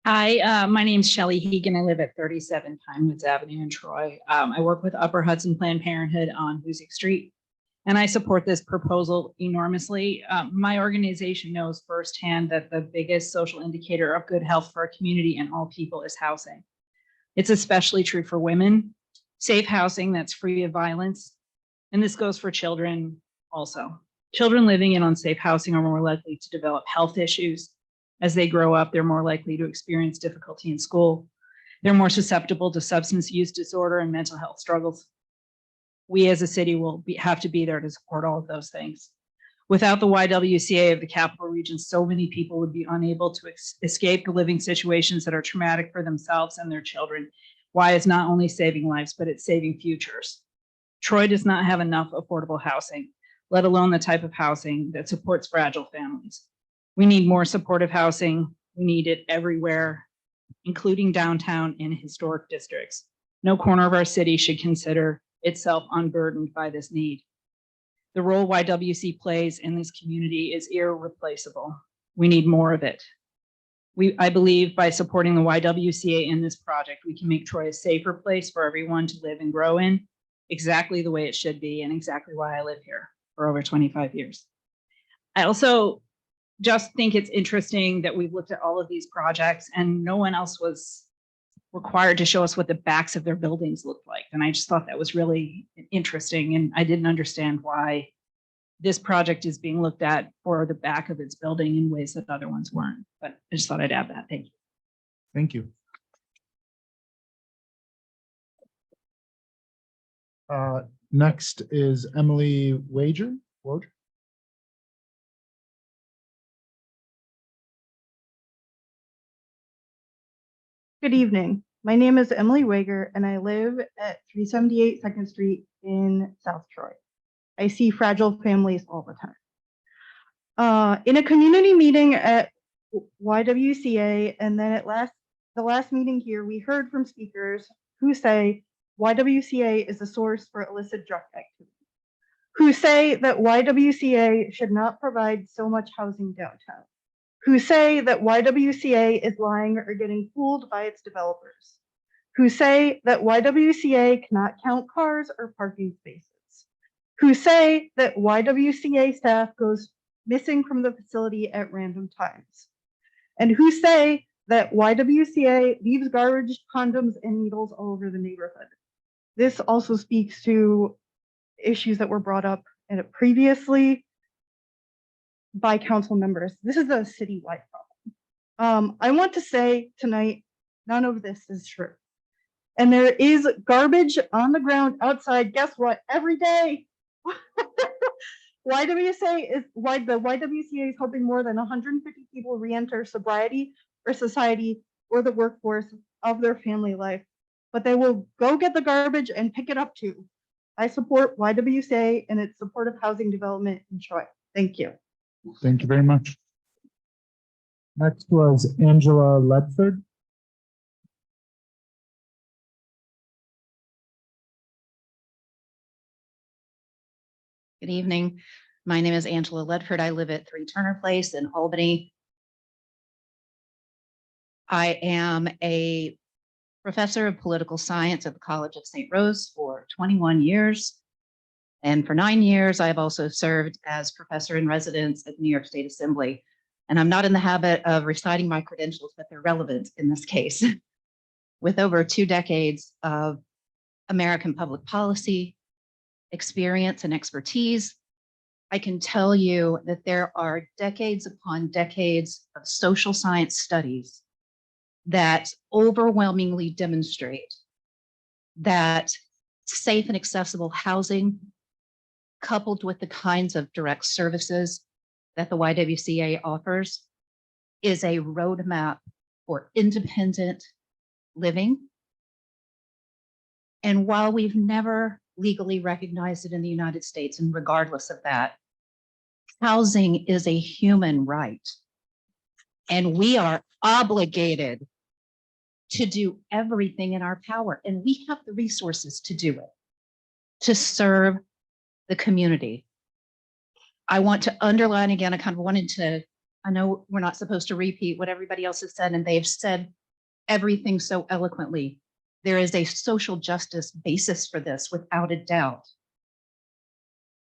Hi, my name's Shelley Hegan. I live at 37 Pinewoods Avenue in Troy. I work with Upper Hudson Planned Parenthood on Hoosick Street, and I support this proposal enormously. My organization knows firsthand that the biggest social indicator of good health for a community and all people is housing. It's especially true for women. Safe housing that's free of violence, and this goes for children also. Children living in unsafe housing are more likely to develop health issues. As they grow up, they're more likely to experience difficulty in school. They're more susceptible to substance use disorder and mental health struggles. We as a city will have to be there to support all of those things. Without the YWCA of the Capital Region, so many people would be unable to escape the living situations that are traumatic for themselves and their children. Y is not only saving lives, but it's saving futures. Troy does not have enough affordable housing, let alone the type of housing that supports fragile families. We need more supportive housing. We need it everywhere, including downtown and historic districts. No corner of our city should consider itself unburdened by this need. The role YWC plays in this community is irreplaceable. We need more of it. I believe by supporting the YWCA in this project, we can make Troy a safer place for everyone to live and grow in, exactly the way it should be, and exactly why I live here for over 25 years. I also just think it's interesting that we've looked at all of these projects and no one else was required to show us what the backs of their buildings looked like. And I just thought that was really interesting. And I didn't understand why this project is being looked at for the back of its building in ways that other ones weren't. But I just thought I'd add that. Thank you. Thank you. Next is Emily Wager. Good evening. My name is Emily Wager, and I live at 378 2nd Street in South Troy. I see fragile families all the time. In a community meeting at YWCA, and then at the last meeting here, we heard from speakers who say YWCA is a source for illicit drug activity, who say that YWCA should not provide so much housing downtown, who say that YWCA is lying or getting fooled by its developers, who say that YWCA cannot count cars or parking spaces, who say that YWCA staff goes missing from the facility at random times, and who say that YWCA leaves garbage, condoms, and needles all over the neighborhood. This also speaks to issues that were brought up previously by council members. This is a citywide problem. I want to say tonight None of this is true. And there is garbage on the ground outside. Guess what? Every day. YWCA is why the YWCA is hoping more than 150 people re-enter sobriety or society or the workforce of their family life. But they will go get the garbage and pick it up too. I support YWCA and its supportive housing development in Troy. Thank you. Thank you very much. Next was Angela Ledford. Good evening. My name is Angela Ledford. I live at 3 Turner Place in Albany. I am a professor of political science at the College of St. Rose for 21 years. And for 9 years, I've also served as professor in residence at the New York State Assembly. And I'm not in the habit of reciting my credentials, but they're relevant in this case. With over 2 decades of American public policy experience and expertise, I can tell you that there are decades upon decades of social science studies that overwhelmingly demonstrate that safe and accessible housing, coupled with the kinds of direct services that the YWCA offers, is a roadmap for independent living. And while we've never legally recognized it in the United States, and regardless of that, housing is a human right. And we are obligated to do everything in our power, and we have the resources to do it, to serve the community. I want to underline again, I know we're not supposed to repeat what everybody else has said, and they've said everything so eloquently. There is a social justice basis for this, without a doubt.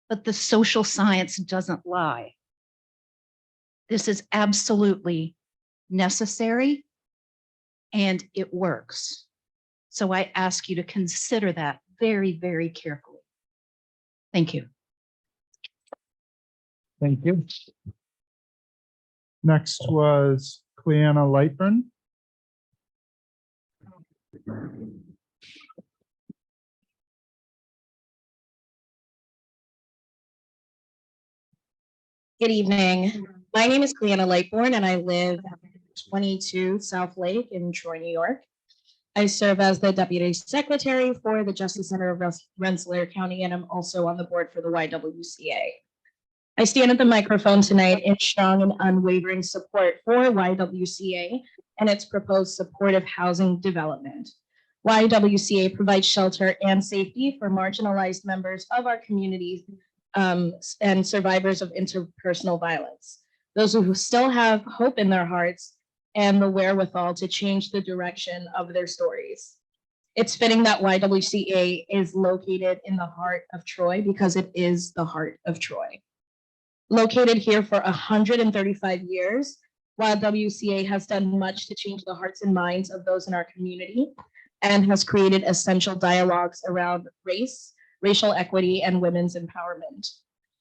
But the social science doesn't lie. This is absolutely necessary, and it works. So I ask you to consider that very, very carefully. Thank you. Thank you. Next was Cleanna Lightburn. Good evening. My name is Cleanna Lightborn and I live at 22 South Lake in Troy, New York. I serve as the Deputy Secretary for the Justice Center of Rensselaer County, and I'm also on the board for the YWCA. I stand at the microphone tonight in strong and unwavering support for YWCA and its proposed supportive housing development. YWCA provides shelter and safety for marginalized members of our communities and survivors of interpersonal violence, those who still have hope in their hearts and the wherewithal to change the direction of their stories. It's fitting that YWCA is located in the heart of Troy because it is the heart of Troy. Located here for 135 years, YWCA has done much to change the hearts and minds of those in our community and has created essential dialogues around race, racial equity, and women's empowerment.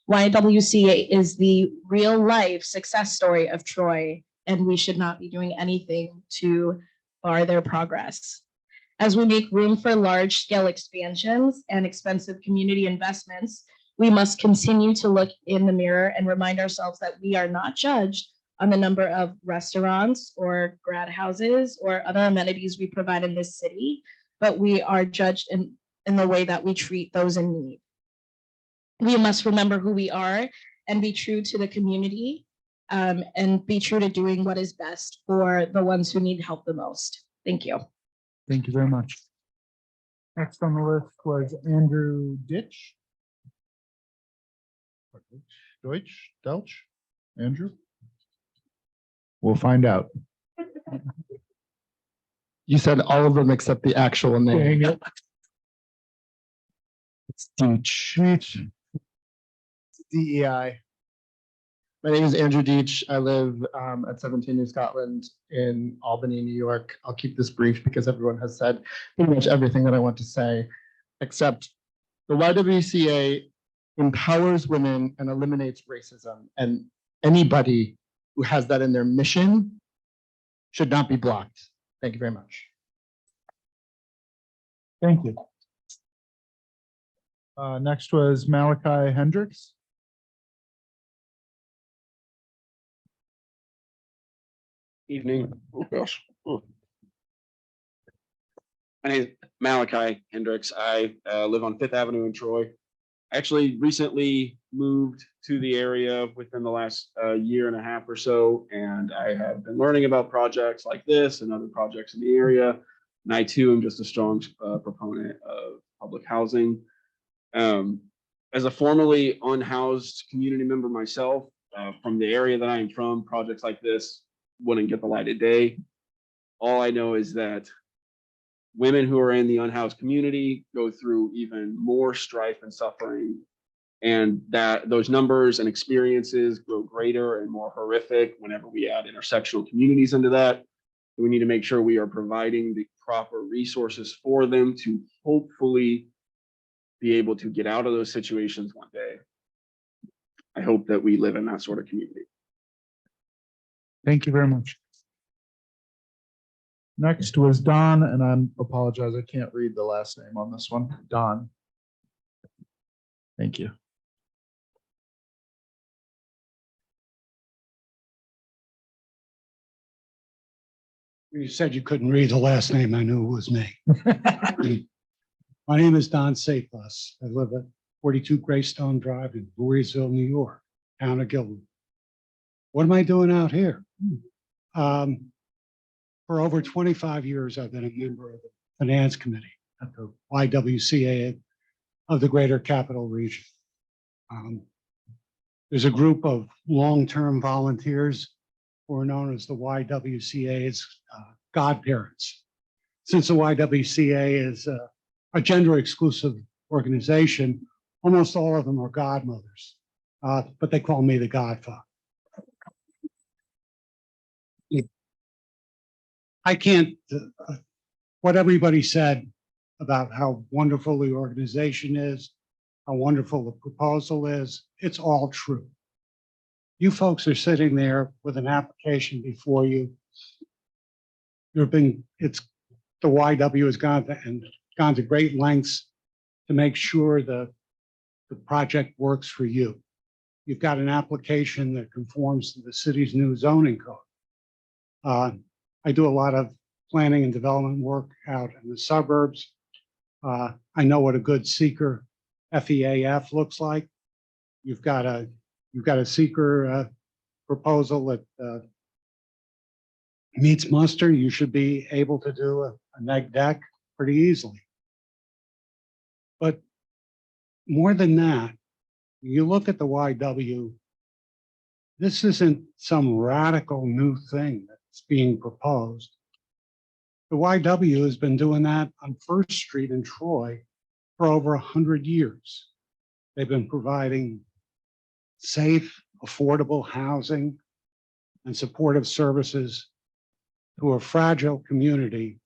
YWCA is the real life success story of Troy, and we should not be doing anything to bar their progress. As we make room for large scale expansions and expensive community investments, we must continue to look in the mirror and remind ourselves that we are not judged on the number of restaurants or grad houses or other amenities we provide in this city, but we are judged in the way that we treat those in need. We must remember who we are and be true to the community and be true to doing what is best for the ones who need help the most. Thank you. Thank you very much. Next on the list was Andrew Ditch. Delch? Andrew? We'll find out. You said all of them except the actual name. It's Deach. DEI. My name is Andrew Deach. I live at 17 New Scotland in Albany, New York. I'll keep this brief because everyone has said pretty much everything that I want to say, except the YWCA empowers women and eliminates racism. And anybody who has that in their mission should not be blocked. Thank you very much. Thank you. Next was Malachi Hendricks. Evening. Oh, gosh. Oh. My name is Malachi Hendricks. I live on Fifth Avenue in Troy. I actually recently moved to the area within the last year and a half or so, and I have been learning about projects like this and other projects in the area. And I too am just a strong proponent of public housing. As a formerly unhoused community member myself, from the area that I am from, projects like this wouldn't get the light of day. All I know is that women who are in the unhoused community go through even more strife and suffering, and that those numbers and experiences grow greater and more horrific whenever we add intersectional communities into that. We need to make sure we are providing the proper resources for them to hopefully be able to get out of those situations one day. I hope that we live in that sort of community. Thank you very much. Next was Don, and I apologize, I can't read the last name on this one. Don. Thank you. You said you couldn't read the last name. I knew it was me. My name is Don Safus. I live at 42 Greystone Drive in Voorheesville, New York, town of Gilman. What am I doing out here? For over 25 years, I've been a member of the Finance Committee at the YWCA of the Greater Capital Region. There's a group of long-term volunteers who are known as the YWCA's godparents. Since the YWCA is a gender-exclusive organization, almost all of them are godmothers, but they call me the godfather. I can't, what everybody said about how wonderful the organization is, how wonderful the proposal is, it's all true. You folks are sitting there with an application before you. The YW has gone to great lengths to make sure the project works for you. You've got an application that conforms to the city's new zoning code. I do a lot of planning and development work out in the suburbs. I know what a good seeker FEAF looks like. You've got a seeker proposal that meets muster. You should be able to do a neg deck pretty easily. But more than that, you look at the YW, this isn't some radical new thing that's being proposed. The YW has been doing that on First Street in Troy for over 100 years. They've been providing safe, affordable housing and supportive services to a fragile community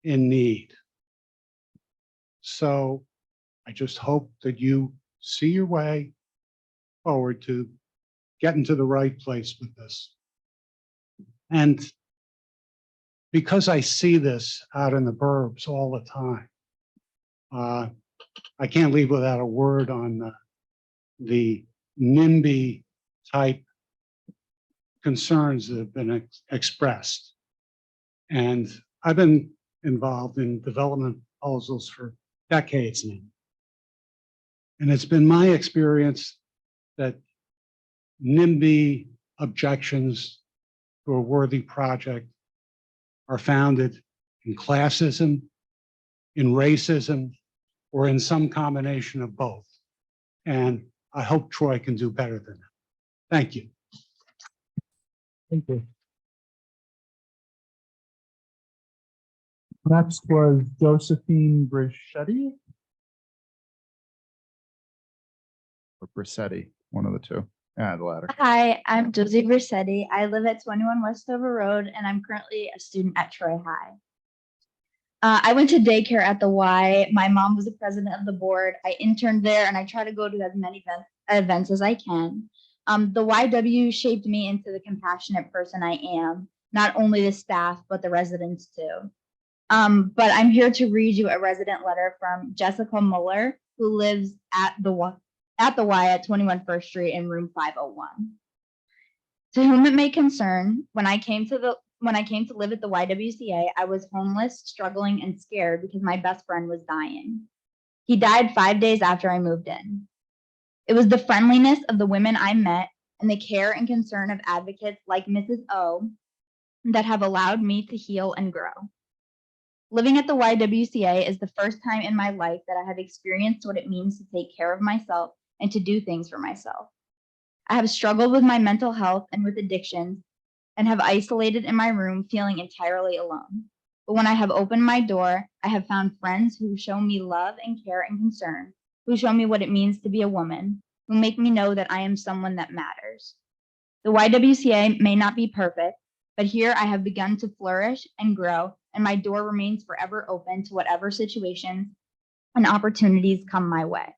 in need. So I just hope that you see your way forward to getting to the right place with this. And because I see this out in the burbs all the time, I can't leave without a word on the NIMBY type concerns that have been expressed. And I've been involved in development proposals for decades now. And it's been my experience that NIMBY objections to a worthy project are founded in classism, in racism, or in some combination of both. And I hope Troy can do better than that. Thank you. Thank you. Next was Josephine Brichetti. Or Brisetti, one of the two. Yeah, the latter. Hi, I'm Josie Versetti. I live at 21 Westover Road, and I'm currently a student at Troy High. I went to daycare at the Y. My mom was the president of the board. I interned there, and I try to go to as many events as I can. The YW shaped me into the compassionate person I am. not only the staff, but the residents too. But I'm here to read you a resident letter from Jessica Muller, who lives at the Y at 21 First Street in room 501. To whom it may concern, when I came to live at the YWCA, I was homeless, struggling, and scared because my best friend was dying. He died 5 days after I moved in. It was the friendliness of the women I met and the care and concern of advocates like Mrs. O that have allowed me to heal and grow. Living at the YWCA is the first time in my life that I have experienced what it means to take care of myself and to do things for myself. I have struggled with my mental health and with addictions and have isolated in my room feeling entirely alone. But when I have opened my door, I have found friends who show me love and care and concern, who show me what it means to be a woman, who make me know that I am someone that matters. The YWCA may not be perfect, but here I have begun to flourish and grow, and my door remains forever open to whatever situations and opportunities come my way.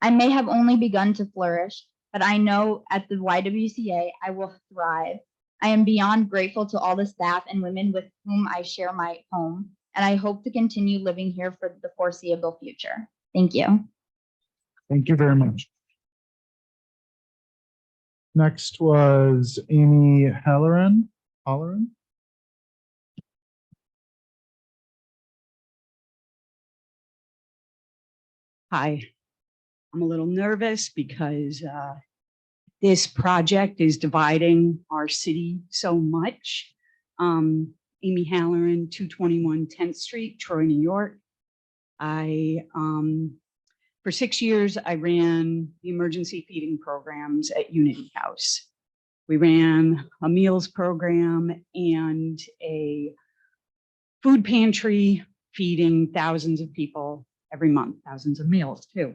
I may have only begun to flourish, but I know at the YWCA I will thrive. I am beyond grateful to all the staff and women with whom I share my home, and I hope to continue living here for the foreseeable future. Thank you. Thank you very much. Next was Amy Halloran. Hi, I'm a little nervous because this project is dividing our city so much. Amy Halloran, 221 10th Street, Troy, New York. For 6 years, I ran the emergency feeding programs at Unity House. We ran a meals program and a food pantry feeding thousands of people every month, thousands of meals too.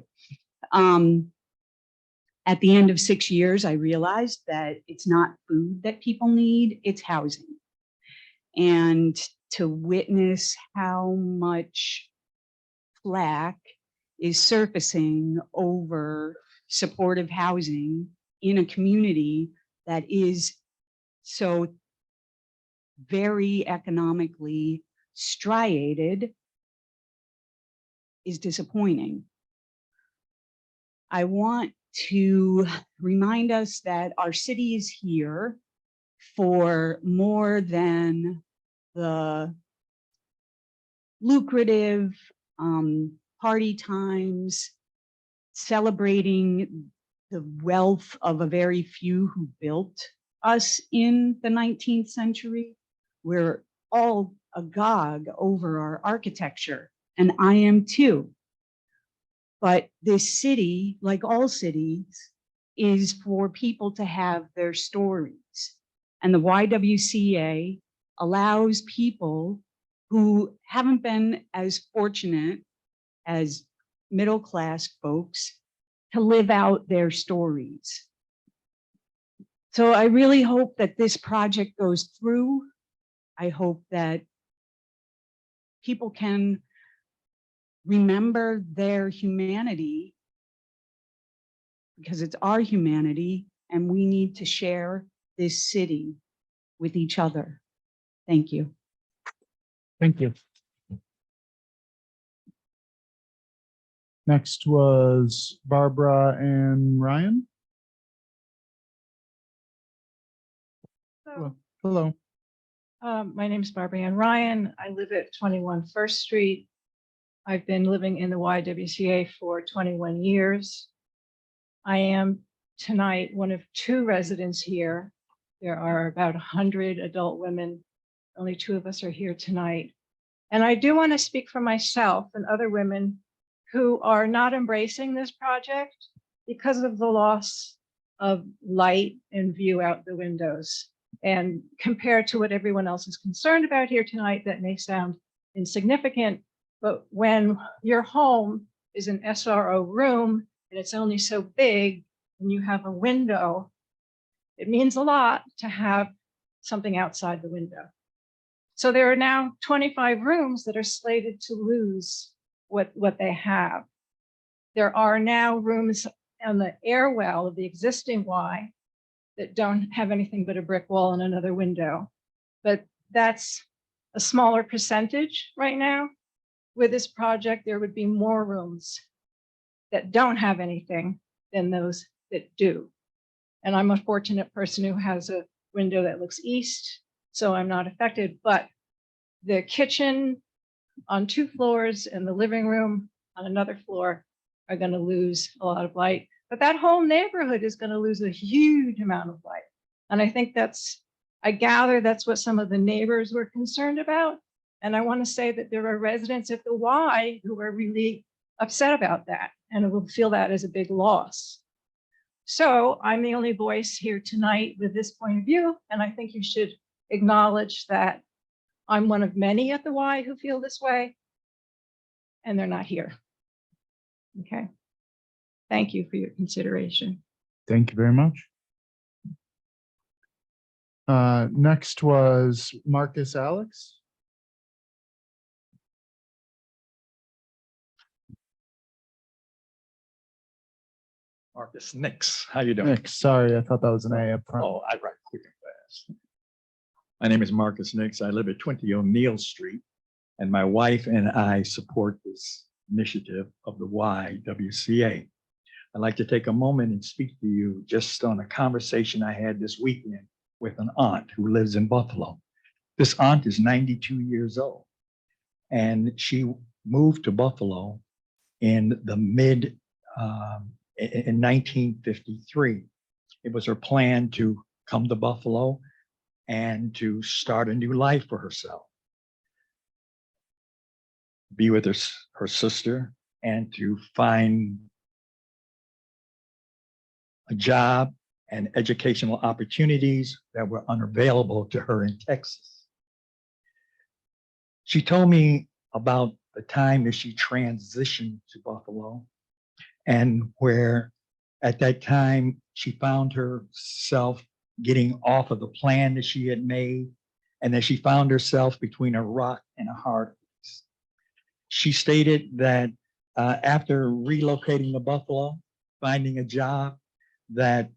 At the end of 6 years, I realized that it's not food that people need, it's housing. And to witness how much flack is surfacing over supportive housing in a community that is so very economically striated is disappointing. I want to remind us that our city is here for more than the lucrative party times, celebrating the wealth of a very few who built us in the 19th century. We're all agog over our architecture, and I am too. But this city, like all cities, is for people to have their stories. And the YWCA allows people who haven't been as fortunate as middle-class folks to live out their stories. So I really hope that this project goes through. I hope that people can remember their humanity, because it's our humanity and we need to share this city with each other. Thank you. Thank you. Next was Barbara and Ryan. Hello. My name is Barbara Ann Ryan. I live at 21 First Street. I've been living in the YWCA for 21 years. I am tonight one of 2 residents here. There are about 100 adult women. Only 2 of us are here tonight. And I do want to speak for myself and other women who are not embracing this project because of the loss of light and view out the windows. And compared to what everyone else is concerned about here tonight, that may sound insignificant, but when your home is an SRO room and it's only so big and you have a window, it means a lot to have something outside the window. So there are now 25 rooms that are slated to lose what they have. There are now rooms on the air well of the existing Y that don't have anything but a brick wall and another window. but that's a smaller percentage right now. With this project, there would be more rooms that don't have anything than those that do. And I'm a fortunate person who has a window that looks east, so I'm not affected, but the kitchen on 2 floors and the living room on another floor are going to lose a lot of light. But that whole neighborhood is going to lose a huge amount of light. And I think I gather that's what some of the neighbors were concerned about. And I want to say that there are residents at the Y who are really upset about that and will feel that as a big loss. So I'm the only voice here tonight with this point of view. And I think you should acknowledge that I'm one of many at the Y who feel this way, and they're not here. Okay. Thank you for your consideration. Thank you very much. Next was Marcus Alex. Marcus Nix, how you doing? Nick, sorry, I thought that was an A up front. Oh, I write quick and fast. My name is Marcus Nix. I live at 20 O'Neill Street, and my wife and I support this initiative of the YWCA. I'd like to take a moment and speak to you just on a conversation I had this weekend with an aunt who lives in Buffalo. This aunt is 92 years old, and she moved to Buffalo in in 1953. It was her plan to come to Buffalo and to start a new life for herself, be with her sister, and to find a job and educational opportunities that were unavailable to her in Texas. She told me about the time that she transitioned to Buffalo, and where at that time she found herself getting off of the plan that she had made, and that she found herself between a rock and a hard place. She stated that after relocating to Buffalo, finding a job, that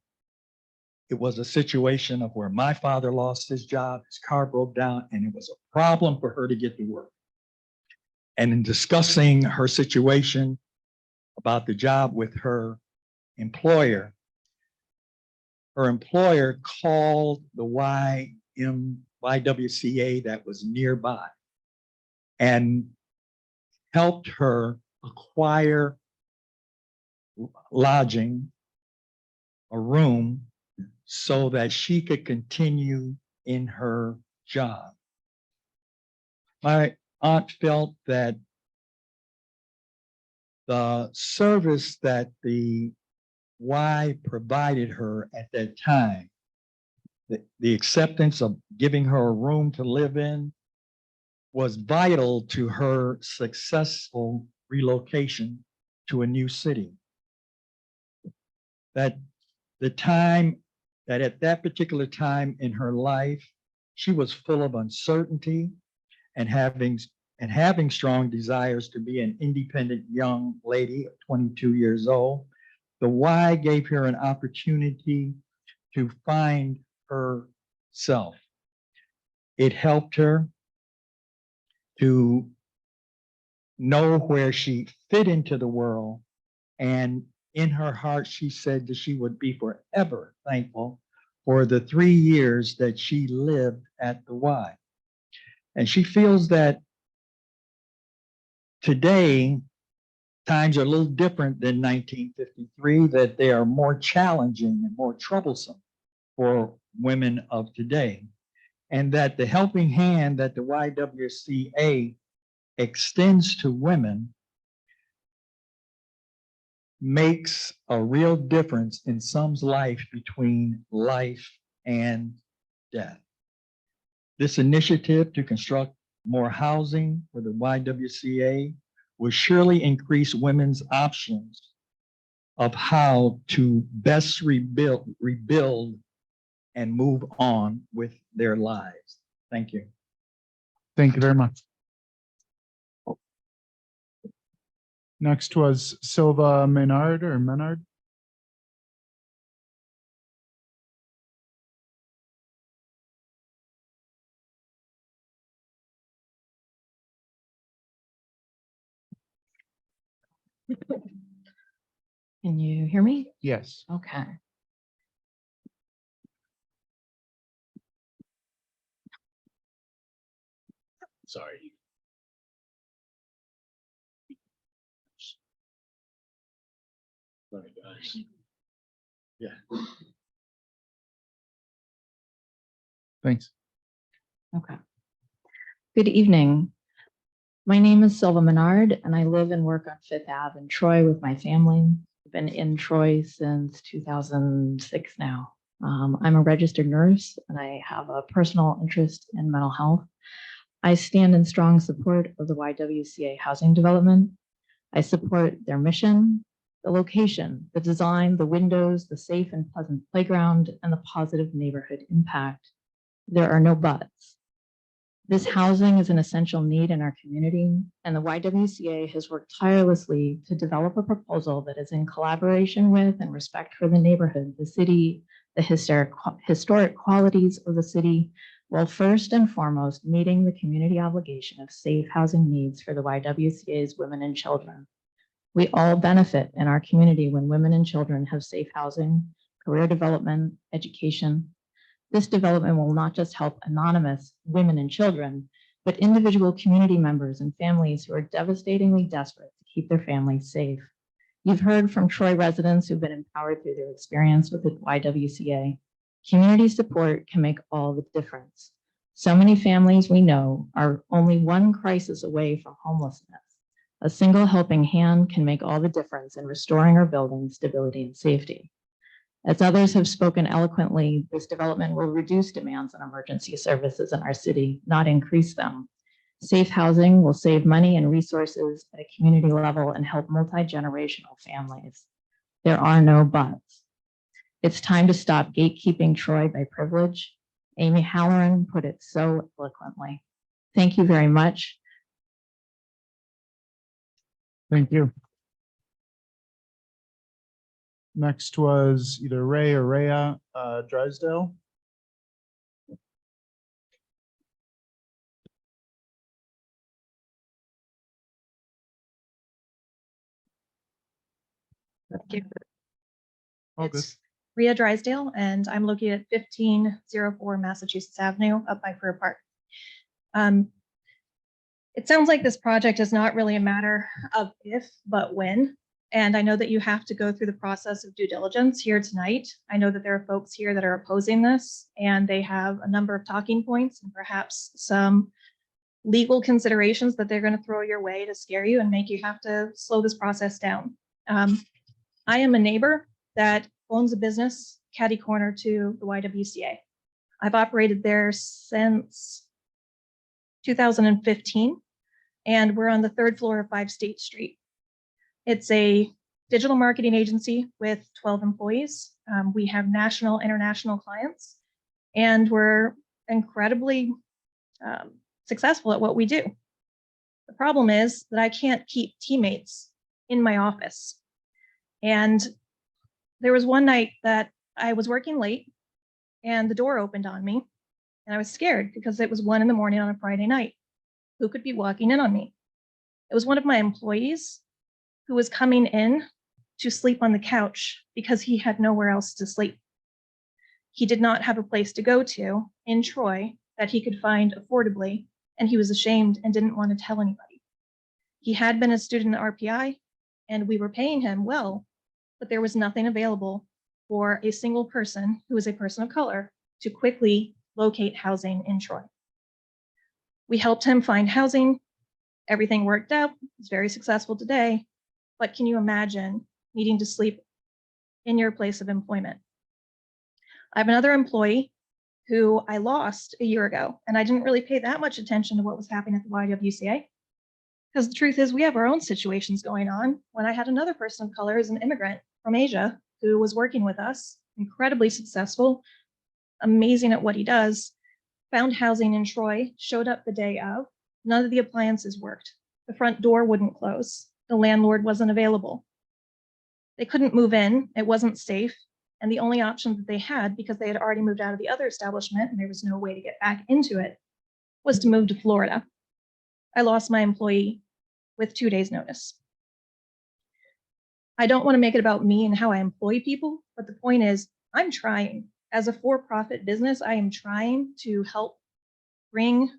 it was a situation of where my father lost his job, his car broke down, and it was a problem for her to get to work. And in discussing her situation about the job with her employer called the YWCA that was nearby and helped her acquire lodging, a room, so that she could continue in her job. My aunt felt that the service that the Y provided her at that time, the acceptance of giving her a room to live in, was vital to her successful relocation to a new city. That the time that at that particular time in her life, she was full of uncertainty and having strong desires to be an independent young lady of 22 years old. The Y gave her an opportunity to find herself. It helped her to know where she fit into the world, and in her heart, she said that she would be forever thankful for the 3 years that she lived at the Y. And she feels that today, times are a little different than 1953, that they are more challenging and more troublesome for women of today. And that the helping hand that the YWCA extends to women makes a real difference in some's life between life and death. This initiative to construct more housing for the YWCA will surely increase women's options of how to best rebuild and move on with their lives. Thank you. Thank you very much. Next was Silva Menard or Menard. Can you hear me? Yes. Okay. Sorry. Sorry, guys. Yeah. Thanks. Okay. Good evening. My name is Silva Menard, and I live and work on Fifth Ave in Troy with my family. I've been in Troy since 2006 now. I'm a registered nurse, and I have a personal interest in mental health. I stand in strong support of the YWCA housing development. I support their mission, the location, the design, the windows, the safe and pleasant playground, and the positive neighborhood impact. There are no buts. This housing is an essential need in our community, and the YWCA has worked tirelessly to develop a proposal that is in collaboration with and respect for the neighborhood, the city, the historic qualities of the city, while first and foremost meeting the community obligation of safe housing needs for the YWCA's women and children. We all benefit in our community when women and children have safe housing, career development, education. This development will not just help anonymous women and children, but individual community members and families who are devastatingly desperate to keep their families safe. You've heard from Troy residents who've been empowered through their experience with the YWCA. Community support can make all the difference. So many families we know are only one crisis away from homelessness. A single helping hand can make all the difference in restoring our buildings' stability and safety. As others have spoken eloquently, this development will reduce demands on emergency services in our city, not increase them. Safe housing will save money and resources at a community level and help multi-generational families. There are no buts. It's time to stop gatekeeping Troy by privilege. Amy Halloran put it so eloquently. Thank you very much. Thank you. Next was either Ray or Rhea Drysdale. All good. It's Rhea Drysdale, and I'm located at 1504 Massachusetts Avenue up by Fair Park. It sounds like this project is not really a matter of if, but when. And I know that you have to go through the process of due diligence here tonight. I know that there are folks here that are opposing this, and they have a number of talking points and perhaps some legal considerations that they're going to throw your way to scare you and make you have to slow this process down. I am a neighbor that owns a business catty corner to the YWCA. I've operated there since 2015, and we're on the 3rd floor of 5 State Street. It's a digital marketing agency with 12 employees. We have national, international clients, and we're incredibly successful at what we do. The problem is that I can't keep teammates in my office. And there was one night that I was working late and the door opened on me, and I was scared because it was 1 a.m. on a Friday night. Who could be walking in on me? It was one of my employees who was coming in to sleep on the couch because he had nowhere else to sleep. He did not have a place to go to in Troy that he could find affordably, and he was ashamed and didn't want to tell anybody. He had been a student at RPI, and we were paying him well, but there was nothing available for a single person who is a person of color to quickly locate housing in Troy. We helped him find housing. Everything worked out. He's very successful today. But can you imagine needing to sleep in your place of employment? I have another employee who I lost a year ago, and I didn't really pay that much attention to what was happening at the YWCA. Because the truth is, we have our own situations going on. When I had another person of color as an immigrant from Asia who was working with us, incredibly successful, amazing at what he does, found housing in Troy, showed up the day of. None of the appliances worked. The front door wouldn't close. The landlord wasn't available. They couldn't move in. It wasn't safe. And the only option that they had, because they had already moved out of the other establishment and there was no way to get back into it, was to move to Florida. I lost my employee with 2 days' notice. I don't want to make it about me and how I employ people, but the point is, I'm trying. As a for-profit business, I am trying to help bring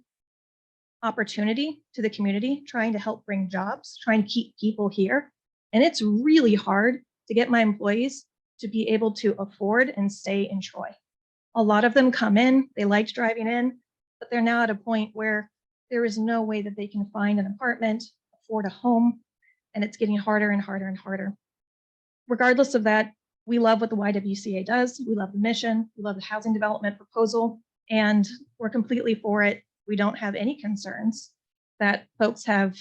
opportunity to the community, trying to help bring jobs, trying to keep people here. And it's really hard to get my employees to be able to afford and stay in Troy. A lot of them come in, they liked driving in, but they're now at a point where there is no way that they can find an apartment, afford a home, and it's getting harder and harder and harder. Regardless of that, we love what the YWCA does. We love the mission. We love the housing development proposal, and we're completely for it. We don't have any concerns that folks have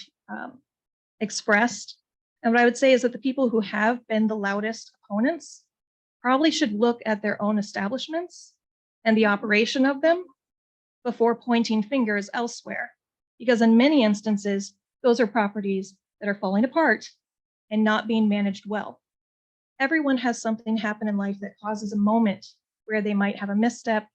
expressed. And what I would say is that the people who have been the loudest opponents probably should look at their own establishments and the operation of them before pointing fingers elsewhere. Because in many instances, those are properties that are falling apart and not being managed well. Everyone has something happen in life that causes a moment where they might have a misstep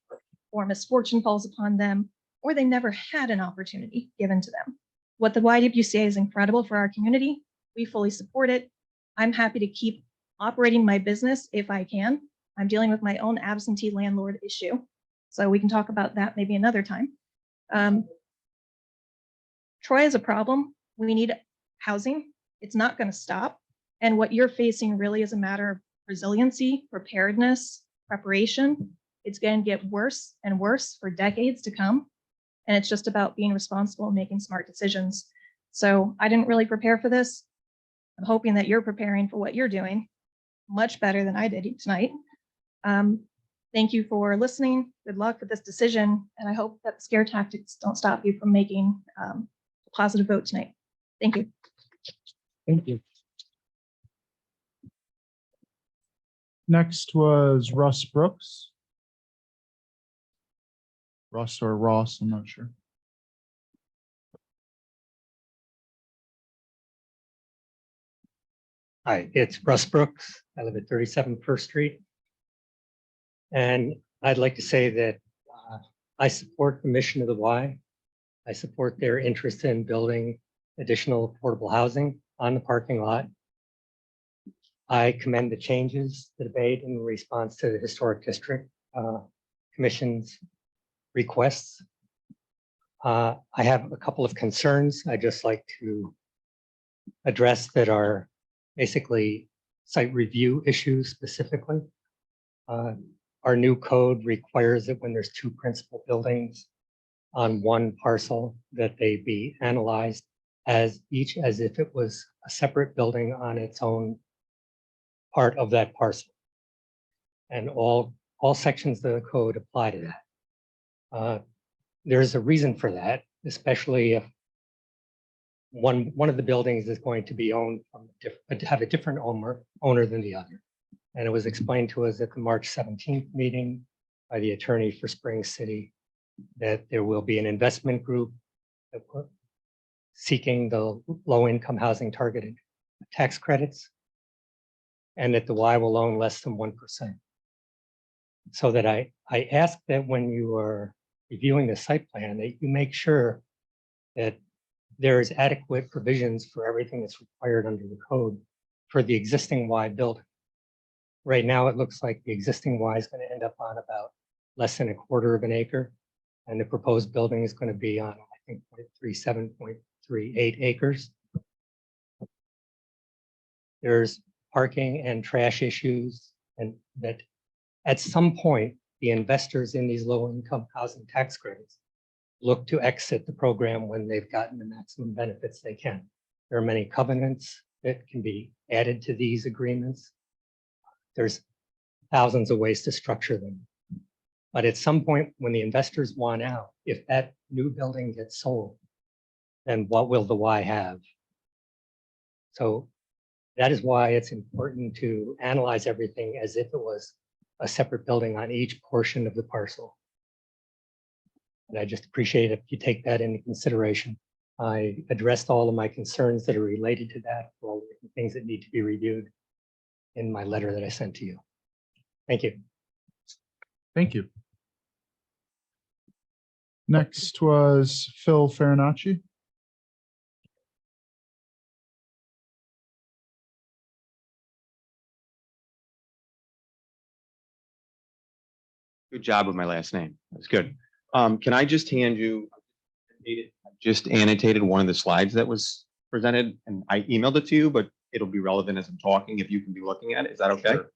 or misfortune falls upon them, or they never had an opportunity given to them. What the YWCA is incredible for our community. We fully support it. I'm happy to keep operating my business if I can. I'm dealing with my own absentee landlord issue, so we can talk about that maybe another time. Troy is a problem. We need housing. It's not going to stop. And what you're facing really is a matter of resiliency, preparedness, preparation. It's going to get worse and worse for decades to come. And it's just about being responsible and making smart decisions. So I didn't really prepare for this. I'm hoping that you're preparing for what you're doing much better than I did tonight. Thank you for listening. Good luck with this decision. And I hope that the scare tactics don't stop you from making a positive vote tonight. Thank you. Thank you. Next was Russ Brooks. Russ or Ross, I'm not sure. Hi, it's Russ Brooks. I live at 37 First Street. And I'd like to say that I support the mission of the Y. I support their interest in building additional affordable housing on the parking lot. I commend the changes that are made in response to the Historic District Commission's requests. I have a couple of concerns I'd just like to address that are basically site review issues specifically. Our new code requires that when there's two principal buildings on one parcel, that they be analyzed as if it was a separate building on its own part of that parcel. And all sections of the code apply to that. There's a reason for that, especially if one of the buildings is going to be owned from have a different owner than the other. And it was explained to us at the March 17th meeting by the attorney for Spring City that there will be an investment group that seeking the low-income housing targeted tax credits, and that the Y will own less than 1%. So that I ask that when you are reviewing the site plan, that you make sure that there is adequate provisions for everything that's required under the code for the existing Y building. Right now, it looks like the existing Y is going to end up on about less than 1/4 of an acre, and the proposed building is going to be on, I think, 0.37.38 acres. There's parking and trash issues, and that at some point, the investors in these low-income housing tax credits look to exit the program when they've gotten the maximum benefits they can. There are many covenants that can be added to these agreements. There's thousands of ways to structure them. But at some point, when the investors want out, if that new building gets sold, then what will the Y have? So that is why it's important to analyze everything as if it was a separate building on each portion of the parcel. And I just appreciate if you take that into consideration. I addressed all of my concerns that are related to that, all the different things that need to be reviewed in my letter that I sent to you. Thank you. Thank you. Next was Phil Farinacci. Good job with my last name. That's good. Can I just hand you, just annotated one of the slides that was presented and I emailed it to you, but it'll be relevant as I'm talking if you can be looking at it. Is that okay? Sure.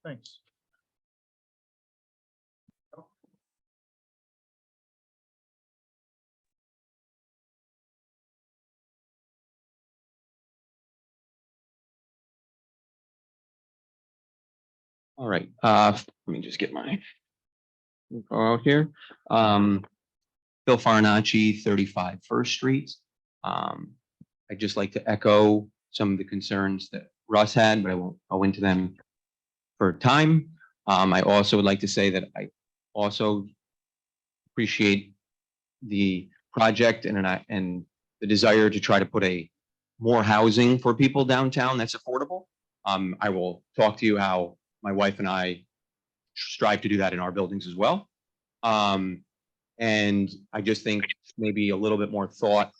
Thanks. All right, let me just get my info out here. Bill Farinacci, 35 First Street. I'd just like to echo some of the concerns that Russ had, but I won't go into them for time. I also would like to say that I also appreciate the project and the desire to try to put more housing for people downtown that's affordable. I will talk to you how my wife and I strive to do that in our buildings as well. And I just think maybe a little bit more thought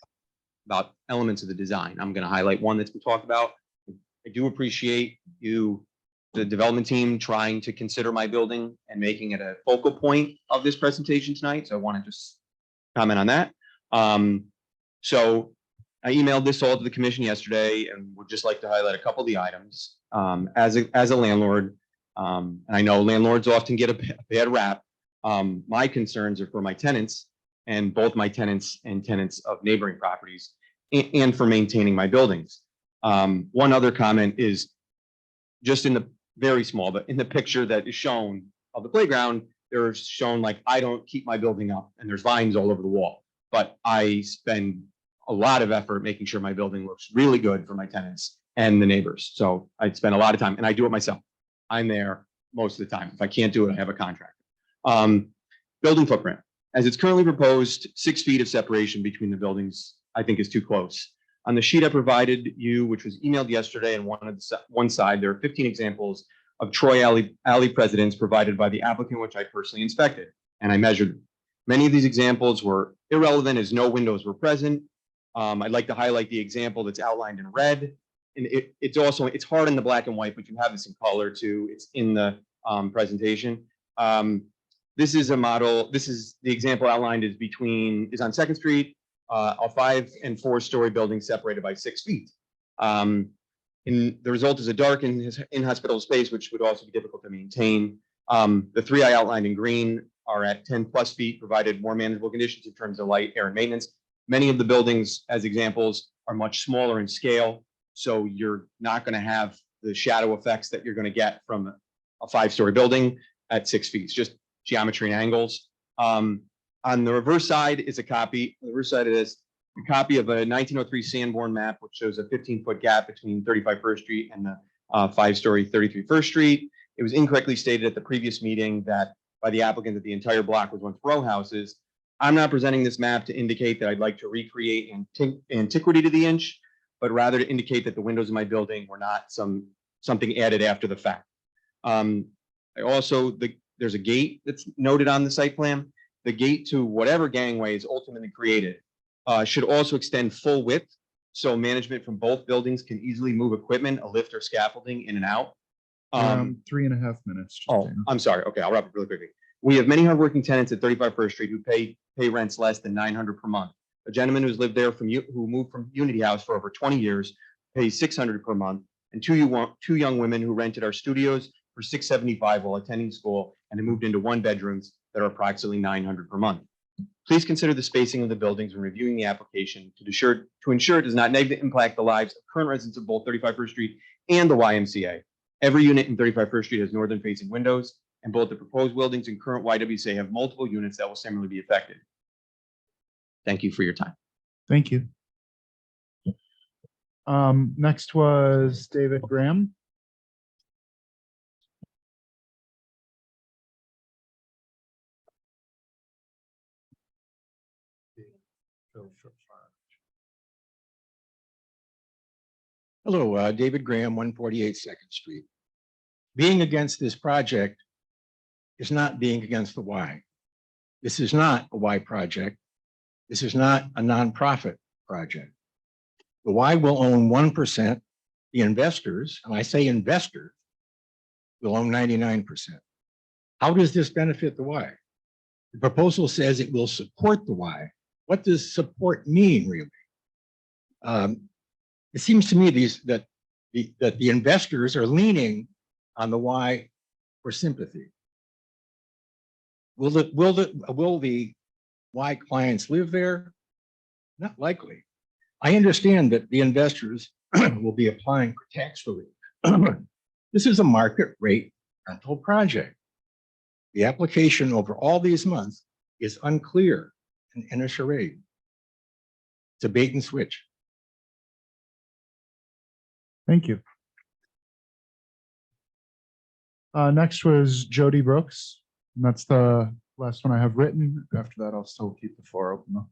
about elements of the design. I'm going to highlight one that's been talked about. I do appreciate you, the development team, trying to consider my building and making it a focal point of this presentation tonight. So I want to just comment on that. So I emailed this all to the commission yesterday and would just like to highlight a couple of the items. As a landlord, and I know landlords often get a bad rap. My concerns are for my tenants and both my tenants and tenants of neighboring properties and for maintaining my buildings. One other comment is just in the very small, but in the picture that is shown of the playground, there's shown like I don't keep my building up and there's vines all over the wall, but I spend a lot of effort making sure my building looks really good for my tenants and the neighbors. So I spend a lot of time and I do it myself. I'm there most of the time. If I can't do it, I have a contractor. Building footprint. As it's currently proposed, 6 feet of separation between the buildings, I think is too close. On the sheet I provided you, which was emailed yesterday, and one side, there are 15 examples of Troy Alley precedents provided by the applicant, which I personally inspected, and I measured them. Many of these examples were irrelevant as no windows were present. I'd like to highlight the example that's outlined in red. And it's hard in the black and white, but you have this in color too. It's in the presentation. This is a model. This is the example outlined is on 2nd Street, a 5- and 4-story building separated by 6 feet. And the result is a dark and inhospitable space, which would also be difficult to maintain. The 3 I outlined in green are at 10+ feet, provided more manageable conditions in terms of light, air, and maintenance. Many of the buildings, as examples, are much smaller in scale, so you're not going to have the shadow effects that you're going to get from a 5-story building at 6 feet. It's just geometry and angles. On the reverse side is a copy. The reverse side of this, a copy of a 1903 Sanborn map, which shows a 15-foot gap between 35 First Street and the 5-story 33 First Street. It was incorrectly stated at the previous meeting that by the applicant that the entire block was once row houses. I'm not presenting this map to indicate that I'd like to recreate antiquity to the inch, but rather to indicate that the windows in my building were not something added after the fact. There's a gate that's noted on the site plan. The gate to whatever gangway is ultimately created should also extend full width, so management from both buildings can easily move equipment, a lift or scaffolding in and out. 3.5 minutes. I'm sorry. Okay, I'll wrap up really quickly. We have many hardworking tenants at 35 First Street who pay rents less than $900 per month. A gentleman who's lived there who moved from Unity House for over 20 years pays $600 per month, and two young women who rented our studios for $675 while attending school and have moved into 1-bedrooms that are approximately $900 per month. Please consider the spacing of the buildings when reviewing the application to ensure it does not negatively impact the lives of current residents of both 35 First Street and the YMCA. Every unit in 35 First Street has northern-facing windows, and both the proposed buildings and current YWCA have multiple units that will similarly be affected. Thank you for your time. Thank you. Next was David Graham. Hello, David Graham, 148 2nd Street. Being against this project is not being against the Y. This is not a Y project. This is not a nonprofit project. The Y will own 1%. The investors, and I say investors, will own 99%. How does this benefit the Y? The proposal says it will support the Y. What does support mean, really? It seems to me that the investors are leaning on the Y for sympathy. Will the Y clients live there? Not likely. I understand that the investors will be applying for tax relief. This is a market rate rental project. The application over all these months is unclear and a charade. It's a bait and switch. Thank you. Next was Jody Brooks, and that's the last one I have written. After that, I'll still keep the floor open though.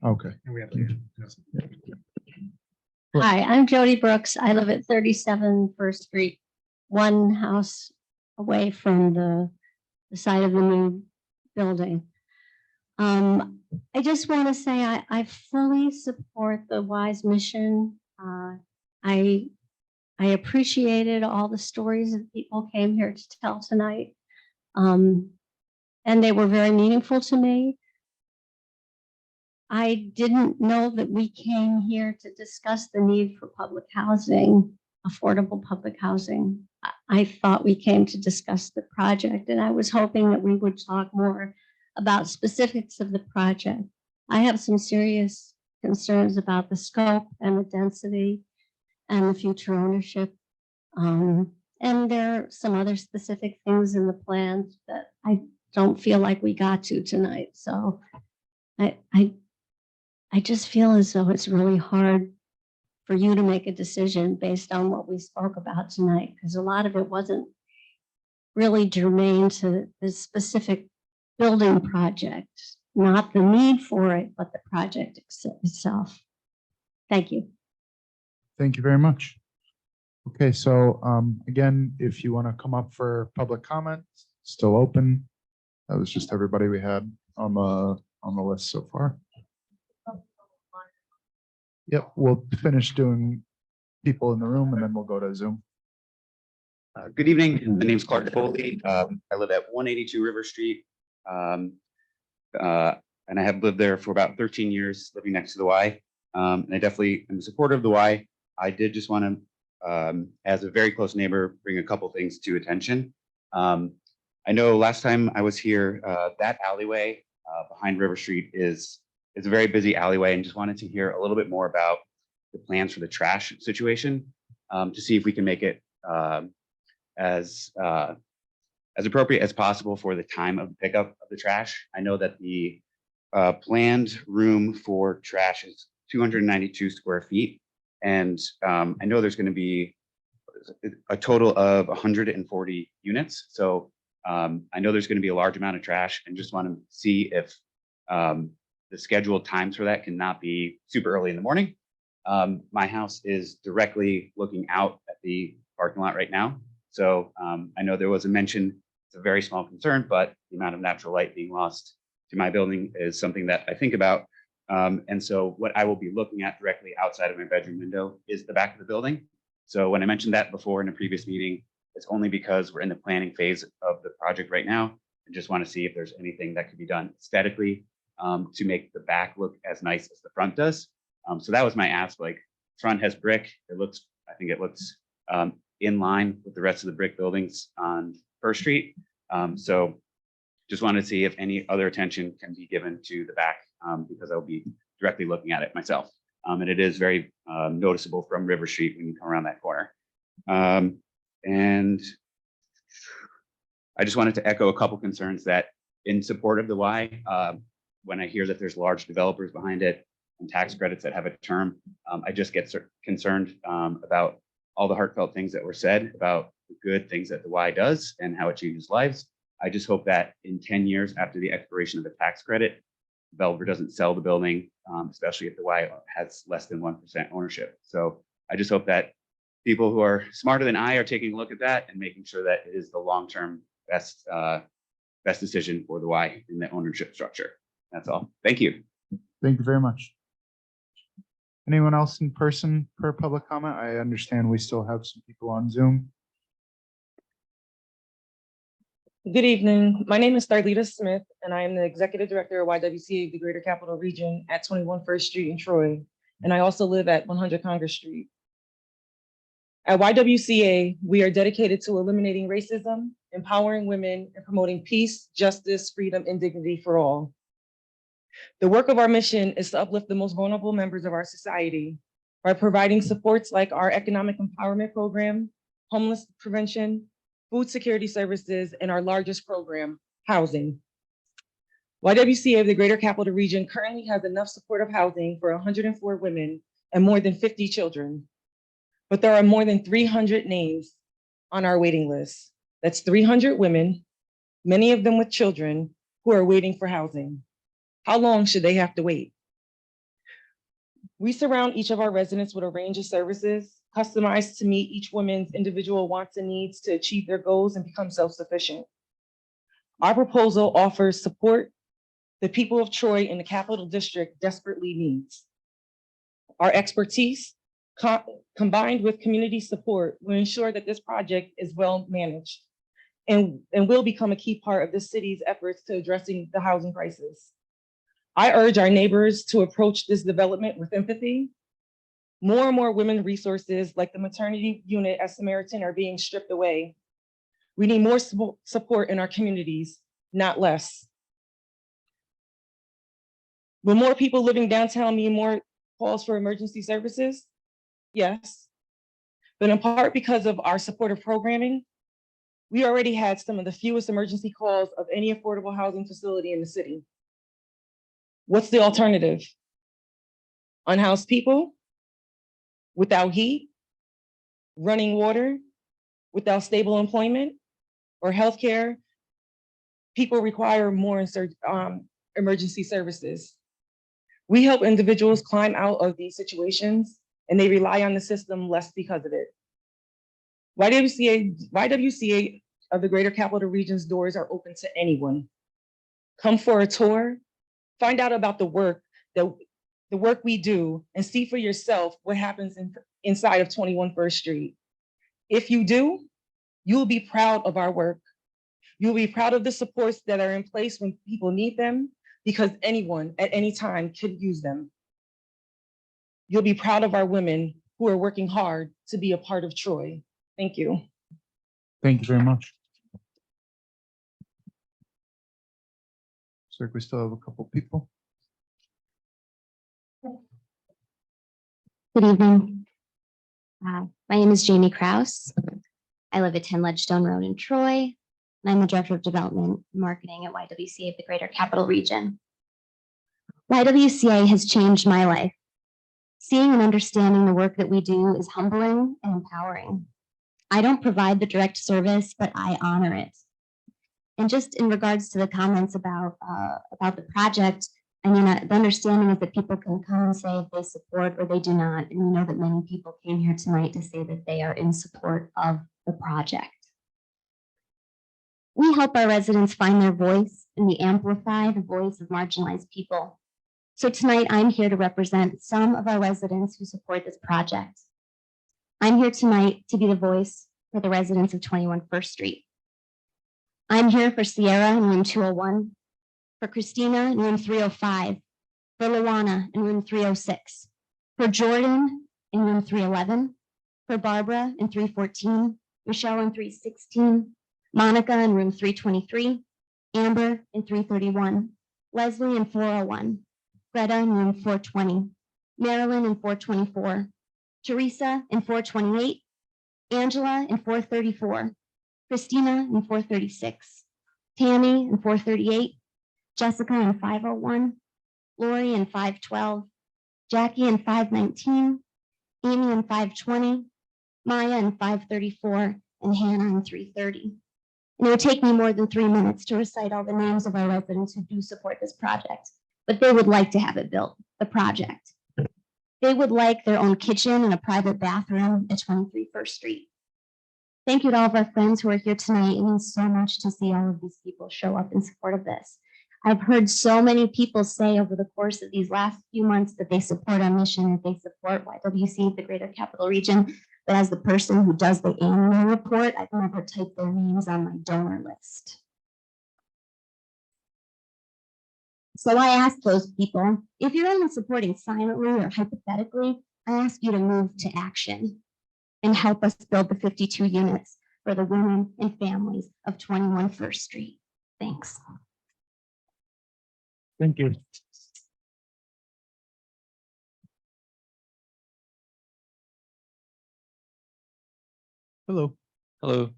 Okay. Hi, I'm Jody Brooks. I live at 37 First Street, one house away from the side of the new building. I just want to say I fully support the WISE mission. I appreciated all the stories that people came here to tell tonight. And they were very meaningful to me. I didn't know that we came here to discuss the need for public housing, affordable public housing. I thought we came to discuss the project, and I was hoping that we would talk more about specifics of the project. I have some serious concerns about the scope and the density and the future ownership. And there are some other specific things in the plan that I don't feel like we got to tonight. So I just feel as though it's really hard for you to make a decision based on what we spoke about tonight, because a lot of it wasn't really germane to the specific building project, not the need for it, but the project itself. Thank you. Thank you very much. Okay, so again, if you want to come up for public comment, still open. That was just everybody we had on the list so far. Yep, we'll finish doing people in the room and then we'll go to Zoom. Good evening. My name's Clark Foley. I live at 182 River Street. And I have lived there for about 13 years, living next to the Y. And I definitely am supportive of the Y. I did just want to, as a very close neighbor, bring a couple things to attention. I know last time I was here, that alleyway behind River Street is a very busy alleyway, and just wanted to hear a little bit more about the plans for the trash situation to see if we can make it as appropriate as possible for the time of the pickup of the trash. I know that the planned room for trash is 292 square feet. And I know there's going to be a total of 140 units. So I know there's going to be a large amount of trash, and just want to see if the scheduled times for that cannot be super early in the morning. My house is directly looking out at the parking lot right now. So I know there was a mention, it's a very small concern, but the amount of natural light being lost to my building is something that I think about. And so what I will be looking at directly outside of my bedroom window is the back of the building. So when I mentioned that before in a previous meeting, it's only because we're in the planning phase of the project right now. I just want to see if there's anything that could be done aesthetically to make the back look as nice as the front does. So that was my ask. Like, front has brick. I think it looks in line with the rest of the brick buildings on First Street. So just wanted to see if any other attention can be given to the back, because I'll be directly looking at it myself. And it is very noticeable from River Street when you come around that corner. And I just wanted to echo a couple concerns that in support of the Y, when I hear that there's large developers behind it and tax credits that have a term, I just get concerned about all the heartfelt things that were said about the good things that the Y does and how it changes lives. I just hope that in 10 years after the expiration of the tax credit, the developer doesn't sell the building, especially if the Y has less than 1% ownership. So I just hope that people who are smarter than I are taking a look at that and making sure that it is the long-term best best decision for the Y in the ownership structure. That's all. Thank you. Thank you very much. Anyone else in person for public comment? I understand we still have some people on Zoom. Good evening. My name is Starlita Smith, and I am the Executive Director of YWCA of the Greater Capital Region at 21 First Street in Troy. And I also live at 100 Congress Street. At YWCA, we are dedicated to eliminating racism, empowering women, and promoting peace, justice, freedom, and dignity for all. The work of our mission is to uplift the most vulnerable members of our society by providing supports like our economic empowerment program, homeless prevention, food security services, and our largest program, housing. YWCA of the Greater Capital Region currently has enough supportive housing for 104 women and more than 50 children. But there are more than 300 names on our waiting list. That's 300 women, many of them with children, who are waiting for housing. How long should they have to wait? We surround each of our residents with a range of services customized to meet each woman's individual wants and needs to achieve their goals and become self-sufficient. Our proposal offers support the people of Troy and the Capital District desperately needs. Our expertise, combined with community support, will ensure that this project is well managed and will become a key part of the city's efforts to addressing the housing crisis. I urge our neighbors to approach this development with empathy. More and more women resources like the maternity unit at Samaritan are being stripped away. We need more support in our communities, not less. Will more people living downtown mean more calls for emergency services? Yes. But in part because of our supportive programming, we already had some of the fewest emergency calls of any affordable housing facility in the city. What's the alternative? Unhoused people without heat, running water, without stable employment, or healthcare? People require more emergency services. We help individuals climb out of these situations, and they rely on the system less because of it. YWCA of the Greater Capital Region's doors are open to anyone. Come for a tour, find out about the work we do, and see for yourself what happens inside of 21 First Street. If you do, you will be proud of our work. You'll be proud of the supports that are in place when people need them, because anyone at any time could use them. You'll be proud of our women who are working hard to be a part of Troy. Thank you. Thank you very much. Looks like we still have a couple people. Good evening. My name is Jamie Kraus. I live at 10 Ledgestone Road in Troy, and I'm the Director of Development and Marketing at YWCA of the Greater Capital Region. YWCA has changed my life. Seeing and understanding the work that we do is humbling and empowering. I don't provide the direct service, but I honor it. And just in regards to the comments about the project, I mean, the understanding is that people can come and say if they support or they do not. And we know that many people came here tonight to say that they are in support of the project. We help our residents find their voice, and we amplify the voice of marginalized people. So tonight, I'm here to represent some of our residents who support this project. I'm here tonight to be the voice for the residents of 21 First Street. I'm here for Sierra in room 201, for Christina in room 305, for Luana in room 306, for Jordan in room 311, for Barbara in 314, Michelle in 316, Monica in room 323, Amber in 331, Leslie in 401, Greta in room 420, Marilyn in 424, Teresa in 428, Angela in 434, Christina in 436, Tammy in 438, Jessica in 501, Lori in 512, Jackie in 519, Amy in 520, Maya in 534, and Hannah in 330. And it would take me more than 3 minutes to recite all the names of our residents who do support this project, but they would like to have it built, the project. They would like their own kitchen and a private bathroom at 23 First Street. Thank you to all of our friends who are here tonight. It means so much to see all of these people show up in support of this. I've heard so many people say over the course of these last few months that they support our mission, that they support YWC, the Greater Capital Region. But as the person who does the annual report, I've never typed their names on my donor list. So I ask those people, if you're only supporting silently or hypothetically, I ask you to move to action and help us build the 52 units for the women and families of 21 First Street. Thanks. Thank you. Hello. Hello.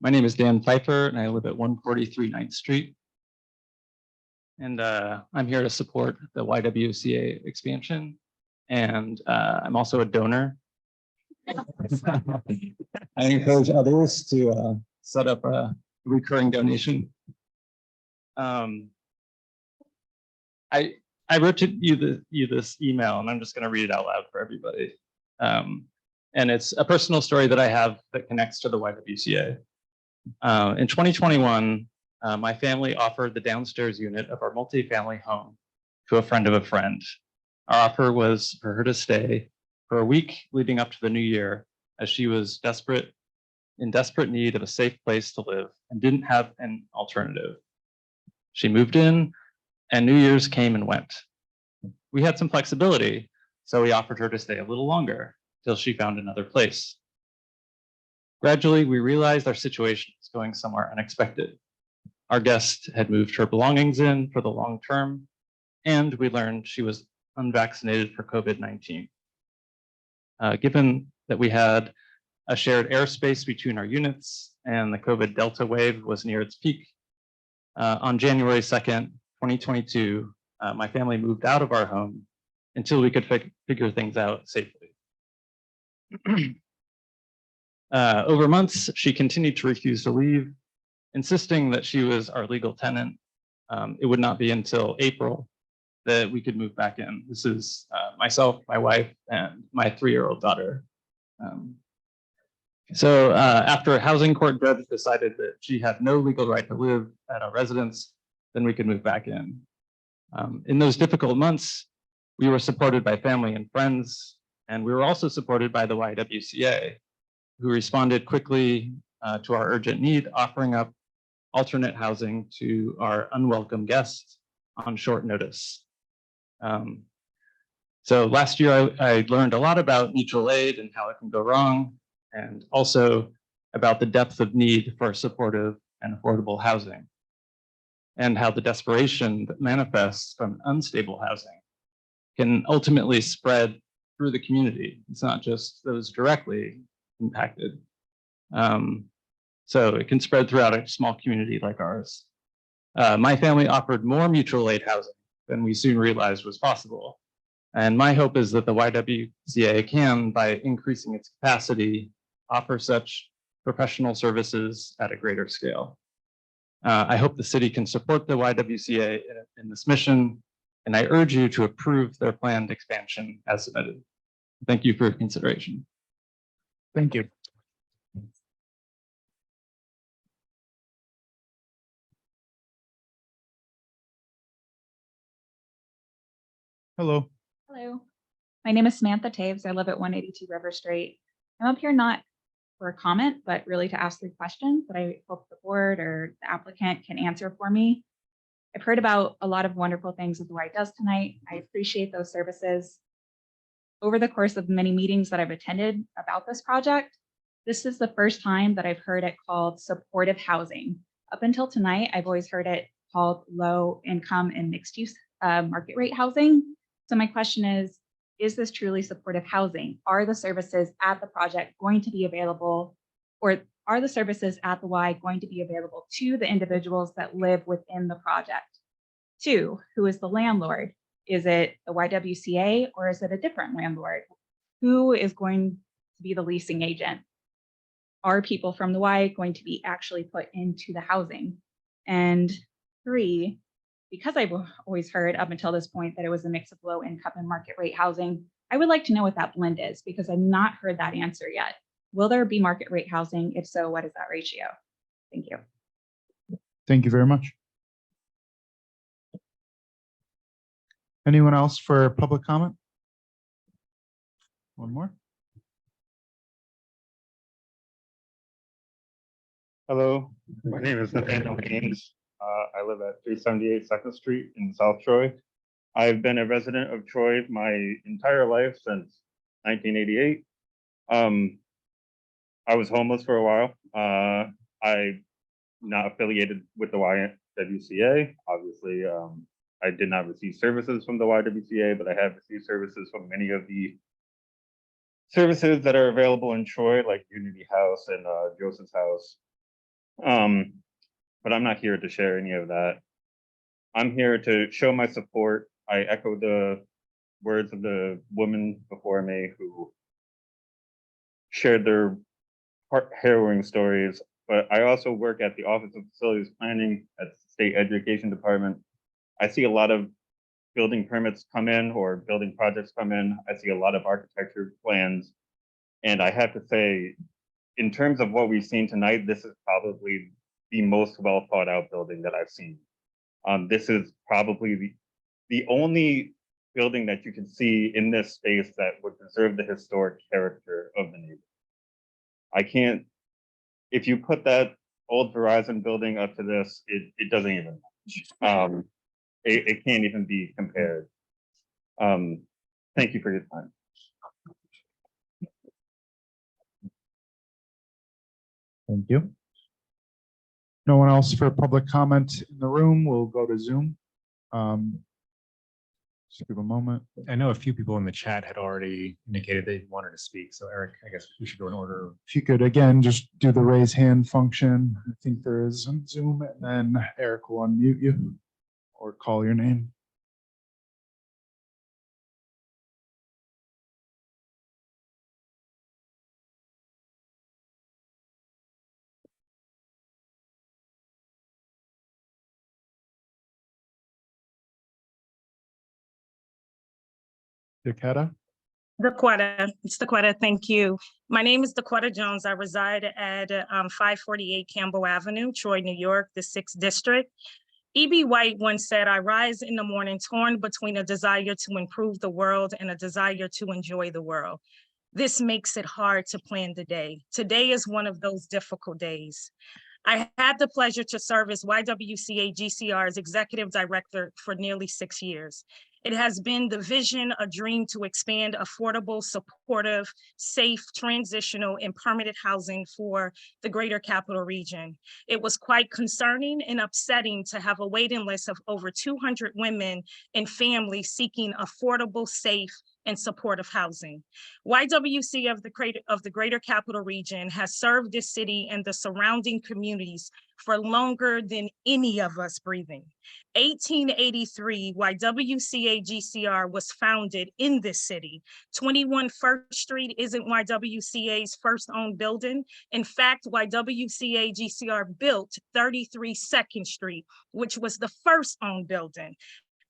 My name is Dan Pfeiffer and I live at 143 9th Street. And I'm here to support the YWCA expansion. And I'm also a donor. I encourage others to set up a recurring donation. I wrote to you this email and I'm just going to read it out loud for everybody. And it's a personal story that I have that connects to the YWCA. In 2021, my family offered the downstairs unit of our multifamily home to a friend of a friend. Our offer was for her to stay for a week leading up to the new year, as she was in desperate need of a safe place to live and didn't have an alternative. She moved in and New Year's came and went. We had some flexibility, so we offered her to stay a little longer till she found another place. Gradually, we realized our situation was going somewhere unexpected. Our guest had moved her belongings in for the long term, and we learned she was unvaccinated for COVID-19. Given that we had a shared airspace between our units and the COVID Delta wave was near its peak, on January 2nd, 2022, my family moved out of our home until we could figure things out safely. Over months, she continued to refuse to leave, insisting that she was our legal tenant. It would not be until April that we could move back in. This is myself, my wife, and my 3-year-old daughter. So after a housing court judge decided that she had no legal right to live at our residence, then we could move back in. In those difficult months, we were supported by family and friends, and we were also supported by the YWCA, who responded quickly to our urgent need, offering up alternate housing to our unwelcome guests on short notice. So last year, I learned a lot about mutual aid and how it can go wrong, and also about the depth of need for supportive and affordable housing, and how the desperation that manifests from unstable housing can ultimately spread through the community. It's not just those directly impacted. So it can spread throughout a small community like ours. My family offered more mutual aid housing than we soon realized was possible. And my hope is that the YWCA can, by increasing its capacity, offer such professional services at a greater scale. I hope the city can support the YWCA in this mission, and I urge you to approve their planned expansion as submitted. Thank you for your consideration. Thank you. Hello. Hello, my name is Samantha Taves. I live at 182 River Street. I'm up here not for a comment, but really to ask 3 questions that I hope the board or the applicant can answer for me. I've heard about a lot of wonderful things that the Y does tonight. I appreciate those services. Over the course of many meetings that I've attended about this project, this is the first time that I've heard it called supportive housing. Up until tonight, I've always heard it called low income and mixed use market rate housing. So my question is this truly supportive housing? Are the services at the project going to be available, or are the services at the Y going to be available to the individuals that live within the project? 2, who is the landlord? Is it the YWCA or is it a different landlord? Who is going to be the leasing agent? Are people from the Y going to be actually put into the housing? And 3, because I've always heard up until this point that it was a mix of low income and market rate housing, I would like to know what that blend is, because I've not heard that answer yet. Will there be market rate housing? If so, what is that ratio? Thank you. Thank you very much. Anyone else for public comment? One more. Hello, my name is Nathaniel Gaines. I live at 378 Second Street in South Troy. I've been a resident of Troy my entire life since 1988. I was homeless for a while. I'm not affiliated with the YWCA. Obviously, I did not receive services from the YWCA, but I have received services from many of the services that are available in Troy, like Unity House and Joseph's House. But I'm not here to share any of that. I'm here to show my support. I echo the words of the women before me who shared their harrowing stories, but I also work at the Office of Facilities Planning at the State Education Department. I see a lot of building permits come in or building projects come in. I see a lot of architecture plans. And I have to say, in terms of what we've seen tonight, this is probably the most well thought out building that I've seen. This is probably the only building that you can see in this space that would preserve the historic character of the neighborhood. I can't, if you put that old Verizon building up to this, it doesn't even match. It can't even be compared. Thank you for your time. Thank you. No one else for public comment in the room. We'll go to Zoom. Just give a moment. I know a few people in the chat had already indicated they wanted to speak. So Eric, I guess we should go in order. If you could, again, just do the raise hand function. I think there is on Zoom, and then Eric will unmute you or call your name. Dakota? It's Daquetta, thank you. My name is Daquetta Jones. I reside at 548 Campbell Avenue, Troy, New York, the 6th District. E.B. White once said, "I rise in the morning torn between a desire to improve the world and a desire to enjoy the world. This makes it hard to plan the day. Today is one of those difficult days." I had the pleasure to serve as YWCA GCR's executive director for nearly 6 years. It has been the vision, a dream to expand affordable, supportive, safe, transitional, and permanent housing for the greater capital region. It was quite concerning and upsetting to have a waiting list of over 200 women and families seeking affordable, safe, and supportive housing. YWCA of the greater capital region has served this city and the surrounding communities for longer than any of us breathing. 1883, YWCA GCR was founded in this city. 21 First Street isn't YWCA's first owned building. In fact, YWCA GCR built 33 Second Street, which was the first owned building.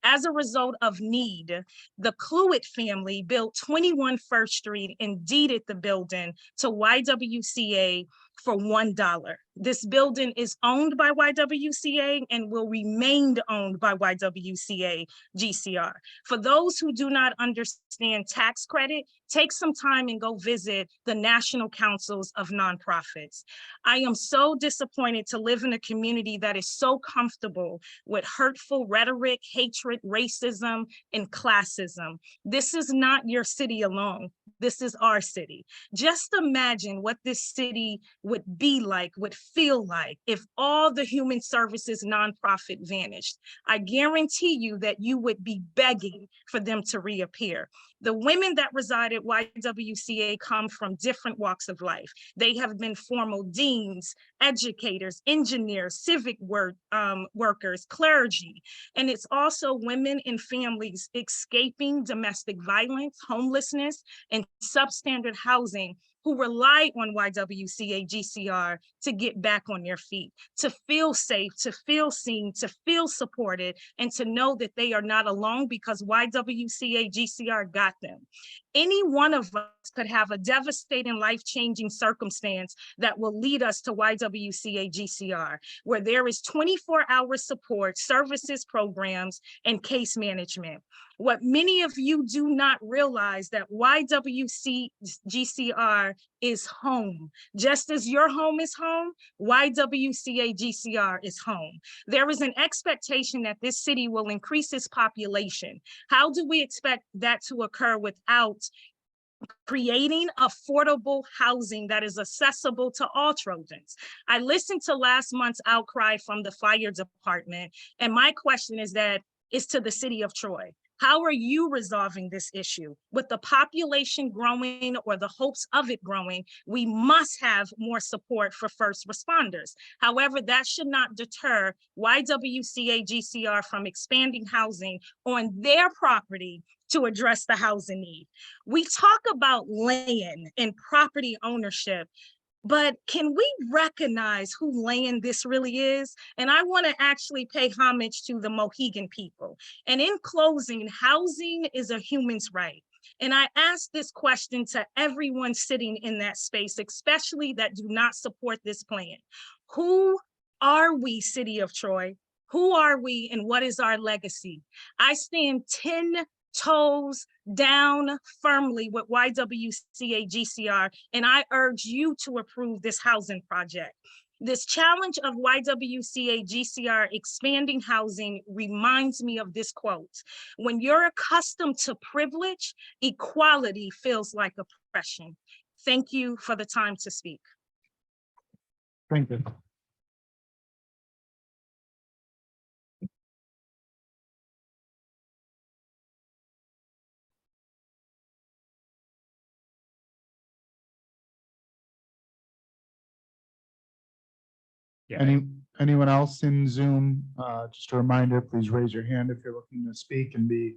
As a result of need, the Cluett family built 21 First Street and deeded the building to YWCA for $1. This building is owned by YWCA and will remain owned by YWCA GCR. For those who do not understand tax credit, take some time and go visit the National Councils of Nonprofits. I am so disappointed to live in a community that is so comfortable with hurtful rhetoric, hatred, racism, and classism. This is not your city alone. This is our city. Just imagine what this city would be like, would feel like if all the human services nonprofit vanished. I guarantee you that you would be begging for them to reappear. The women that reside at YWCA come from different walks of life. They have been formal deans, educators, engineers, civic workers, clergy, and it's also women and families escaping domestic violence, homelessness, and substandard housing who rely on YWCA GCR to get back on their feet, to feel safe, to feel seen, to feel supported, and to know that they are not alone because YWCA GCR got them. Any one of us could have a devastating, life-changing circumstance that will lead us to YWCA GCR, where there is 24-hour support, services, programs, and case management. What many of you do not realize that YWCA GCR is home. Just as your home is home, YWCA GCR is home. There is an expectation that this city will increase its population. How do we expect that to occur without creating affordable housing that is accessible to all Trojans? I listened to last month's outcry from the fire department, and my question is to the city of Troy. How are you resolving this issue? With the population growing or the hopes of it growing, we must have more support for first responders. However, that should not deter YWCA GCR from expanding housing on their property to address the housing need. We talk about land and property ownership, but can we recognize who land this really is? And I want to actually pay homage to the Mohegan people. And in closing, housing is a human's right. And I ask this question to everyone sitting in that space, especially that do not support this plan. Who are we, City of Troy? Who are we and what is our legacy? I stand 10 toes down firmly with YWCA GCR, and I urge you to approve this housing project. This challenge of YWCA GCR expanding housing reminds me of this quote: when you're accustomed to privilege, equality feels like oppression. Thank you for the time to speak. Thank you. Yeah. Anyone else in Zoom? Just a reminder, please raise your hand if you're looking to speak and be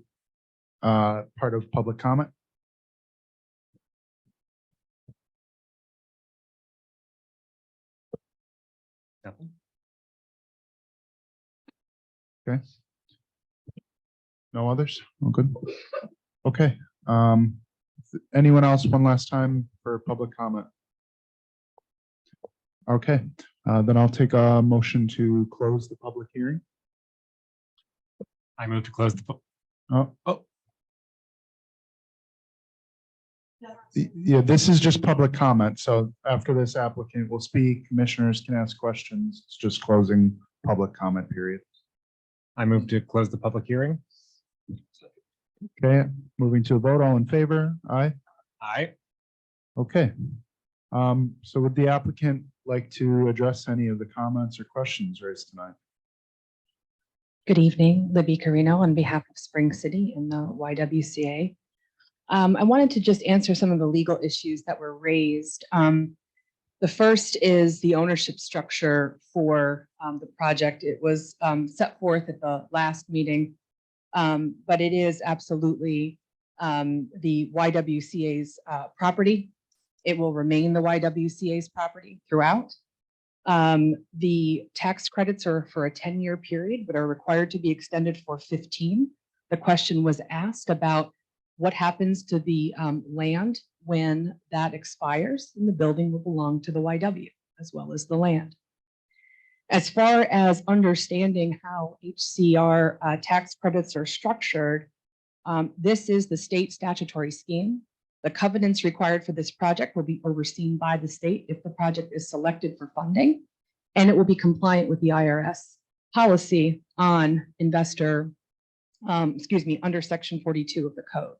part of public comment. Okay. No others? Oh, good. Okay. Anyone else one last time for public comment? Okay, then I'll take a motion to close the public hearing. I move to close the. Yeah, this is just public comment. So after this applicant will speak, commissioners can ask questions. It's just closing public comment period. I move to close the public hearing. Okay, moving to a vote. All in favor? Aye. Aye. Okay. So would the applicant like to address any of the comments or questions raised tonight? Good evening, Libby Carino on behalf of Spring City and the YWCA. I wanted to just answer some of the legal issues that were raised. The first is the ownership structure for the project. It was set forth at the last meeting, but it is absolutely the YWCA's property. It will remain the YWCA's property throughout. The tax credits are for a 10-year period, but are required to be extended for 15. The question was asked about what happens to the land when that expires, and the building will belong to the YW as well as the land. As far as understanding how HCR tax credits are structured, this is the state statutory scheme. The covenants required for this project will be overseen by the state if the project is selected for funding, and it will be compliant with the IRS policy on investor, under Section 42 of the code.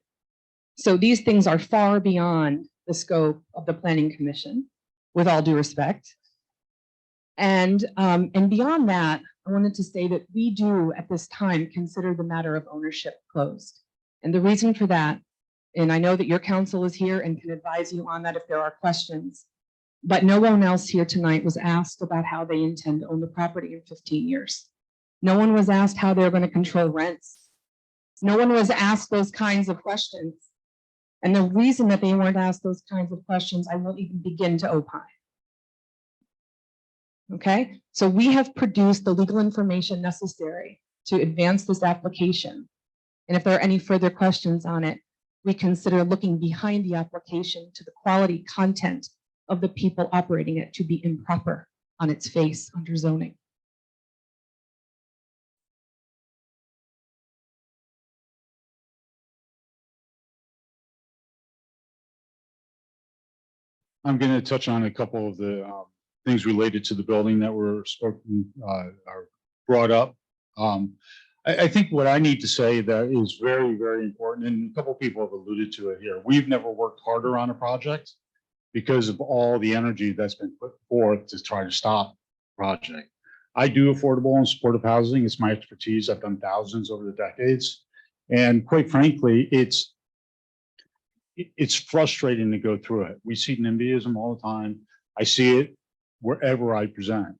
So these things are far beyond the scope of the Planning Commission, with all due respect. And beyond that, I wanted to say that we do at this time consider the matter of ownership closed. And the reason for that, and I know that your counsel is here and can advise you on that if there are questions, but no one else here tonight was asked about how they intend to own the property in 15 years. No one was asked how they're going to control rents. No one was asked those kinds of questions. And the reason that they weren't asked those kinds of questions, I won't even begin to opine. Okay, so we have produced the legal information necessary to advance this application. And if there are any further questions on it, we consider looking behind the application to the quality content of the people operating it to be improper on its face under zoning. I'm going to touch on a couple of the things related to the building that were spoken or brought up. I think what I need to say that is very, very important, and a couple of people have alluded to it here. We've never worked harder on a project because of all the energy that's been put forth to try to stop the project. I do affordable and supportive housing. It's my expertise. I've done thousands over the decades. And quite frankly, it's frustrating to go through it. We see NIMBYism all the time. I see it wherever I present.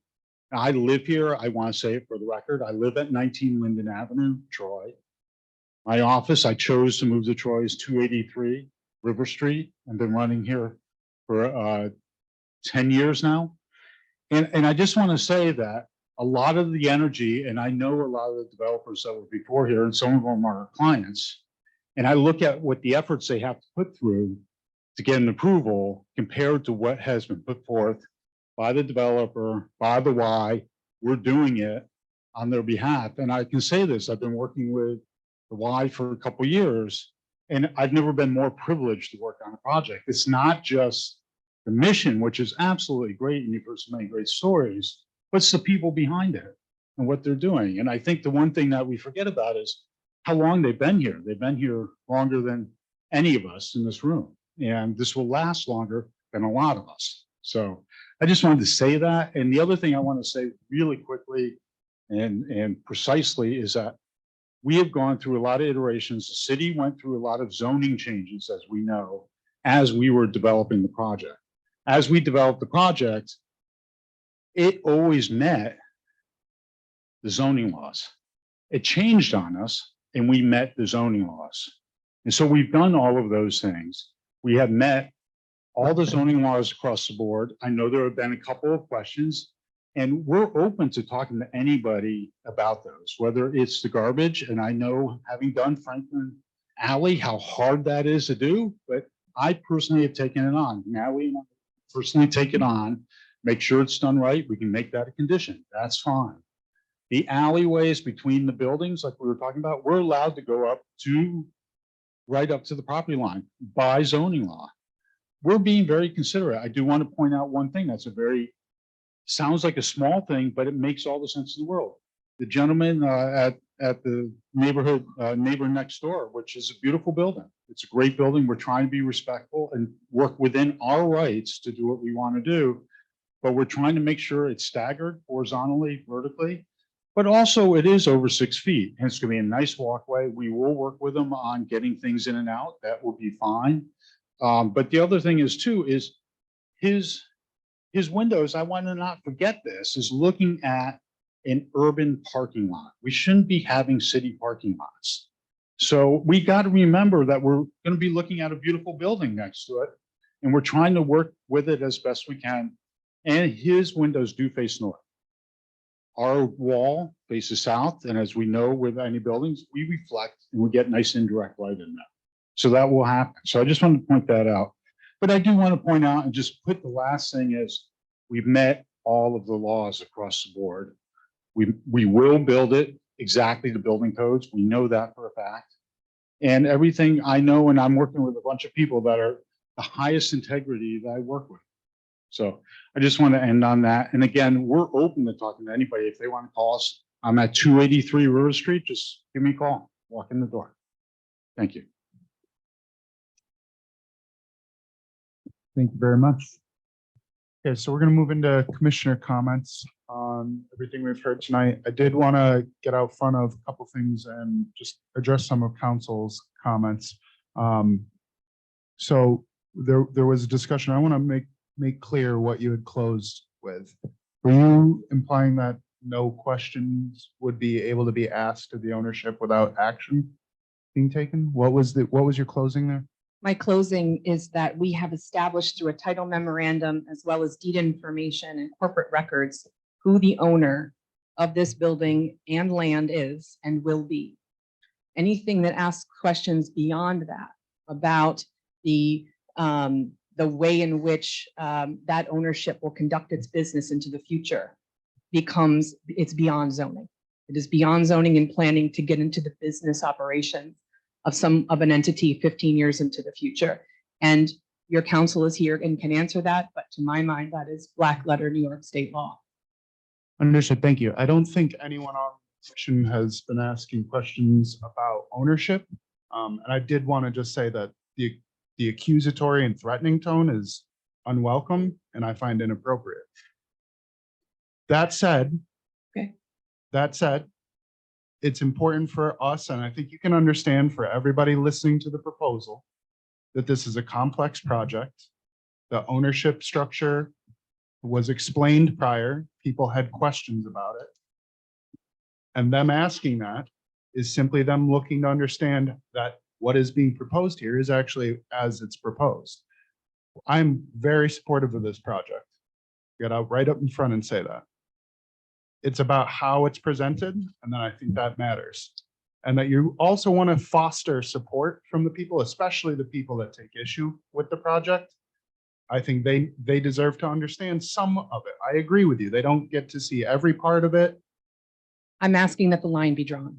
Now, I live here. I want to say it for the record. I live at 19 Linden Avenue, Troy. My office, I chose to move to Troy, is 283 River Street. I've been running here for 10 years now. And I just want to say that a lot of the energy, and I know a lot of the developers that were before here, and some of them are our clients, and I look at what the efforts they have to put through to get an approval compared to what has been put forth by the developer, by the Y. We're doing it on their behalf. And I can say this, I've been working with the Y for a couple of years, and I've never been more privileged to work on a project. It's not just the mission, which is absolutely great, and you've heard so many great stories, but it's the people behind it and what they're doing. And I think the one thing that we forget about is how long they've been here. They've been here longer than any of us in this room, and this will last longer than a lot of us. So I just wanted to say that. And the other thing I want to say really quickly and precisely is that we have gone through a lot of iterations. The city went through a lot of zoning changes, as we know, as we were developing the project. As we developed the project, it always met the zoning laws. It changed on us, and we met the zoning laws. And so we've done all of those things. We have met all the zoning laws across the board. I know there have been a couple of questions, and we're open to talking to anybody about those, whether it's the garbage. And I know, having done Franklin Alley, how hard that is to do, but I personally have taken it on. Now we personally take it on, make sure it's done right. We can make that a condition. That's fine. The alleyways between the buildings, like we were talking about, we're allowed to go up to right up to the property line by zoning law. We're being very considerate. I do want to point out one thing that's sounds like a small thing, but it makes all the sense in the world. The gentleman at the neighbor next door, which is a beautiful building. It's a great building. We're trying to be respectful and work within our rights to do what we want to do, but we're trying to make sure it's staggered horizontally, vertically, but also it is over 6 feet. And it's going to be a nice walkway. We will work with them on getting things in and out. That will be fine. But the other thing is too, is his windows, I want to not forget this, is looking at an urban parking lot. We shouldn't be having city parking lots. So we got to remember that we're going to be looking at a beautiful building next to it, and we're trying to work with it as best we can. And his windows do face north. Our wall faces south, and as we know with any buildings, we reflect and we get nice indirect light in there. So that will happen. So I just wanted to point that out. But I do want to point out and just put the last thing is we've met all of the laws across the board. We will build it exactly to building codes. We know that for a fact. And everything I know, and I'm working with a bunch of people that are the highest integrity that I work with. So I just want to end on that. And again, we're open to talking to anybody. If they want to call us, I'm at 283 River Street. Just give me a call, walk in the door. Thank you. Thank you very much. Okay, so we're going to move into commissioner comments on everything we've heard tonight. I did want to get out front of a couple things and just address some of council's comments. So there was a discussion. I want to make clear what you had closed with. Were you implying that no questions would be able to be asked of the ownership without action being taken? What was your closing there? My closing is that we have established through a title memorandum as well as deed information and corporate records who the owner of this building and land is and will be. Anything that asks questions beyond that about the way in which that ownership will conduct its business into the future it's beyond zoning. It is beyond zoning and planning to get into the business operations of an entity 15 years into the future. And your counsel is here and can answer that, but to my mind, that is black letter New York state law. Understood. Thank you. I don't think anyone on the commission has been asking questions about ownership. And I did want to just say that the accusatory and threatening tone is unwelcome and I find inappropriate. That said, it's important for us, and I think you can understand for everybody listening to the proposal, that this is a complex project. The ownership structure was explained prior. People had questions about it. And them asking that is simply them looking to understand that what is being proposed here is actually as it's proposed. I'm very supportive of this project. Get out right up in front and say that. It's about how it's presented, and then I think that matters. And that you also want to foster support from the people, especially the people that take issue with the project. I think they deserve to understand some of it. I agree with you. They don't get to see every part of it. I'm asking that the line be drawn.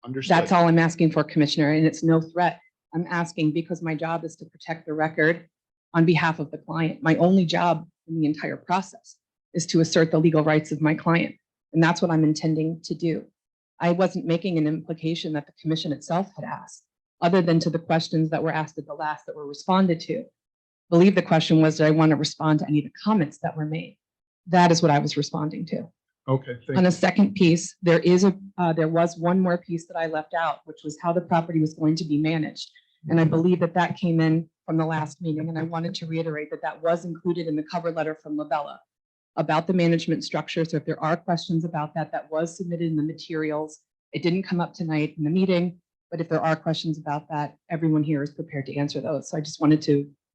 Understood. That's all I'm asking for, Commissioner, and it's no threat. I'm asking because my job is to protect the record on behalf of the client. My only job in the entire process is to assert the legal rights of my client. And that's what I'm intending to do. I wasn't making an implication that the commission itself had asked, other than to the questions that were asked at the last that were responded to. I believe the question was, did I want to respond to any of the comments that were made? That is what I was responding to. Okay. On a second piece, there was one more piece that I left out, which was how the property was going to be managed. And I believe that came in from the last meeting. And I wanted to reiterate that was included in the cover letter from Labella about the management structure. So if there are questions about that was submitted in the materials. It didn't come up tonight in the meeting, but if there are questions about that, everyone here is prepared to answer those. So I just wanted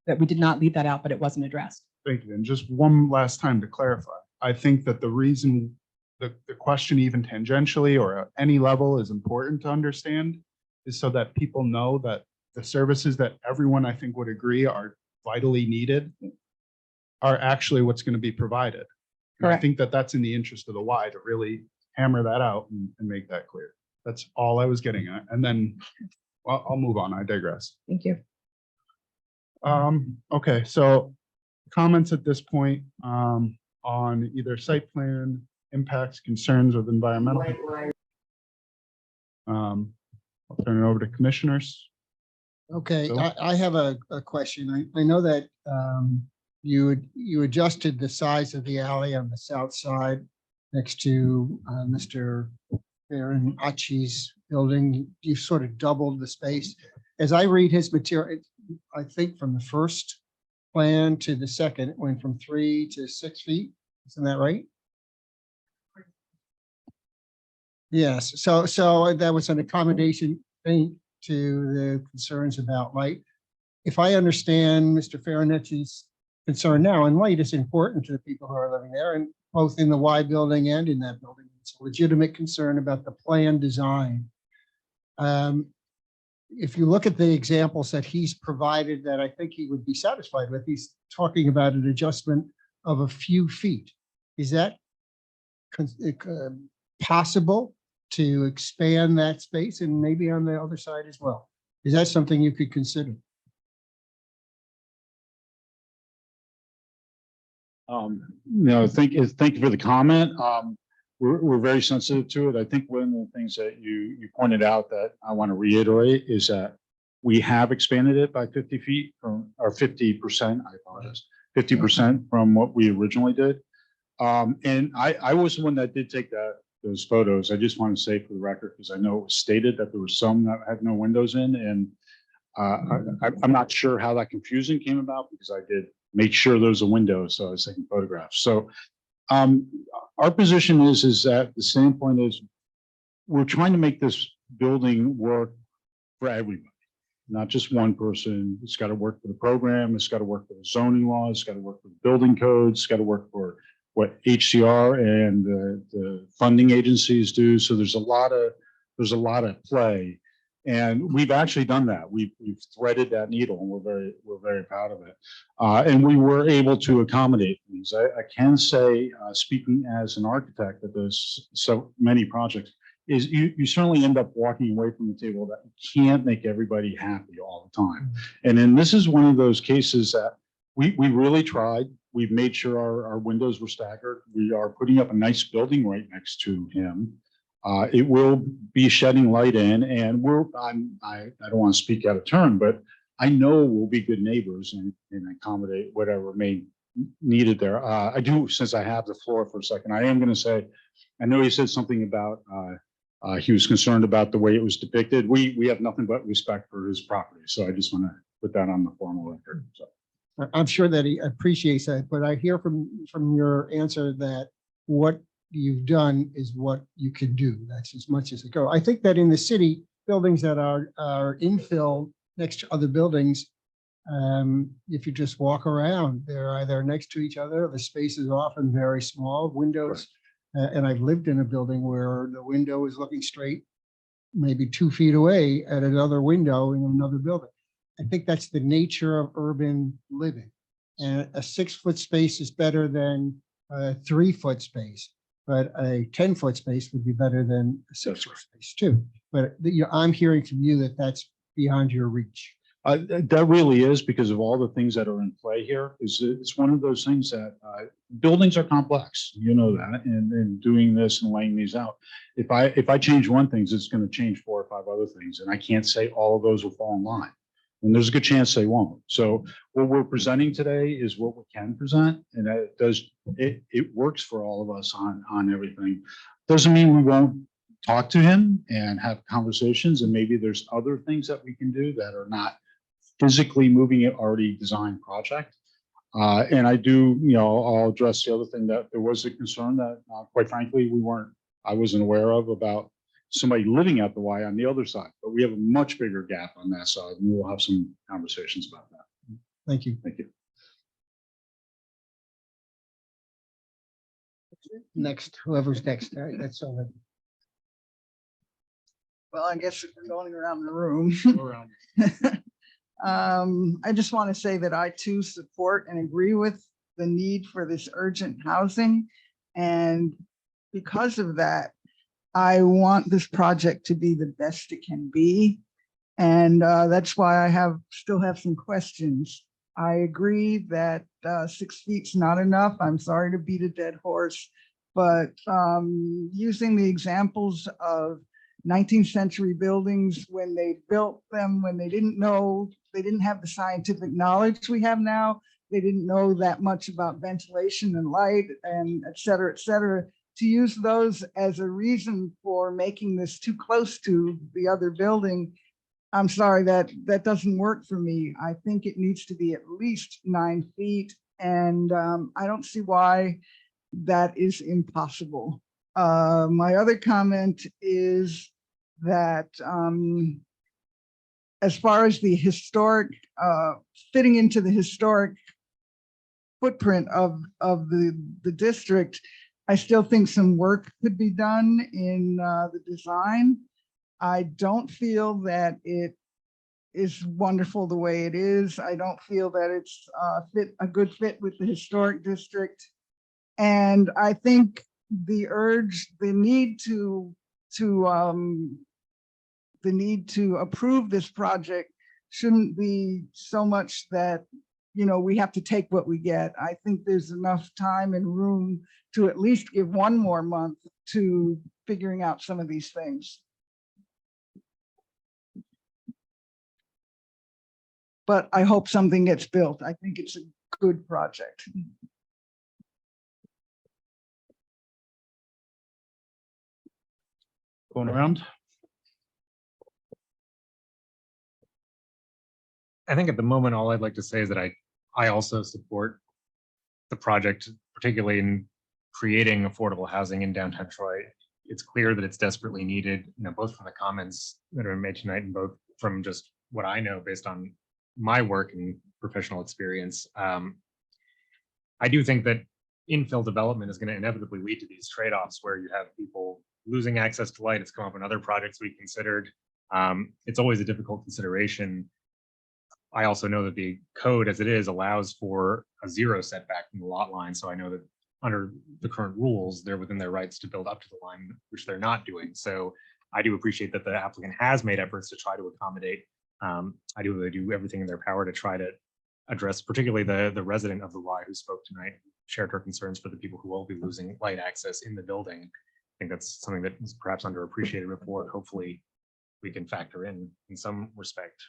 that we did not leave that out, but it wasn't addressed. Thank you. And just one last time to clarify, I think that the reason the question even tangentially or at any level is important to understand is so that people know that the services that everyone I think would agree are vitally needed are actually what's going to be provided. And I Correct. think that that's in the interest of the Y to really hammer that out and make that clear. That's all I was getting at. And then I'll move on. I digress. Thank you. Okay, so comments at this point on either site plan impacts, concerns with environmental. I'll turn it over to commissioners. Okay, Bill? I have a question. I know that you adjusted the size of the alley on the south side next to Mr. Farinacci's building. You sort of doubled the space. As I read his material, I think from the first plan to the second, it went from 3 to 6 feet. Isn't that right? Yes, so that was an accommodation thing to the concerns about light. If I understand Mr. Farinacci's concern now, and light is important to the people who are living there, and both in the Y building and in that building, it's a legitimate concern about the plan design. If you look at the examples that he's provided that I think he would be satisfied with, he's talking about an adjustment of a few feet. Is that possible to expand that space and maybe on the other side as well? Is that something you could consider? No, thank you for the comment. We're very sensitive to it. I think one of the things that you pointed out that I want to reiterate is that we have expanded it by 50 feet from, or 50%, I apologize, 50% from what we originally did. And I was the one that did take those photos. I just want to say for the record, because I know it was stated that there were some that had no windows in, and I'm not sure how that confusion came about because I did make sure there was a window, so I was taking photographs. So our position is that the standpoint is we're trying to make this building work for everybody, not just one person. It's got to work for the program. It's got to work for the zoning laws. It's got to work for the building codes. It's got to work for what HCR and the funding agencies do. So there's a lot of play. And we've actually done that. We've threaded that needle, and we're very proud of it. And we were able to accommodate things. I can say, speaking as an architect that does so many projects, is you certainly end up walking away from the table that you can't make everybody happy all the time. And then this is one of those cases that we really tried. We've made sure our windows were staggered. We are putting up a nice building right next to him. It will be shedding light in, and I don't want to speak out of turn, but I know we'll be good neighbors and accommodate whatever may needed there. I do, since I have the floor for a second, I am going to say, I know he said something about he was concerned about the way it was depicted. We have nothing but respect for his property, so I just want to put that on the formal record. So. I'm sure that he appreciates that, but I hear from your answer that what you've done is what you can do. That's as much as it goes. I think that in the city, buildings that are infill next to other buildings, if you just walk around, they're either next to each other, the space is often very small, windows. And I've lived in a building where the window is looking straight, maybe 2 feet away at another window in another building. I think that's the nature of urban living. And a 6-foot space is better than a 3-foot space, but a 10-foot space would be better than a 6-foot space too. But I'm hearing from you that that's beyond your reach. That really is, because of all the things that are in play here. It's one of those things that buildings are complex, you know that, and doing this and laying these out. If I change one thing, it's going to change 4 or 5 other things, and I can't say all of those will fall in line. And there's a good chance they won't. So what we're presenting today is what we can present, and it works for all of us on everything. Doesn't mean we won't talk to him and have conversations, and maybe there's other things that we can do that are not physically moving an already designed project. And I do, I'll address the other thing, that there was a concern that quite frankly, I wasn't aware of about somebody living at the Y on the other side, but we have a much bigger gap on that side, and we'll have some conversations about that. Thank you. Thank you. Next, whoever's next, all right, that's all. Well, I guess if we're going around the room. I just want to say that I too support and agree with the need for this urgent housing. And because of that, I want this project to be the best it can be. And that's why I still have some questions. I agree that 6 feet's not enough. I'm sorry to beat a dead horse, but using the examples of 19th century buildings, when they built them, when they didn't have the scientific knowledge we have now, they didn't know that much about ventilation and light and et cetera, to use those as a reason for making this too close to the other building. I'm sorry, that doesn't work for me. I think it needs to be at least 9 feet, and I don't see why that is impossible. My other comment is that as far as the historic, fitting into the historic footprint of the district, I still think some work could be done in the design. I don't feel that it is wonderful the way it is. I don't feel that it's a good fit with the historic district. And I think the need to approve this project shouldn't be so much that, we have to take what we get. I think there's enough time and room to at least give 1 more month to figuring out some of these things. But I hope something gets built. I think it's a good project. Going around. I think at the moment, all I'd like to say is that I also support the project, particularly in creating affordable housing in downtown Troy. It's clear that it's desperately needed, both from the comments that are made tonight and both from just what I know based on my work and professional experience. I do think that infill development is going to inevitably lead to these trade-offs where you have people losing access to light. It's come up in other projects we considered. It's always a difficult consideration. I also know that the code as it is allows for a 0 setback from the lot line. So I know that under the current rules, they're within their rights to build up to the line, which they're not doing. So I do appreciate that the applicant has made efforts to try to accommodate. I do everything in their power to try to address particularly the resident of the Y who spoke tonight, shared her concerns for the people who will be losing light access in the building. I think that's something that is perhaps underappreciated before. Hopefully we can factor in some respect.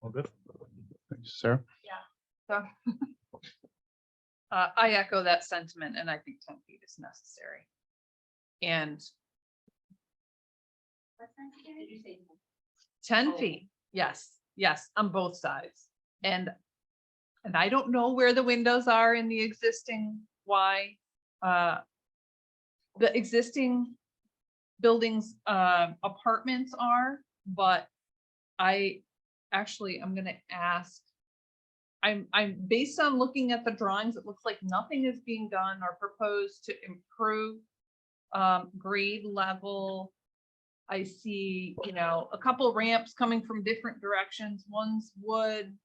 All good. Thanks, Sarah. So I echo that sentiment, and I think 10 feet is necessary. And 10 feet, yes, on both sides. And I don't know where the windows are in the existing Y. The existing buildings, apartments are, but I'm gonna ask. I'm based on looking at the drawings, it looks like nothing is being done or proposed to improve grade level. I see, a couple ramps coming from different directions. One's wood,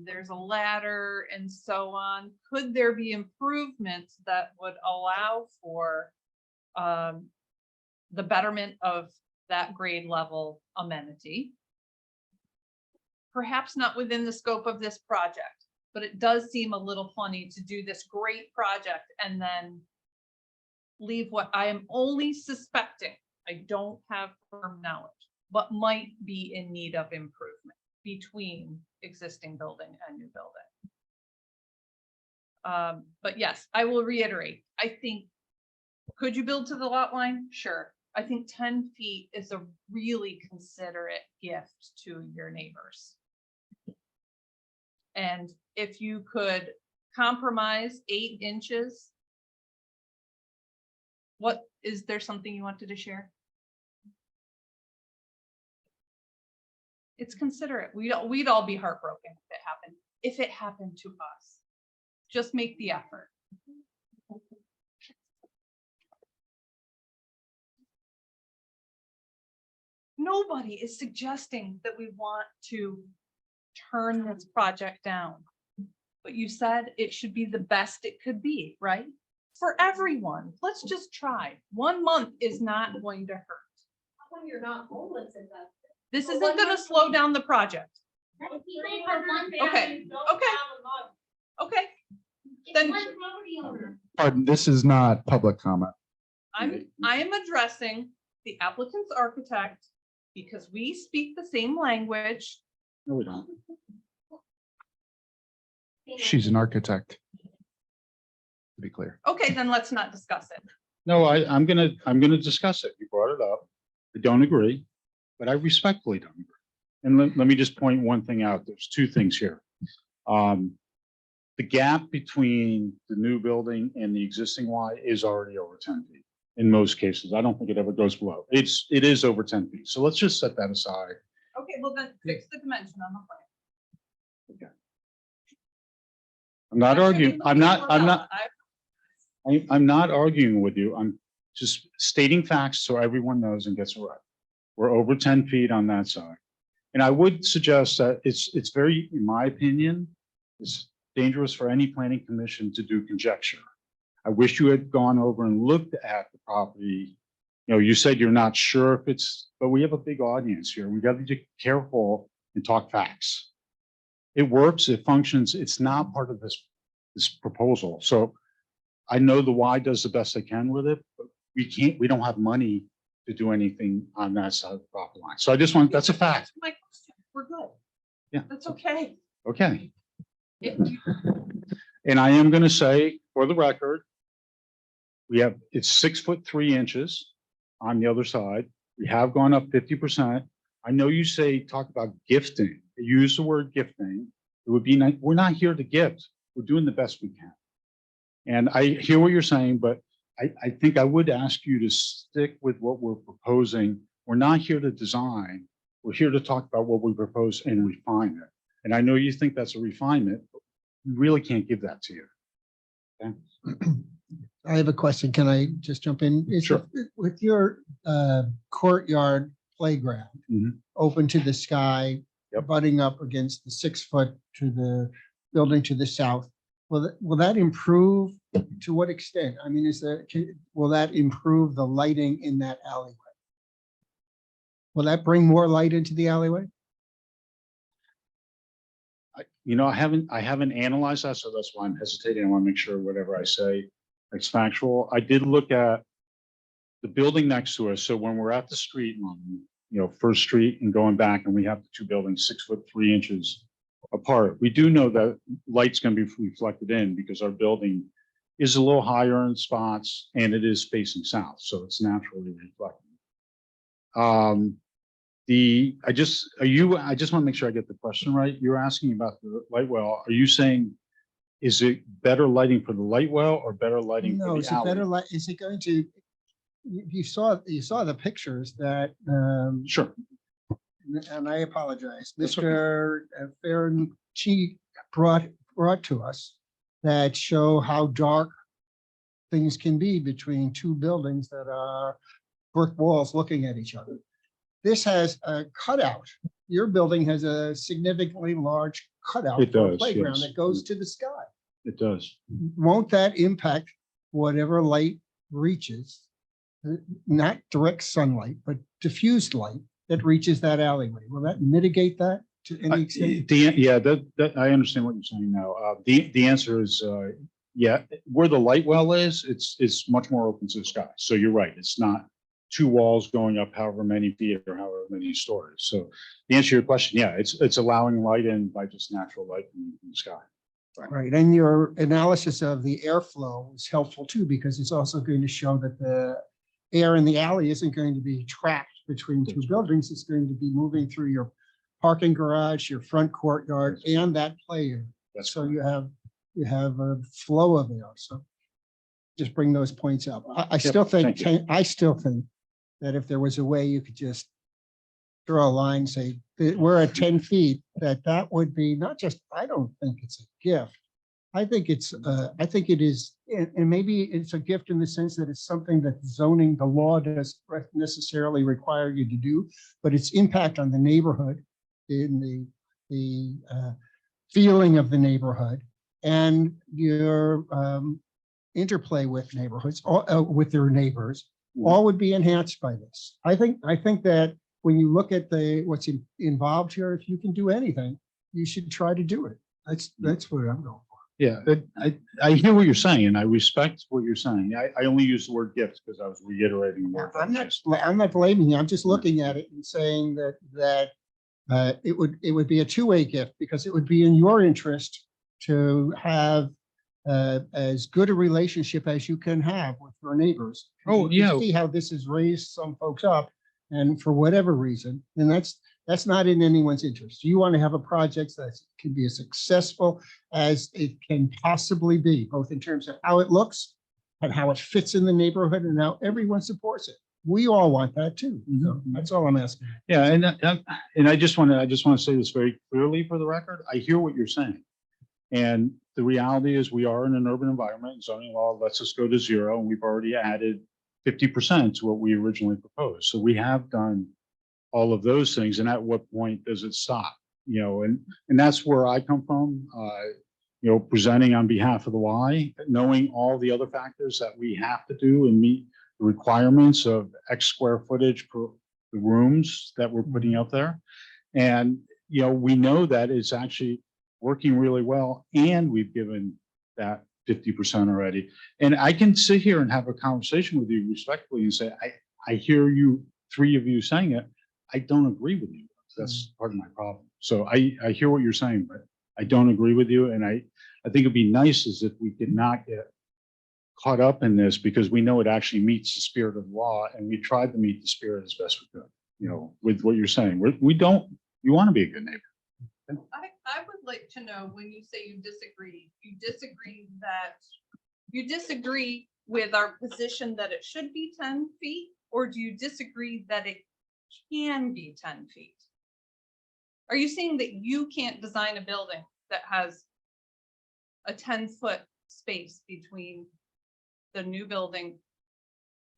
there's a ladder and so on. Could there be improvements that would allow for the betterment of that grade level amenity? Perhaps not within the scope of this project, but it does seem a little funny to do this great project and then leave what I am only suspecting, I don't have firm knowledge, but might be in need of improvement between existing building and new building. But yes, I will reiterate, I think, could you build to the lot line? Sure. I think 10 feet is a really considerate gift to your neighbors. And if you could compromise 8 inches, is there something you wanted to share? It's considerate. We'd all be heartbroken if it happened to us. Just make the effort. Nobody is suggesting that we want to turn this project down. But you said it should be the best it could be, right? For everyone. Let's just try. 1 month is not going to hurt. How come you're not homeless investor? This isn't going to slow down the project. Okay. Then Pardon, this is not public comment. I am addressing the applicant's architect because we speak the same language. No, we don't. She's an architect. To be clear. Okay, then let's not discuss it. No, I'm gonna discuss it. You brought it up. I don't agree, but I respectfully don't agree. And let me just point one thing out. There's 2 things here. The gap between the new building and the existing Y is already over 10 feet. In most cases, I don't think it ever goes below. It is over 10 feet. So let's just set that aside. Okay, well then fix the dimension on the plan. Okay. I'm not arguing. I'm not arguing with you. I'm just stating facts so everyone knows and gets it right. We're over 10 feet on that side. And I would suggest that it's very, in my opinion, it's dangerous for any planning commission to do conjecture. I wish you had gone over and looked at the property. You said you're not sure if but we have a big audience here. We got to be careful and talk facts. It works, it functions. It's not part of this proposal. So I know the Y does the best they can with it, but we don't have money to do anything on that side of the property line. So I just that's a fact. My question, we're good. Yeah. That's okay. Okay. And I am going to say, for the record, it's 6'3" on the other side. We have gone up 50%. I know you talk about gifting. You use the word gifting. It would be nice. We're not here to gift. We're doing the best we can. And I hear what you're saying, but I think I would ask you to stick with what we're proposing. We're not here to design. We're here to talk about what we propose and refine it. And I know you think that's a refinement, but we really can't give that to you. I have a question. Can I just jump in? Is Sure. with your courtyard playground Mhm. open to the sky, butting up against the 6 foot to the building to the south, will that improve? To what extent? I mean, will that improve the lighting in that alleyway? Will that bring more light into the alleyway? I haven't analyzed that, so that's why I'm hesitating. I want to make sure whatever I say is factual. I did look at the building next to us. So when we're at the street line, First Street and going back, and we have the two buildings 6'3" apart, we do know that light's going to be reflected in because our building is a little higher in spots and it is facing south, so it's naturally reflecting. I just want to make sure I get the question right. You're asking about the light well. Are you saying, is it better lighting for the light well or better lighting No, for is the it alley? better light? Is it going to? You saw the pictures that. Sure. And I apologize, That's okay. Mr. Farrenchi brought to us that show how dark things can be between two buildings that are brick walls looking at each other. This has a cutout. Your building has a significantly large cutout It for a does, playground yes. that goes to the sky. It does. Won't that impact whatever light reaches? Not direct sunlight, but diffused light that reaches that alleyway. Will that mitigate that to any extent? Yeah, that I understand what you're saying now. The answer is yeah. Where the light well is, it's much more open to the sky. So you're right. It's not two walls going up however many feet or however many stories. So the answer to your question, yeah, it's allowing light in by just natural light from the sky. Right, and your analysis of the airflow is helpful too, because it's also going to show that the air in the alley isn't going to be trapped between two buildings. It's going to be moving through your parking garage, your front courtyard, and that play area. So you have a flow of air. So just bring those points up. I still think, that if there was a way you could just draw a line, say, we're at 10 feet, that would be not just, I don't think it's a gift. I think it is, and maybe it's a gift in the sense that it's something that zoning, the law doesn't necessarily require you to do, but its impact on the neighborhood, in the feeling of the neighborhood, and your interplay with neighborhoods, with their neighbors, all would be enhanced by this. I think that when you look at what's involved here, if you can do anything, you should try to do it. That's what I'm going for. Yeah, I hear what you're saying, and I respect what you're saying. I only use the word gift because I was reiterating the word. I'm not blaming you. I'm just looking at it and saying that it would be a two-way gift, because it would be in your interest to have as good a relationship as you can have with your neighbors. Oh, You yeah. see how this has raised some folks up, and for whatever reason, and that's not in anyone's interest. You want to have a project that can be as successful as it can possibly be, both in terms of how it looks and how it fits in the neighborhood and how everyone supports it. We all want that too. So that's all I'm asking. Yeah, and I just want to say this very clearly for the record. I hear what you're saying. And the reality is we are in an urban environment, and zoning law lets us go to 0, and we've already added 50% to what we originally proposed. So we have done all of those things. And at what point does it stop? And that's where I come from, presenting on behalf of the Y, knowing all the other factors that we have to do and meet the requirements of X square footage per the rooms that we're putting out there. And, we know that it's actually working really well, and we've given that 50% already. And I can sit here and have a conversation with you respectfully and say, I hear you, 3 of you saying it. I don't agree with you. That's part of my problem. So I hear what you're saying, but I don't agree with you. And I think it'd be nice as if we did not get caught up in this, because we know it actually meets the spirit of the law, and we tried to meet the spirit as best we could, with what you're saying. You want to be a good neighbor. I would like to know, when you say you disagree with our position that it should be 10 feet, or do you disagree that it can be 10 feet? Are you saying that you can't design a building that has a 10-foot space between the new building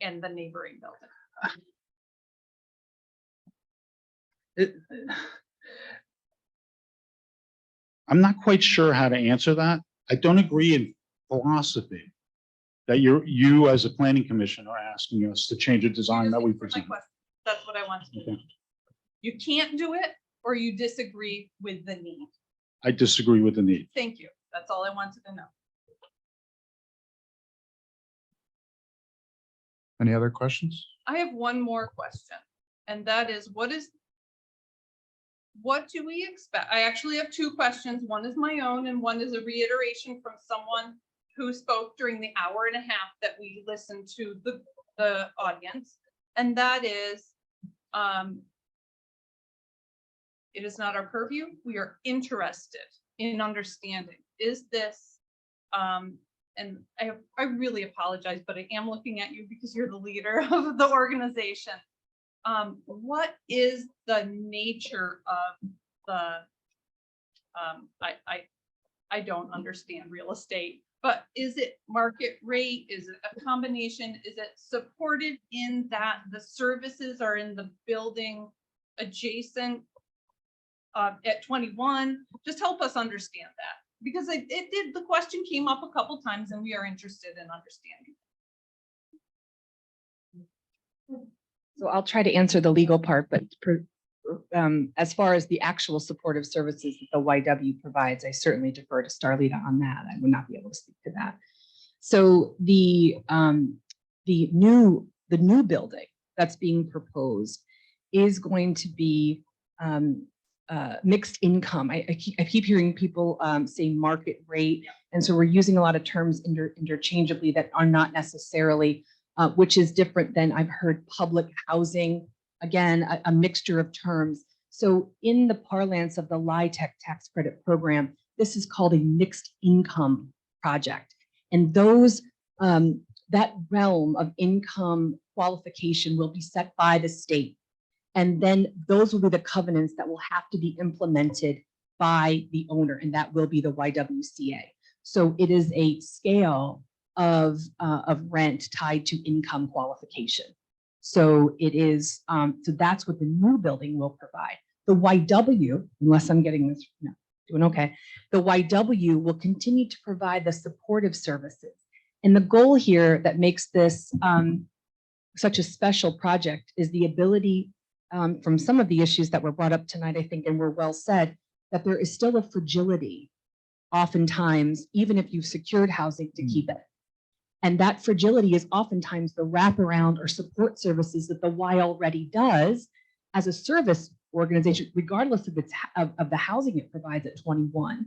and the neighboring building? I'm not quite sure how to answer that. I don't agree in philosophy that you as a planning commission are asking us to change a design that we My present. question, that's what I want to know. Okay. You can't do it, or you disagree with the need? I disagree with the need. Thank you. That's all I wanted to know. Any other questions? I have one more question, and that is, what do we expect? I actually have two questions. One is my own and one is a reiteration from someone who spoke during the hour and a half that we listened to the audience. And that is, it is not our purview. We are interested in understanding, is this, and I really apologize, but I am looking at you because you're the leader of the organization. What is the nature of the, I don't understand real estate, but is it market rate? Is it a combination? Is it supported in that the services are in the building adjacent at 21? Just help us understand that, because the question came up a couple times and we are interested in understanding. So I'll try to answer the legal part, but as far as the actual supportive services that the YW provides, I certainly defer to Starlita on that. I would not be able to speak to that. So the new building that's being proposed is going to be mixed income. I keep hearing people say market rate, and so we're using a lot of terms interchangeably that are not necessarily, which is different than I've heard public housing. Again, a mixture of terms. So in the parlance of the LIHTC tax credit program, this is called a mixed income project. And those, that realm of income qualification will be set by the state. And then those will be the covenants that will have to be implemented by the owner, and that will be the YWCA. So it is a scale of rent tied to income qualification. So it is, so that's what the new building will provide. The YW, unless I'm getting this, no, doing okay. The YW will continue to provide the supportive services. And the goal here that makes this such a special project is the ability, from some of the issues that were brought up tonight, I think, and were well said, that there is still a fragility, oftentimes, even if you've secured housing, to keep it. And that fragility is oftentimes the wraparound or support services that the Y already does as a service organization, regardless of of the housing it provides at 21.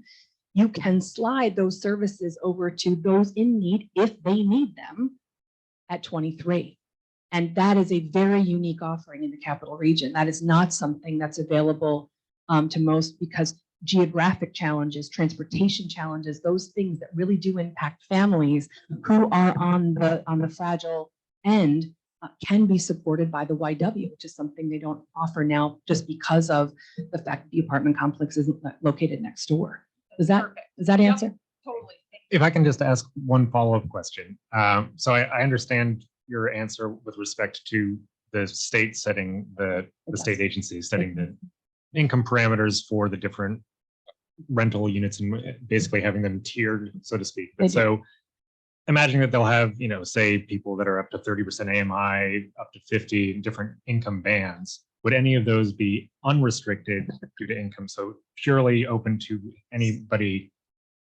You can slide those services over to those in need if they need them at 23. And that is a very unique offering in the capital region. That is not something that's available to most, because geographic challenges, transportation challenges, those things that really do impact families who are on the fragile end can be supported by the YW, which is something they don't offer now just because of the fact that the apartment complex isn't located next door. Does that answer? Yep, totally. If I can just ask one follow-up question. So I understand your answer with respect to the state setting, the state agency setting the income parameters for the different rental units and basically having them tiered, so to speak. But so imagining that they'll have, say people that are up to 30% AMI, up to 50 different income bands. Would any of those be unrestricted due to income? So purely open to anybody?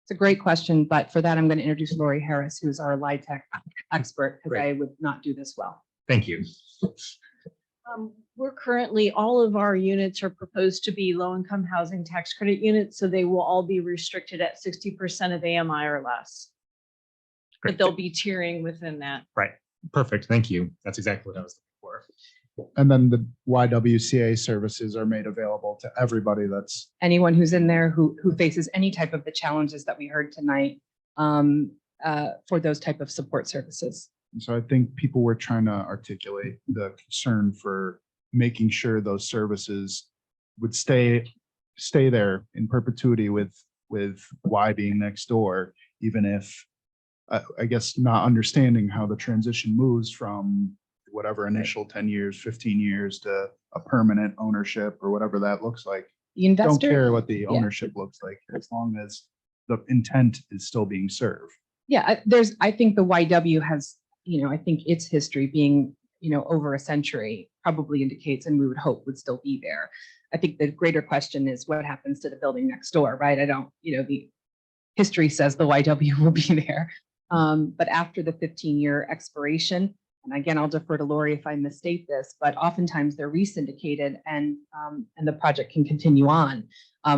It's a great question, but for that, I'm going to introduce Lori Harris, who's our LIHTC expert, because I would not do this well. Thank you. We're currently, all of our units are proposed to be low-income housing tax credit units, so they will all be restricted at 60% of AMI or less. Great. But they'll be tiering within that. Right. Perfect. Thank you. That's exactly what I was looking for. And then the YWCA services are made available to everybody that's. Anyone who's in there who faces any type of the challenges that we heard tonight for those type of support services. So I think people were trying to articulate the concern for making sure those services would stay there in perpetuity with Y being next door, even if I guess not understanding how the transition moves from whatever initial 10 years, 15 years to a permanent ownership or whatever that looks like. The investor. Don't care what the Yeah. ownership looks like as long as the intent is still being served. Yeah, I think the YW has, I think its history being, over a century probably indicates, and we would hope would still be there. I think the greater question is what happens to the building next door, right? I don't, the history says the YW will be there. But after the 15-year expiration, and again, I'll defer to Lori if I misstate this, but oftentimes they're resyndicated and the project can continue on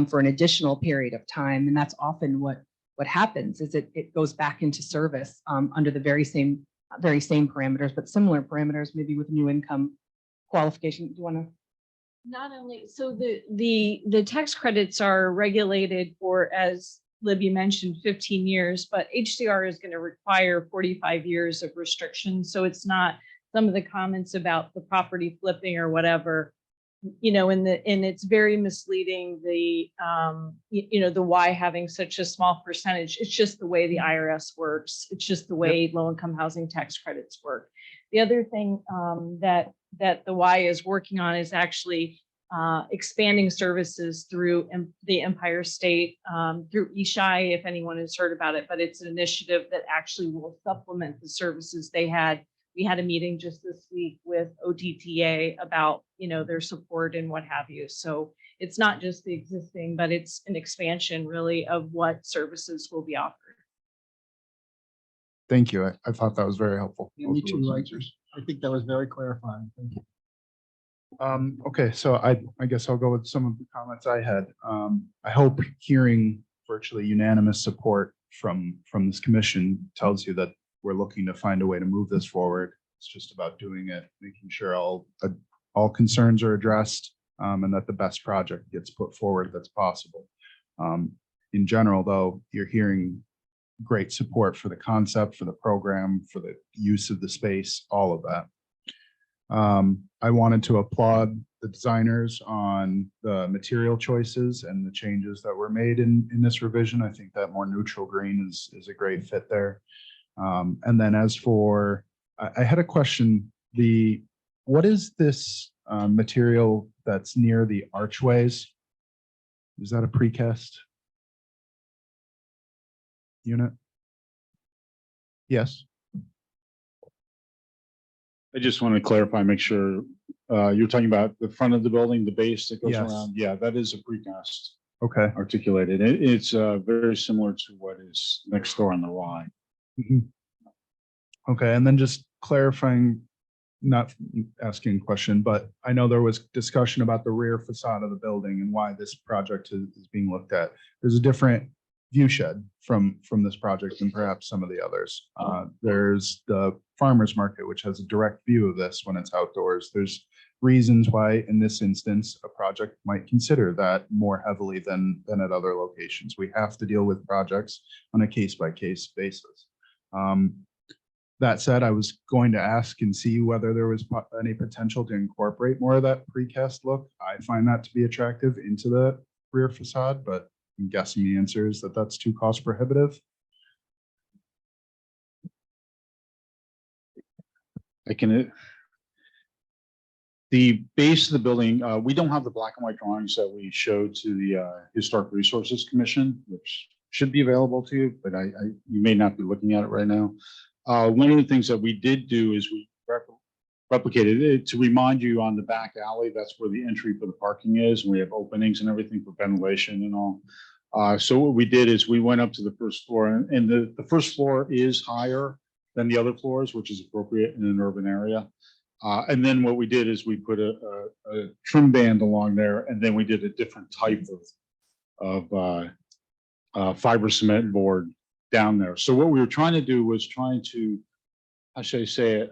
for an additional period of time. And that's often what happens is it goes back into service under the very same parameters, but similar parameters, maybe with new income qualification. Do you want to? Not only, so the tax credits are regulated for, as Libby mentioned, 15 years, but HDR is going to require 45 years of restrictions. So it's not some of the comments about the property flipping or whatever, and it's very misleading, the why having such a small percentage. It's just the way the IRS works. It's just the way low-income housing tax credits work. The other thing that the Y is working on is actually expanding services through the Empire State, through eShy, if anyone has heard about it, but it's an initiative that actually will supplement the services they had. We had a meeting just this week with OTTA about, their support and what have you. So it's not just the existing, but it's an expansion really of what services will be offered. Thank you. I thought that was very helpful. Yeah, both me of too. those I answers. think that was very clarifying. Thank you. Okay, so I guess I'll go with some of the comments I had. I hope hearing virtually unanimous support from this commission tells you that we're looking to find a way to move this forward. It's just about doing it, making sure all concerns are addressed, and that the best project gets put forward that's possible. In general, though, you're hearing great support for the concept, for the program, for the use of the space, all of that. I wanted to applaud the designers on the material choices and the changes that were made in this revision. I think that more neutral green is a great fit there. And then as for, I had a question, what is this material that's near the archways? Is that a precast unit? Yes. I just want to clarify, make sure you're talking about the front of the building, the base that goes Yes. around. Yeah, that is a precast Okay. articulated. It's very similar to what is next door on the Y. Mhm. Okay, and then just clarifying, not asking a question, but I know there was discussion about the rear facade of the building and why this project is being looked at. There's a different view shed from this project than perhaps some of the others. There's the farmer's market, which has a direct view of this when it's outdoors. There's reasons why, in this instance, a project might consider that more heavily than at other locations. We have to deal with projects on a case-by-case basis. That said, I was going to ask and see whether there was any potential to incorporate more of that precast look. I find that to be attractive into the rear facade, but I'm guessing the answer is that that's too cost prohibitive. The base of the building, we don't have the black and white drawings that we showed to the Historic Resources Commission, which should be available to you, but you may not be looking at it right now. One of the things that we did do is we replicated it to remind you on the back alley, that's where the entry for the parking is, and we have openings and everything for ventilation and all. So what we did is we went up to the first floor, and the first floor is higher than the other floors, which is appropriate in an urban area. And then what we did is we put a trim band along there, and then we did a different type of fiber cement board down there. So what we were trying to do was trying to, how should I say it,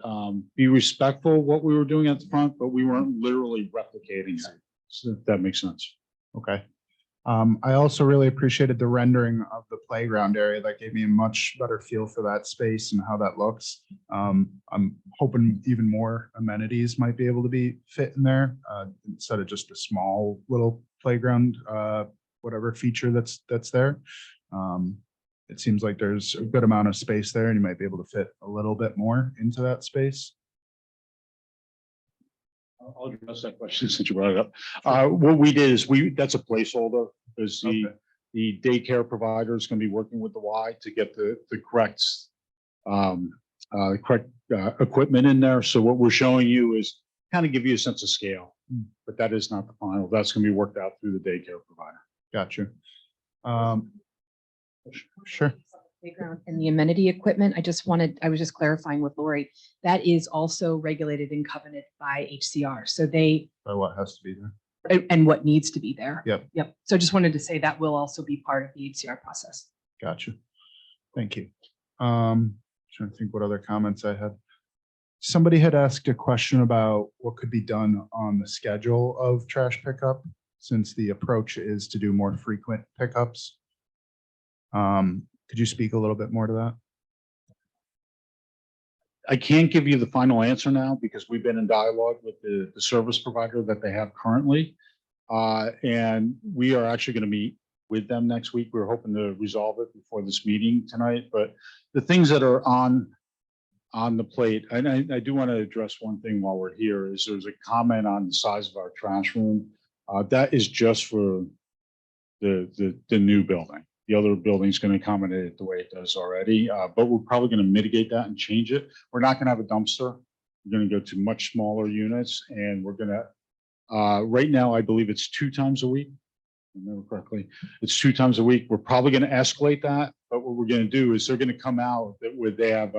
be respectful of what we were doing at the front, but we weren't literally replicating it. So if that makes sense. Okay. I also really appreciated the rendering of the playground area. That gave me a much better feel for that space and how that looks. I'm hoping even more amenities might be able to be fit in there instead of just a small little playground, whatever feature that's there. it seems like there's a good amount of space there and you might be able to fit a little bit more into that space. I'll address that question since you brought it up. What we did is that's a placeholder, because the daycare provider is going to be working with the Y to get the correct equipment in there. So what we're showing you is kind of give you a sense of scale, but that is not the final. That's going to be worked out through the daycare provider. Gotcha. Sure. Playground and the amenity equipment, I was just clarifying with Lori, that is also regulated and covenanted by HCR. So they, By what has to be there. and what needs to be there. Yep. Yep. So I just wanted to say that will also be part of the HCR process. Gotcha. Thank you. Trying to think what other comments I had. Somebody had asked a question about what could be done on the schedule of trash pickup, since the approach is to do more frequent pickups. Could you speak a little bit more to that? I can't give you the final answer now because we've been in dialogue with the service provider that they have currently. And we are actually going to meet with them next week. We're hoping to resolve it before this meeting tonight, but the things that are on the plate, and I do want to address one thing while we're here, is there's a comment on the size of our trash room. That is just for the new building. The other building's going to accommodate it the way it does already, but we're probably going to mitigate that and change it. We're not going to have a dumpster. We're going to go to much smaller units, and we're going to, right now, I believe it's 2 times a week. If I remember correctly, it's 2 times a week. We're probably going to escalate that, but what we're going to do is they're going to come out where they have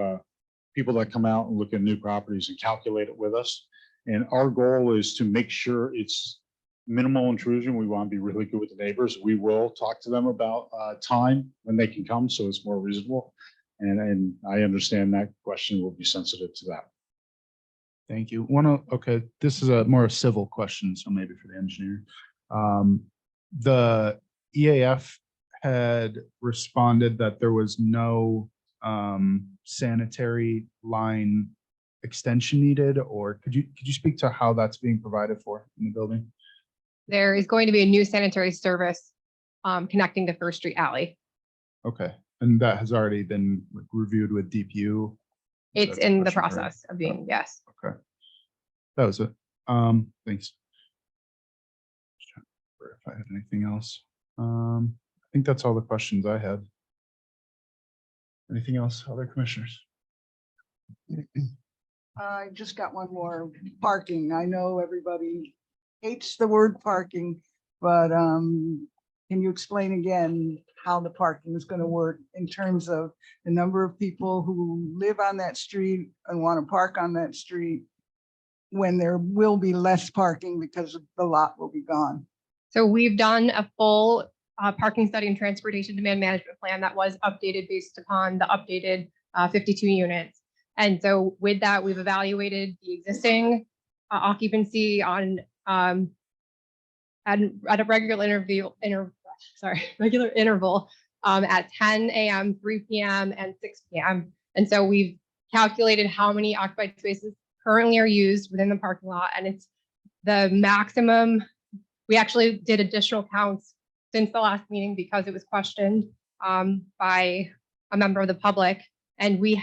people that come out and look at new properties and calculate it with us. And our goal is to make sure it's minimal intrusion. We want to be really good with the neighbors. We will talk to them about time when they can come, so it's more reasonable. And I understand that question will be sensitive to that. Thank you. Okay, this is a more civil question, so maybe for the engineer. The EAF had responded that there was no sanitary line extension needed, or could you speak to how that's being provided for in the building? There is going to be a new sanitary service connecting to First Street Alley. Okay, and that has already been reviewed with DPU? It's That's a in the question for- process of being, yes. Okay, that was it. Thanks. Just trying to remember if I had anything else. I think that's all the questions I had. Anything else, other commissioners? I just got one more. Parking. I know everybody hates the word parking, but can you explain again how the parking is going to work in terms of the number of people who live on that street and want to park on that street when there will be less parking because the lot will be gone? So we've done a full parking study and transportation demand management plan that was updated based upon the updated 52 units. And so with that, we've evaluated the existing occupancy on at a regular interval at 10 a.m., 3 p.m., and 6 p.m. And so we've calculated how many occupied spaces currently are used within the parking lot, and it's the maximum. We actually did additional counts since the last meeting because it was questioned by a member of the public, and with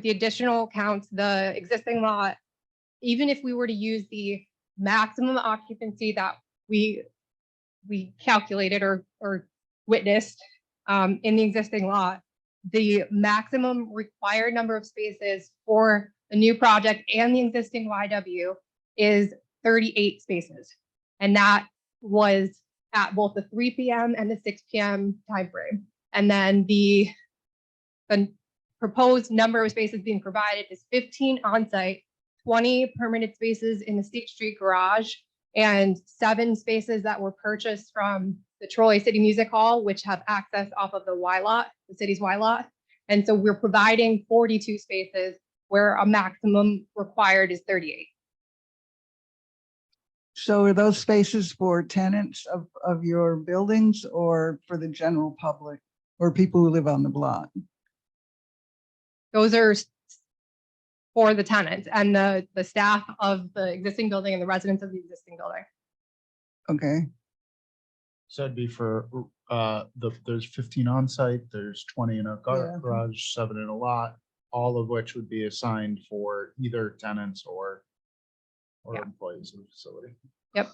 the additional counts, the existing lot, even if we were to use the maximum occupancy that we calculated or witnessed in the existing lot, the maximum required number of spaces for the new project and the existing YW is 38 spaces. And that was at both the 3 p.m. and the 6 p.m. timeframe. And then the proposed number of spaces being provided is 15 on-site, 20 permanent spaces in the State Street garage, and 7 spaces that were purchased from the Troy City Music Hall, which have access off of the Y lot, the city's Y lot. And so we're providing 42 spaces where a maximum required is 38. So are those spaces for tenants of your buildings or for the general public or people who live on the block? Those are for the tenants and the staff of the existing building and the residents of the existing building. Okay. So it'd be for there's 15 on site, there's 20 in a Yeah. garage, 7 in a lot, all of which would be assigned for either tenants or Yeah. employees of the facility. Yep.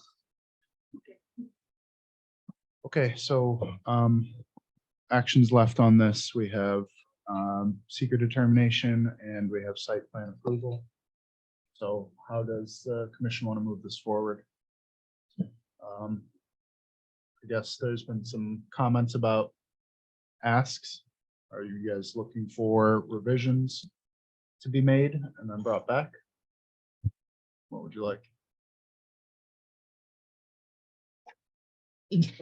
Okay, so actions left on this, we have seeker determination and we have site plan approval. So how does the commission want to move this forward? I guess there's been some comments about asks. Are you guys looking for revisions to be made and then brought back? What would you like?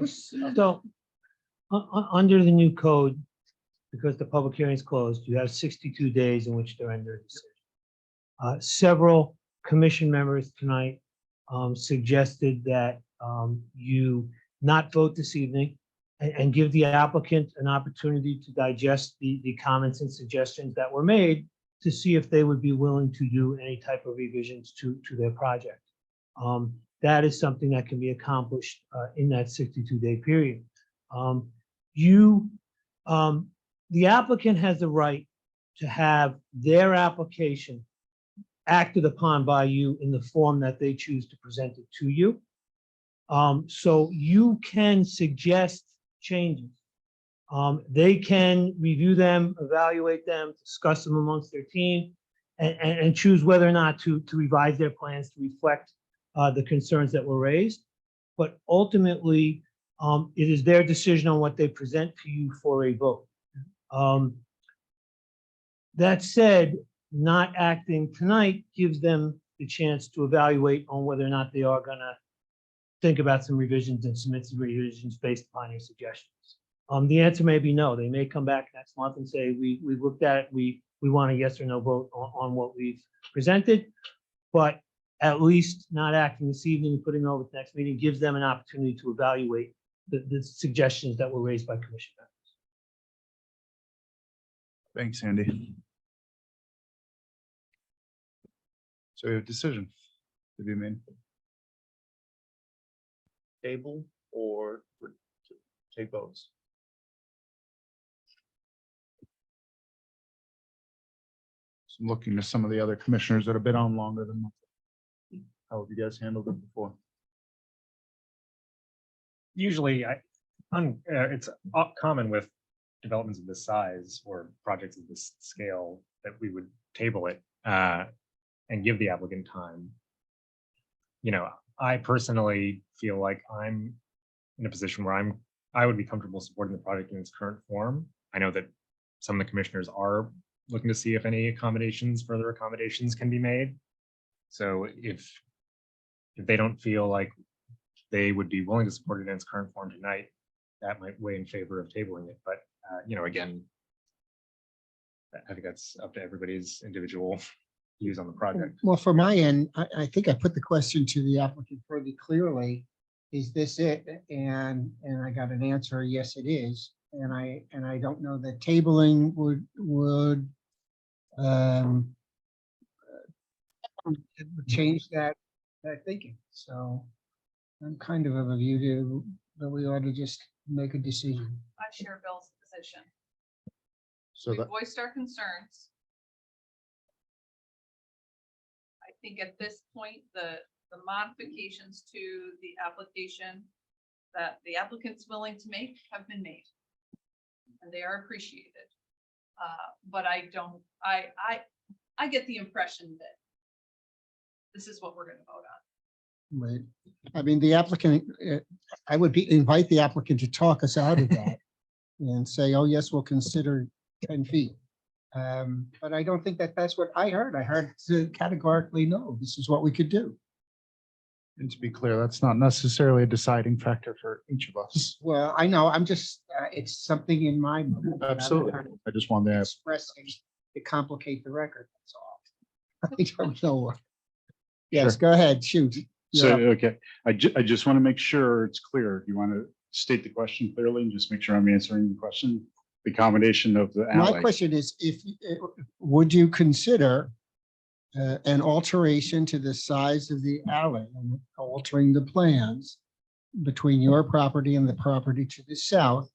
So, under the new code, because the public hearing is closed, you have 62 days in which to render a decision. Several commission members tonight suggested that you not vote this evening and give the applicant an opportunity to digest the comments and suggestions that were made to see if they would be willing to do any type of revisions to their project. That is something that can be accomplished in that 62-day period. The applicant has the right to have their application acted upon by you in the form that they choose to present it to you. So you can suggest changes. They can review them, evaluate them, discuss them amongst their team, and choose whether or not to revise their plans to reflect the concerns that were raised. But ultimately, it is their decision on what they present to you for a vote. That said, not acting tonight gives them the chance to evaluate on whether or not they are gonna think about some revisions and submit some revisions based upon your suggestions. The answer may be no. They may come back next month and say, we've looked at it, we want a yes or no vote on what we've presented. But at least not acting this evening and putting it over the next meeting gives them an opportunity to evaluate the suggestions that were raised by commission members. Thanks, Andy. So we have a decision to be made. Table or take votes? So I'm looking to some of the other commissioners that have been on longer than me. How have you guys handled it before? Usually it's common with developments of this size or projects of this scale that we would table it and give the applicant time. You know, I personally feel like I'm in a position where I would be comfortable supporting the project in its current form. I know that some of the commissioners are looking to see if any further accommodations can be made. So if they don't feel like they would be willing to support it in its current form tonight, that might weigh in favor of tabling it. But you know, again, I think that's up to everybody's individual views on the project. Well, for my end, I think I put the question to the applicant fairly clearly. Is this it? And I got an answer, yes, it is. And I don't know that tabling would change that thinking. So I'm kind of a view that we ought to just make a decision. I share Bill's position. So We that, voiced our concerns. I think at this point, the modifications to the application that the applicant's willing to make have been made. And they are appreciated. But I get the impression that this is what we're gonna vote on. Right. I mean, the applicant, I would invite the applicant to talk us out of that and say, oh, yes, we'll consider 10 feet. But I don't think that's what I heard. I heard categorically, no, this is what we could do. and to be clear, that's not necessarily a deciding factor for each of us. Well, I know, I'm just, it's something in my mind. that I'm Absolutely. kind of I just wanted to ask. Expressing to complicate the record, that's all. I don't know. Yes, go ahead, shoot. So, You're up. okay, I just want to make sure it's clear. You want to state the question clearly and just make sure I'm answering the question? The combination of the My alley. question is, would you consider an alteration to the size of the alley and altering the plans between your property and the property to the south.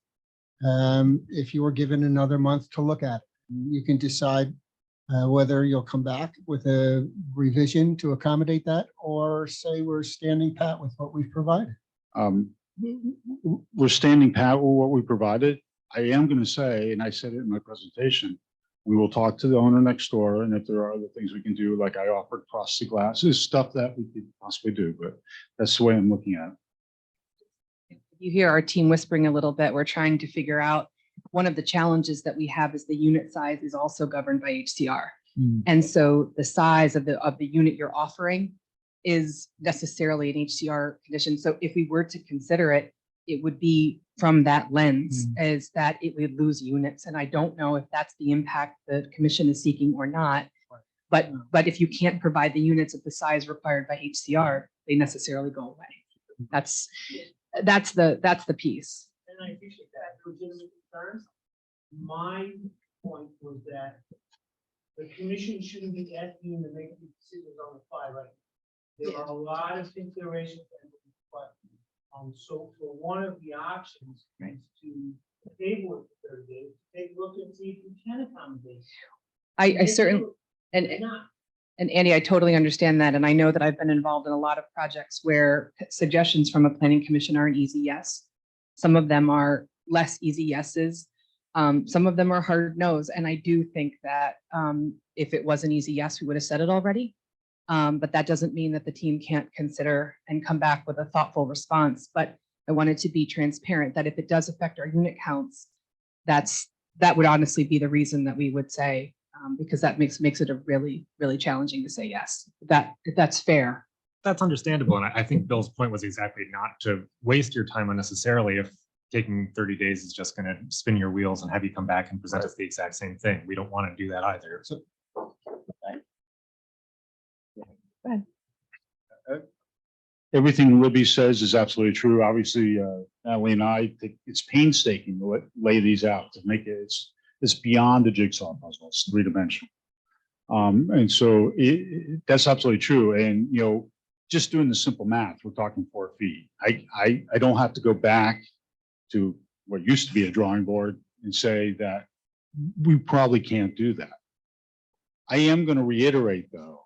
If you were given another month to look at it, you can decide whether you'll come back with a revision to accommodate that, or say we're standing pat with what we've provided. We're standing pat with what we provided. I am going to say, and I said it in my presentation, we will talk to the owner next door, and if there are other things we can do, like I offered frosted glasses, stuff that we could possibly do, but that's the way I'm looking at it. You hear our team whispering a little bit. We're trying to figure out, one of the challenges that we have is the unit size is also governed by HCR. And so the size of the unit you're offering is necessarily an HCR condition. So if we were to consider it, it would be from that lens, as that it would lose units. And I don't know if that's the impact the commission is seeking or not. But if you can't provide the units of the size required by HCR, they necessarily go away. That's the piece. And I appreciate that. Legitimate concerns. My point was that the commission shouldn't be asking you to make these decisions on the fly, right? There are a lot of considerations. So for one of the options is to table it for 30 days, take a look and see if you can accommodate. I certainly, and Andy, I totally understand that. And I know that I've been involved in a lot of projects where suggestions from a planning commission are an easy yes. Some of them are less easy yeses. Some of them are hard no's. And I do think that if it was an easy yes, we would have said it already. But that doesn't mean that the team can't consider and come back with a thoughtful response. But I wanted to be transparent that if it does affect our unit counts, that would honestly be the reason that we would say, because that makes it a really, really challenging to say yes. If that's fair. That's understandable. And I think Bill's point was exactly not to waste your time unnecessarily if taking 30 days is just going to spin your wheels and have you come back and present us the exact same thing. We don't want to do that either. So Everything Libby says is absolutely true. Obviously, Natalie and I think it's painstaking to lay these out to make it, it's beyond the jigsaw puzzle. It's three-dimensional. And so that's absolutely true. And, you know, just doing the simple math, we're talking 4 feet. I don't have to go back to what used to be a drawing board and say that we probably can't do that. I am going to reiterate, though,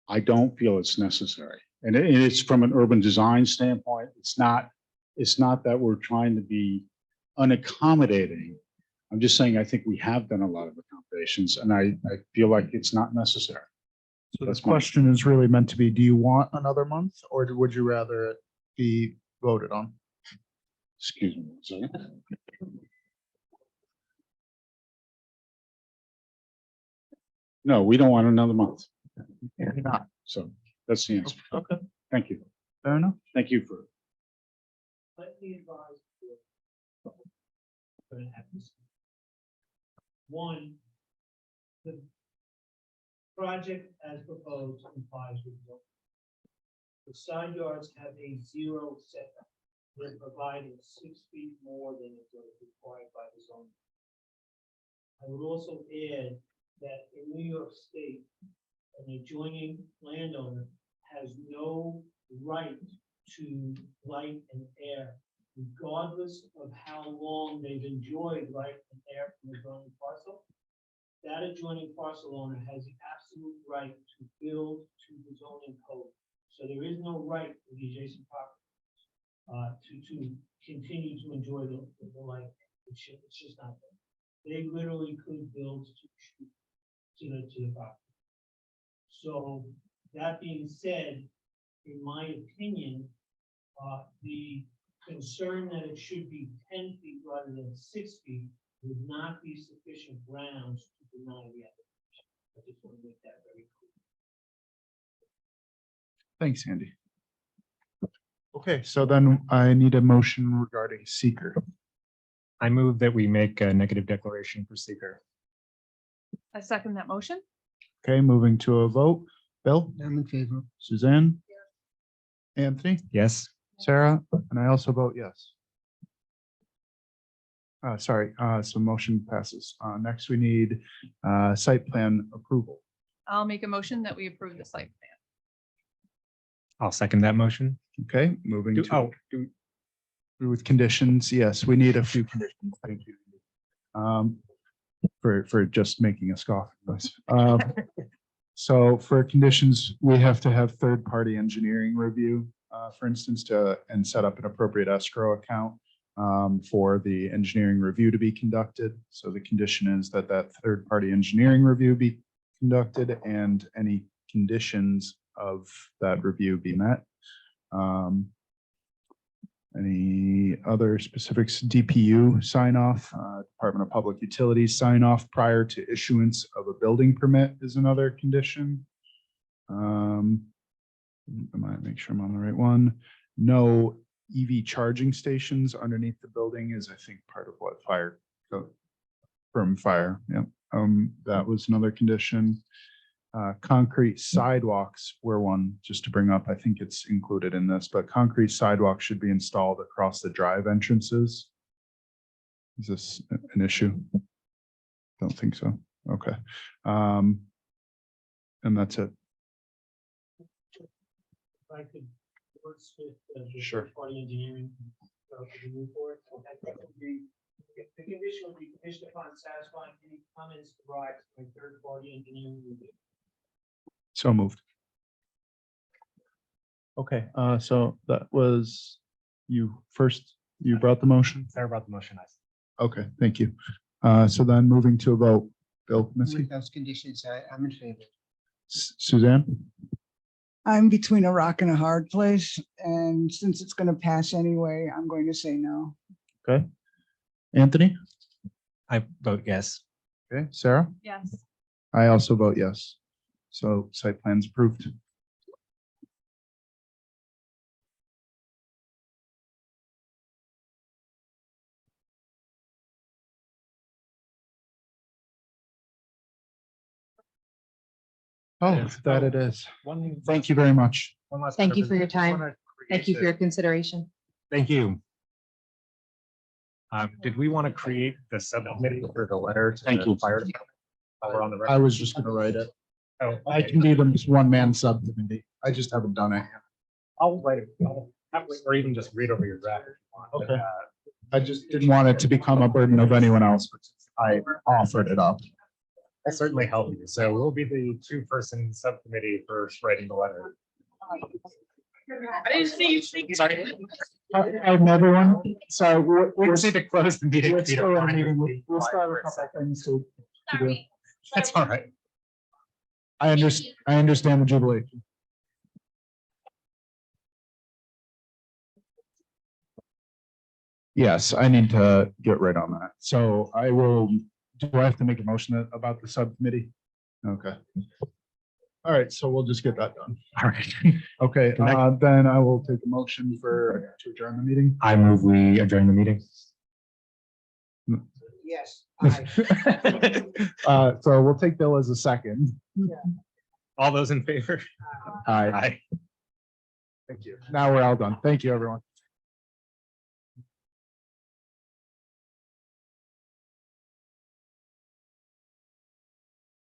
I don't feel it's necessary. And it's from an urban design standpoint. It's not that we're trying to be unaccommodating. I'm just saying, I think we have done a lot of accommodations, and I feel like it's not necessary. So this question is really meant to be, do you want another month, or would you rather it be voted on? Excuse me one second. No, we don't want another month. Not. So that's the answer. Okay. Thank you. Fair enough. Thank you for. Let me advise you. Gonna have this. One, the project as proposed complies with zoning. The side yards have a 0 setback. They're providing 6 feet more than is required by the zoning. I would also add that in New York State, an adjoining landowner has no right to light and air, regardless of how long they've enjoyed light and air from the adjoining parcel. That adjoining parcel owner has the absolute right to build to the zoning code. So there is no right for the adjacent property to continue to enjoy the light. It's just not there. They literally could build to the property. So that being said, in my opinion, the concern that it should be 10 feet rather than 6 feet would not be sufficient grounds to deny the application. I just want to make that very clear. Thanks, Andy. Okay, so then I need a motion regarding seeker. I move that we make a negative declaration for seeker. I second that motion. Okay, moving to a vote. Bill? I'm in favor. Suzanne? Anthony? Yes. Sarah? And I also vote yes. Sorry, so motion passes. Next, we need site plan approval. I'll make a motion that we approve the site plan. I'll second that motion. Okay, moving Do- to. oh, do- With conditions, yes, we need a few conditions. Thank you. For just making a scoff noise. So for conditions, we have to have third-party engineering review, for instance, and set up an appropriate escrow account for the engineering review to be conducted. So the condition is that third-party engineering review be conducted and any conditions of that review be met. Any other specifics? DPU sign off, Department of Public Utilities sign off prior to issuance of a building permit is another condition. I might make sure I'm on the right one. No EV charging stations underneath the building is, I think, part of what fire from fire. Yeah, that was another condition. Concrete sidewalks were one, just to bring up, I think it's included in this, but concrete sidewalks should be installed across the drive entrances. Is this an issue? Don't think so. Okay. And that's it. If I could wordsmith the Sure. third-party engineering, could we move forward? That would be- The condition would be conditioned upon satisfying any comments derived from a third-party engineering review. So moved. Okay, so that was you first, you brought the motion? Sorry about the motion. Okay, thank you. So then moving to a vote, Bill, Missy, With those conditions, I'm in favor. Suzanne? I'm between a rock and a hard place, and since it's gonna pass anyway, I'm going to say no. Okay. Anthony? I vote yes. Okay, Sarah? Yes. I also vote yes. So site plans approved. Oh, that it is. Thank you very much. Thank you for your time. Thank you for your consideration. Thank you. Did we want to create the subcommittee for the letter? to Thank the you. Fire department? While we're on the I record? was just gonna write it. Oh, I can be the one-man subcommittee. I just haven't done it. I'll write it, or even just read over your draft. if you want. Okay. I just didn't want it to become a burden of anyone else. I offered it up. I'll certainly help you. So we'll be the two-person subcommittee for writing the letter. I didn't see you speak. Sorry. Everyone, so We'll see to close the meeting. if you don't mind. We'll start with a couple things to do. That's all right. I understand the jubilation. Yes, I need to get right on that. So I will, do I have to make a motion about the subcommittee? Okay. All right, so we'll just get that done. All right. Okay, then I will take a motion to adjourn the meeting. I move we adjourn the meeting. Yes. So we'll take Bill as a second. All those in favor? Aye. Aye. Thank you. Now we're all done. Thank you, everyone.